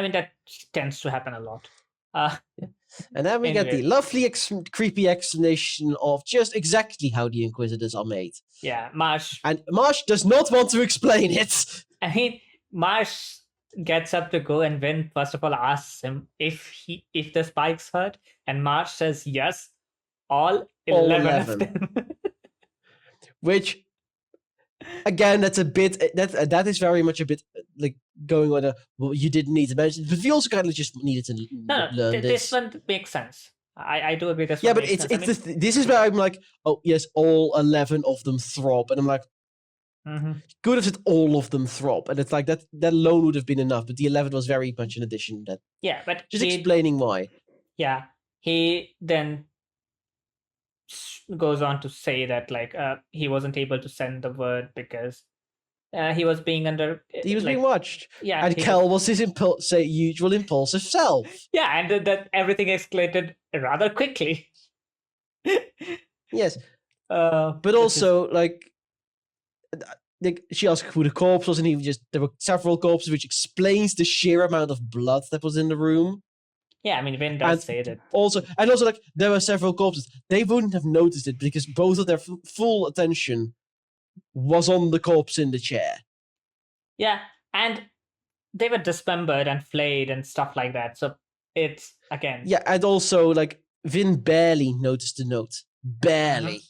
mean, that tends to happen a lot. And then we get the lovely, creepy explanation of just exactly how the Inquisitors are made. Yeah, Marsh. And Marsh does not want to explain it. I mean, Marsh gets up to go, and Vin first of all asks him if the spikes hurt, and Marsh says yes, all 11 of them. Which, again, that's a bit that is very much a bit like going on well, you didn't need to mention, but we also kind of just needed to learn this one makes sense. I do agree. This but this is where I'm like, oh yes, all 11 of them throb, and I'm like, could have said all of them throb, and it's like that alone would have been enough, but the 11 was very much an addition. But just explaining why. Yeah, he then goes on to say that he wasn't able to send the word because he was being being watched. Yeah, and Kel was his usual impulsive self. Yeah, and that everything escalated rather quickly. Yes, but also she asked who the corpse was, and there were several corpses, which explains the sheer amount of blood that was in the room. Yeah, I mean, Vin does say that. Also, there were several corpses. They wouldn't have noticed it because both of their full attention was on the corpse in the chair. Yeah, and they were dismembered and flayed and stuff like that. So it's, again... Yeah, and also, Vin barely noticed the note. Barely.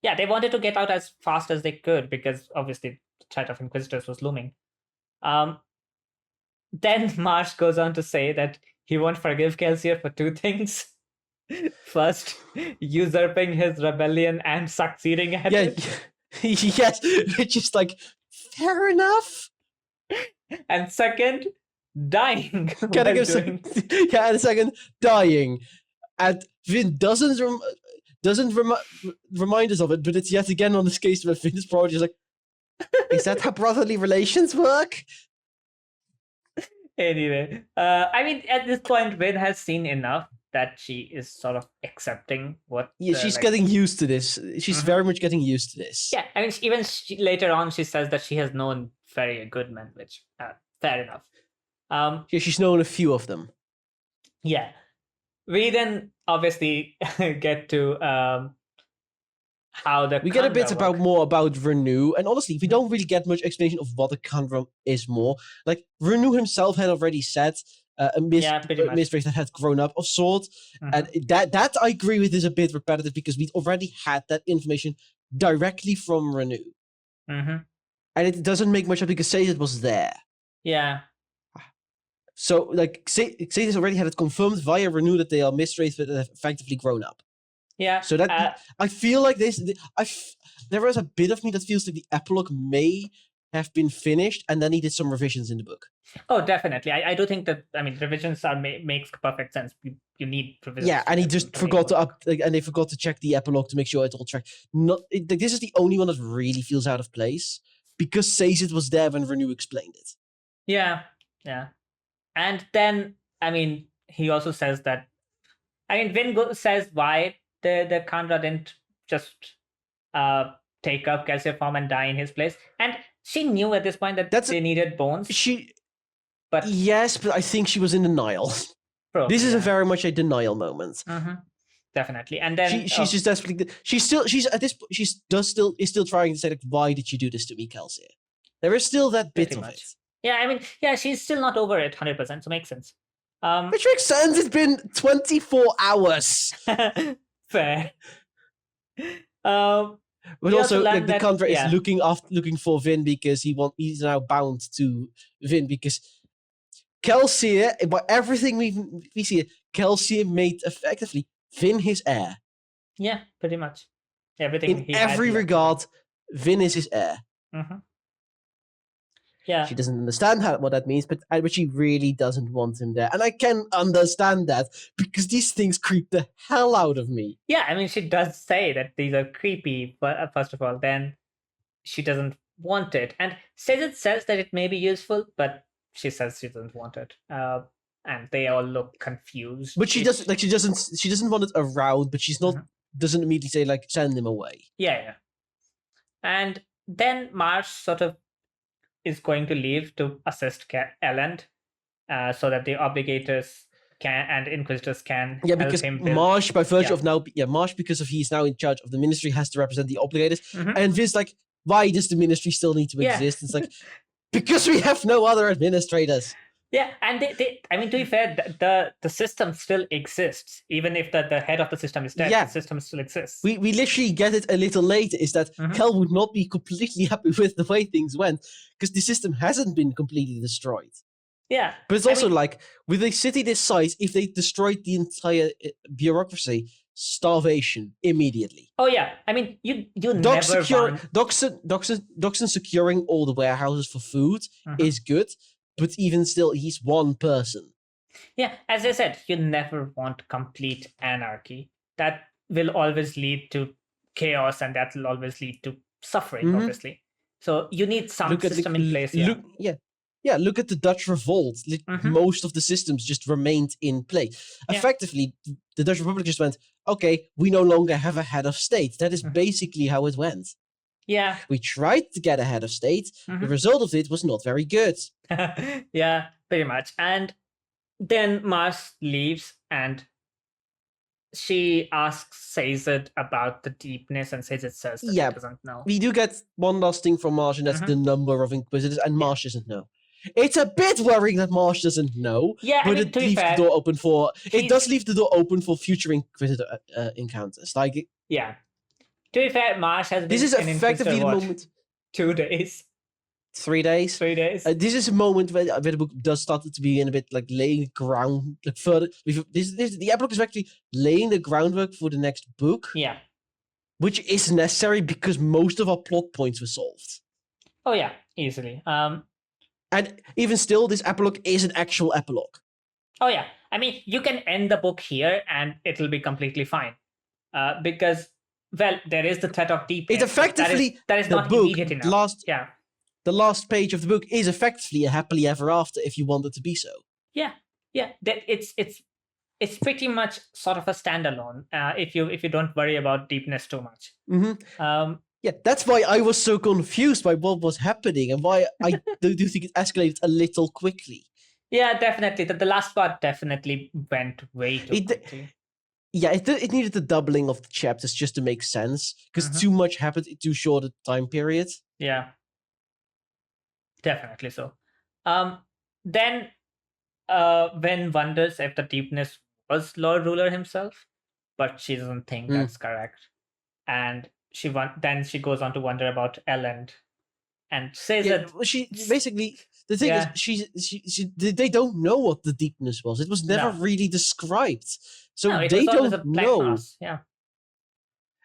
Yeah, they wanted to get out as fast as they could because, obviously, the threat of Inquisitors was looming. Then Marsh goes on to say that he won't forgive Kelsier for two things. first usurping his rebellion and succeeding at it. Yes, it's just like, fair enough. And second, dying. Gotta while give doing- and a second, dying. And Vin doesn't remind us of it, but it's yet again on this case where Vin's probably just like, is that how brotherly relations work? Anyway, I mean, at this point, Vin has seen enough that she is sort of accepting what. Yeah, she's getting used to this. She's very much getting used to this. Yeah, I mean, later on, she says that she has known very good men, which fair enough. Yeah, she's known a few of them. Yeah, we then obviously get to how the we get a bit work. more about Renew, and honestly, we don't really get much explanation of what the conundrum is more. Like Renew himself had already said, Mistress that had grown up of sorts, and that I agree with is a bit repetitive because we'd already had that information directly from Renew, and it doesn't make much up because Sazed was there. Yeah. So like Sazed already had it confirmed via Renew that they are Mistress that have effectively grown up. Yeah. So that I feel like there is a bit of me that feels like the epilogue may have been finished and then he did some revisions in the book. Oh, definitely. I do think that, I mean, revisions makes perfect sense. You need revisions. Yeah, and he just forgot and they forgot to check the epilogue to make sure it's all tracked. This is the only one that really feels out of place because Sazed was there when Renew explained it. Yeah, yeah. And then, I mean, he also says that, I mean, Vin says why the Kandra didn't just take up calcium form and die in his place. And she knew at this point that they needed bones. Yes, but I think she was in denial. Probably, this is a very much a denial moment. Definitely. And then she's just desperately she's still trying to say like, why did you do this to me, Kelsey? There is still that bit of it. Yeah, I mean, yeah, she's still not over it 100%, so it makes sense. Which makes sense. It's been 24 hours. Fair. But also, like, the Kandra is looking for Vin because he's now bound to Vin because Kelsey, by everything we see, Kelsey made effectively Vin his heir. Yeah, pretty much. Everything. In every regard, Vin is his heir. Yeah. She doesn't understand what that means, but she really doesn't want him there. And I can understand that because these things creep the hell out of me. Yeah, I mean, she does say that these are creepy, but first of all, then she doesn't want it. And it says that it may be useful, but she says she doesn't want it. And they all look confused. But she doesn't want it around, but she's not doesn't immediately say like send him away. Yeah. And then Marsh sort of is going to leave to assist Elend, so that the obligators and inquisitors can because help him build. Marsh, by virtue of now, Marsh, because he's now in charge of the ministry, has to represent the obligators. And Vin's like, why does the ministry still need to exist? It's like, because we have no other administrators. Yeah, and they I mean, to be fair, the system still exists. Even if the head of the system is dead, the system still exists. We literally get it a little later, is that Kel would not be completely happy with the way things went, because the system hasn't been completely destroyed. Yeah. But it's also like, with a city this size, if they destroyed the entire bureaucracy, starvation immediately. Oh yeah, I mean, you never Doxson securing all the warehouses for food is good. But even still, he's one person. Yeah, as I said, you never want complete anarchy. That will always lead to chaos, and that will always lead to suffering, obviously. So you need some system in place. Look at the Dutch Revolt. Most of the systems just remained in place. Effectively, the Dutch Republic just went, okay, we no longer have a head of state. That is basically how it went. Yeah. We tried to get a head of state. The result of it was not very good. Yeah, pretty much. And then Mars leaves and she asks Sazed about the deepness, and Sazed says that he doesn't know. We do get one last thing from Marsh, and that's the number of Inquisitors, and Marsh doesn't know. It's a bit worrying that Marsh doesn't know, but it leaves the door open for... It does leave the door open for future Inquisitor encounters. Yeah. To be fair, Marsh has been this is effectively the moment. 2 days. 3 days. 3 days. This is a moment where the book does start to be in a bit like laying the ground, like further. The epilogue is actually laying the groundwork for the next book. Yeah. Which is necessary because most of our plot points were solved. Oh yeah, easily. And even still, this epilogue is an actual epilogue. Oh yeah, I mean, you can end the book here and it'll be completely fine, because there is the threat of deepness. It effectively that is the not book immediate enough. The last page of the book is effectively a happily ever after if you want it to be so. Yeah. It's pretty much sort of a standalone if you don't worry about deepness too much. Yeah, that's why I was so confused by what was happening and why I do think it escalated a little quickly. Yeah, definitely. The last part definitely went way too quickly. Yeah, it needed the doubling of the chapters just to make sense because too much happened in too short a time period. Yeah, definitely so. Then Vin wonders if the deepness was Lord Ruler himself, but she doesn't think that's correct. And then she goes on to wonder about Elend and says that she basically the thing is they don't know what the deepness was. It was never really described, so they don't know. Yeah,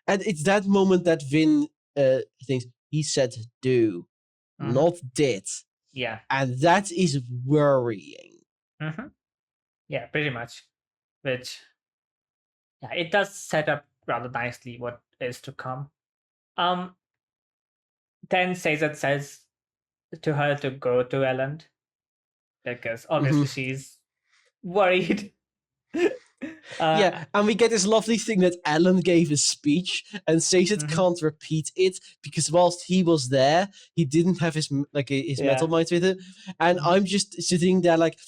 and it's that moment that Vin thinks he said do, not did. Yeah, and that is worrying. Yeah, pretty much. Which, yeah, it does set up rather nicely what is to come. Then Sazed says to her to go to Elend because obviously she's worried. Yeah, and we get this lovely thing that Alan gave a speech and Sazed can't repeat it because whilst he was there, he didn't have his metal mind with him. And I'm just sitting there like,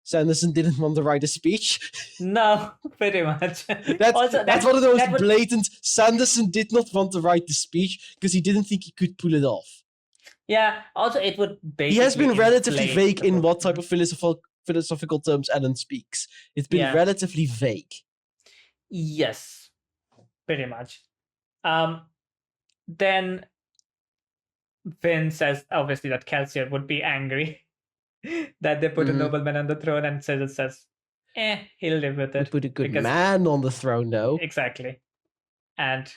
Sanderson didn't want to write a speech. No, pretty much. That's one of those blatant. Sanderson did not want to write the speech because he didn't think he could pull it off. Yeah. Also, it would basically. He has been relatively vague in what type of philosophical terms Alan speaks. It's been relatively vague. Yes, pretty much. Then Vin says obviously that Kelsier would be angry that they put a nobleman on the throne, and says, he'll live with it. Put a good man on the throne, though. Exactly. And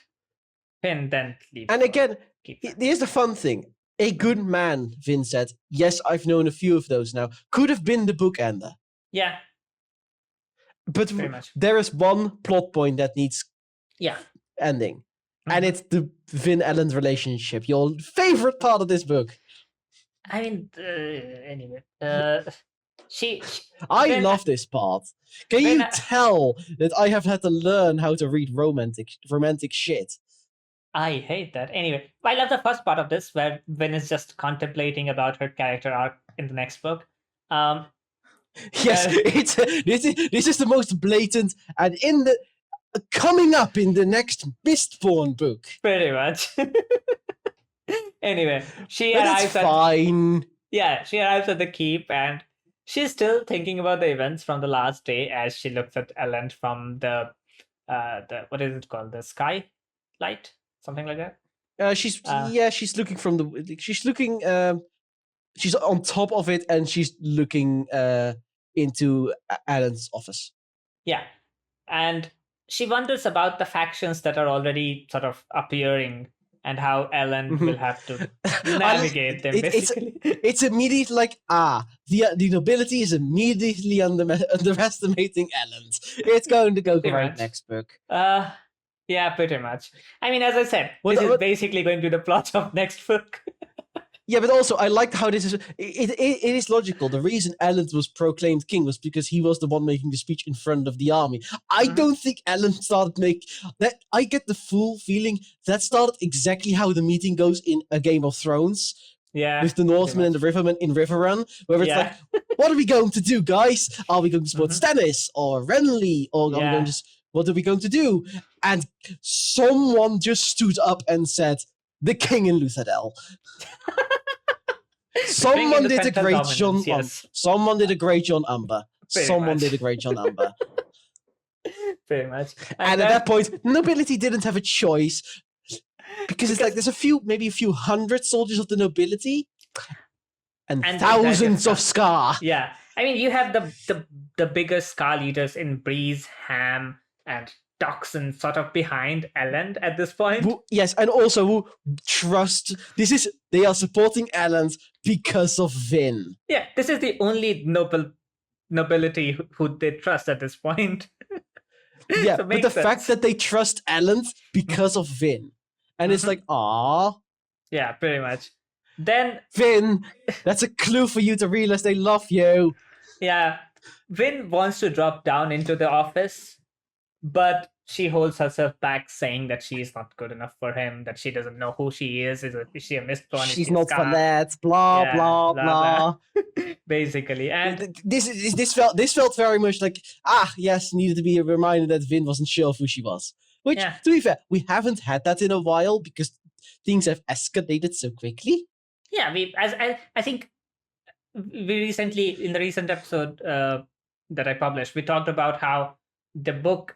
Vin then leaves. And again, here's the fun thing. A good man, Vin said. Yes, I've known a few of those now. Could have been the bookender. Yeah. But there is one plot point that needs ending. And it's the Vin-Elend relationship. Your favorite part of this book. I mean, anyway, I love this part. Can you tell that I have had to learn how to read romantic shit? I hate that. Anyway, I love the first part of this where Vin is just contemplating about her character arc in the next book. Yes, this is the most blatant, and coming up in the next Mistborn book. Pretty much. Anyway, she arrives at the keep, and she's still thinking about the events from the last day as she looks at Elend from the what is it called? The sky light, something like that. She's looking from the. She's on top of it, and she's looking into Alan's office. Yeah, and she wonders about the factions that are already sort of appearing. And how Elend will have to navigate them, basically. It's immediately like, the nobility is immediately underestimating Elend. It's going to go great next book. Yeah, pretty much. I mean, as I said, this is basically going to be the plot of next book. Yeah, but also I liked how this is. It is logical. The reason Elend was proclaimed king was because he was the one making the speech in front of the army. I don't think Elend started that. I get the full feeling that started exactly how the meeting goes in A Game of Thrones. Yeah, with the Northmen and the Rivermen in Riverrun, where it's like, what are we going to do, guys? Are we going to support Stannis or Renly, or are we going to? What are we going to do? And someone just stood up and said, "The king in Luthadel." Someone did a great John. Someone did a great John Umber. Someone did a great John Umber. Pretty much. And at that point, nobility didn't have a choice because it's like there's maybe a few hundred soldiers of the nobility, and And thousands of Scar. Scar. Yeah, I mean, you have the biggest Scar leaders in Breeze, Ham, and Toxin sort of behind Elend at this point. Yes, and also who trust. They are supporting Elend because of Vin. Yeah, this is the only nobility who they trust at this point. Yeah, So but the makes fact sense. that they trust Elend because of Vin, and it's like, ah, Yeah, pretty much. Then Vin, that's a clue for you to realize they love you. yeah, Vin wants to drop down into the office, but she holds herself back, saying that she is not good enough for him, that she doesn't know who she is. Is she a Mistborn? She's not for that. Blah blah blah. Basically, and this felt very much like yes, needed to be a reminder that Vin wasn't sure of who she was. Which, to be fair, we haven't had that in a while because things have escalated so quickly. Yeah, I think we recently, in the recent episode that I published, we talked about how the book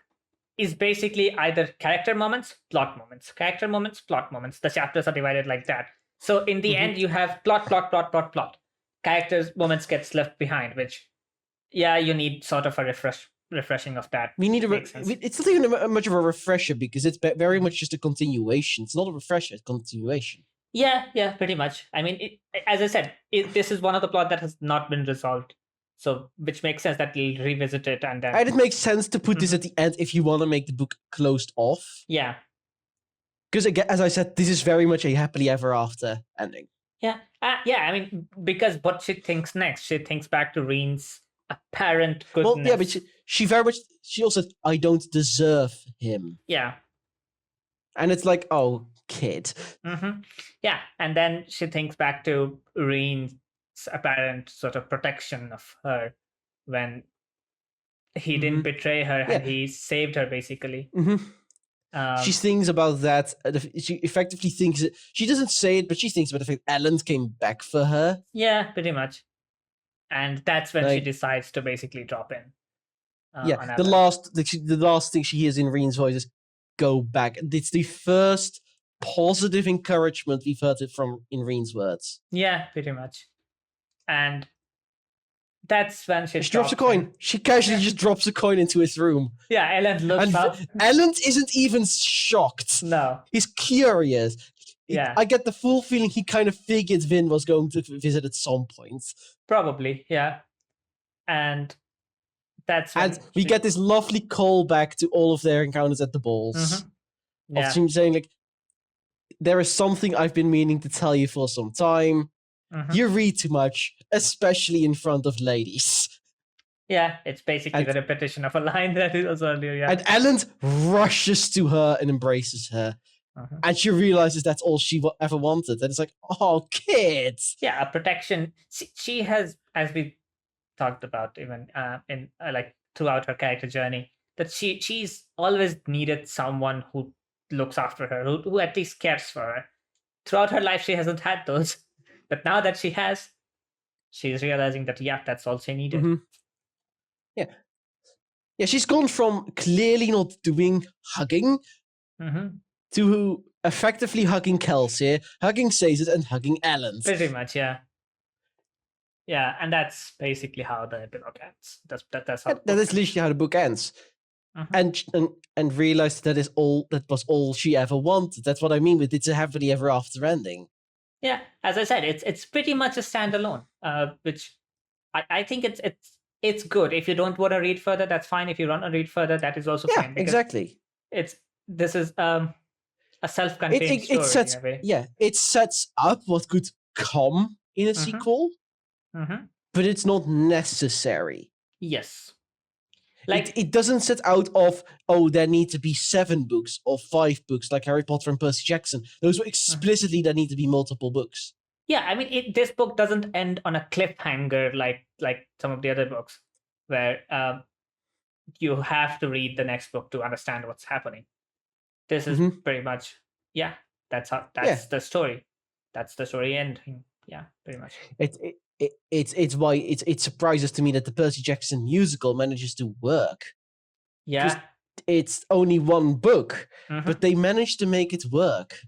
is basically either character moments, plot moments, character moments, plot moments. The chapters are divided like that. So in the end, you have plot. Characters moments gets left behind, which, you need sort of a refreshing of that. We need it's not even much of a refresher because it's very much just a continuation. It's not a refresher, it's a continuation. Yeah, pretty much. I mean, as I said, this is one of the plot that has not been resolved. So, which makes sense that you'll revisit it and then... And it makes sense to put this at the end if you want to make the book closed off. Yeah. Because, again, as I said, this is very much a happily ever after ending. Yeah. I mean, because what she thinks next, she thinks back to Reen's apparent goodness. Well, yeah, but she also said, I don't deserve him. Yeah. And it's like, oh, kid. Yeah, and then she thinks back to Reen's apparent sort of protection of her when he didn't betray her and he saved her, basically. She thinks about that. She effectively thinks it. She doesn't say it, but she thinks about the fact Elend came back for her. Yeah, pretty much. And that's when she decides to basically drop in. The last thing she hears in Reen's voice is, go back. It's the first positive encouragement we've heard it from in Reen's words. Yeah, pretty much. And that's when she drops a coin. She casually just drops a coin into his room. Yeah, Elend looks up. Elend isn't even shocked. No. He's curious. Yeah. I get the full feeling he kind of figured Vin was going to visit at some point. Probably, yeah. And that's when we get this lovely callback to all of their encounters at the balls. Of him saying, like, there is something I've been meaning to tell you for some time. You read too much, especially in front of ladies. Yeah, it's basically the repetition of a line that it was earlier, yeah. And Elend rushes to her and embraces her. And she realizes that's all she ever wanted. And it's like, oh, kids. Yeah, a protection. She has, as we talked about even in throughout her character journey, that she's always needed someone who looks after her, who at least cares for her. Throughout her life, she hasn't had those. But now that she has, she's realizing that, that's all she needed. Yeah, she's gone from clearly not doing hugging to effectively hugging Kelsey, hugging Cesar, and hugging Elend. Pretty much, yeah. Yeah, and that's basically how the epilogue ends. That's how that is literally how the book ends. And realized that was all she ever wanted. That's what I mean with it's a happily ever after ending. Yeah, as I said, it's pretty much a standalone, which I think it's good. If you don't want to read further, that's fine. If you want to read further, that is also fine. Yeah, exactly. This is a self-contained story. It sets up what could come in a sequel, but it's not necessary. Yes. It doesn't set out of, there need to be 7 books or 5 books like Harry Potter and Percy Jackson. Those were explicitly there need to be multiple books. Yeah, I mean, this book doesn't end on a cliffhanger like some of the other books, where you have to read the next book to understand what's happening. This is pretty much, that's the story. That's the story ending. Yeah, pretty much. It's why it surprises to me that the Percy Jackson musical manages to work. Yeah. It's only 1 book, but they managed to make it work.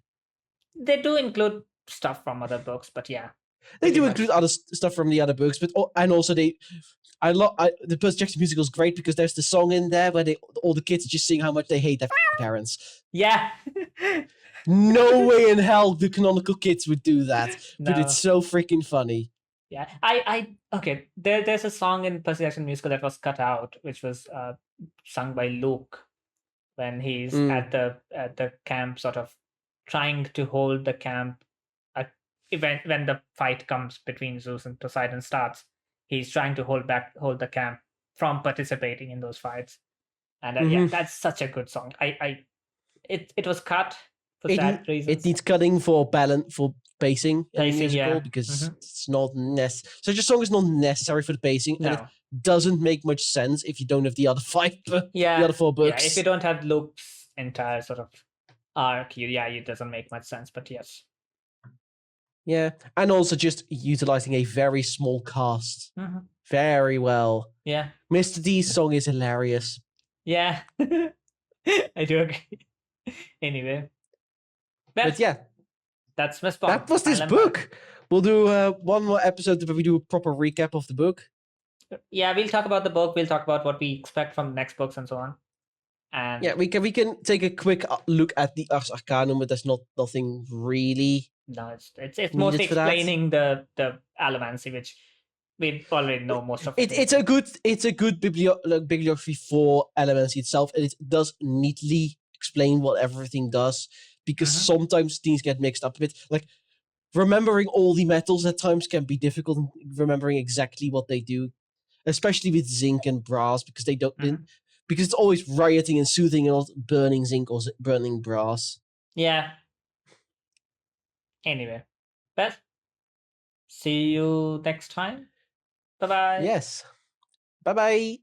They do include stuff from other books, but yeah. They Pretty do much. include other stuff from the other books, but and also the Percy Jackson musical is great because there's the song in there where all the kids just sing how much they hate their parents. Yeah. No way in hell the canonical kids would do that, but No. it's so freaking funny. Yeah, okay. There's a song in Percy Jackson musical that was cut out, which was sung by Luke when he's at the camp, sort of trying to hold the camp. When the fight comes between Zeus and Poseidon starts, he's trying to hold the camp from participating in those fights. And yeah, that's such a good song. It was cut for sad reasons. It needs cutting for balance, for pacing in the musical, yeah. because it's not necessary. Such a song is not necessary for the pacing, and it doesn't make much sense if you don't have the other the other 4 books. Yeah, if you don't have Luke's entire sort of arc, it doesn't make much sense. But yes. Yeah, and also just utilizing a very small cast very well. Yeah. Mr. D's song is hilarious. Yeah, I do agree. Anyway. But yeah, that's Mistborn. That was this book. We'll do one more episode where we do a proper recap of the book. Yeah, we'll talk about the book. We'll talk about what we expect from the next books and so on. And yeah, we can take a quick look at the Ars Arcanum, but there's nothing really. No, it's mostly explaining the allomancy, which we already know most of. It's a good bibliography for allomancy itself, and it does neatly explain what everything does. Because sometimes things get mixed up a bit. Like, remembering all the metals at times can be difficult, remembering exactly what they do. Especially with zinc and brass, because they don't... Because it's always rioting and soothing and not burning zinc or burning brass. Yeah. Anyway. But, see you next time. Bye-bye. Yes. Bye-bye.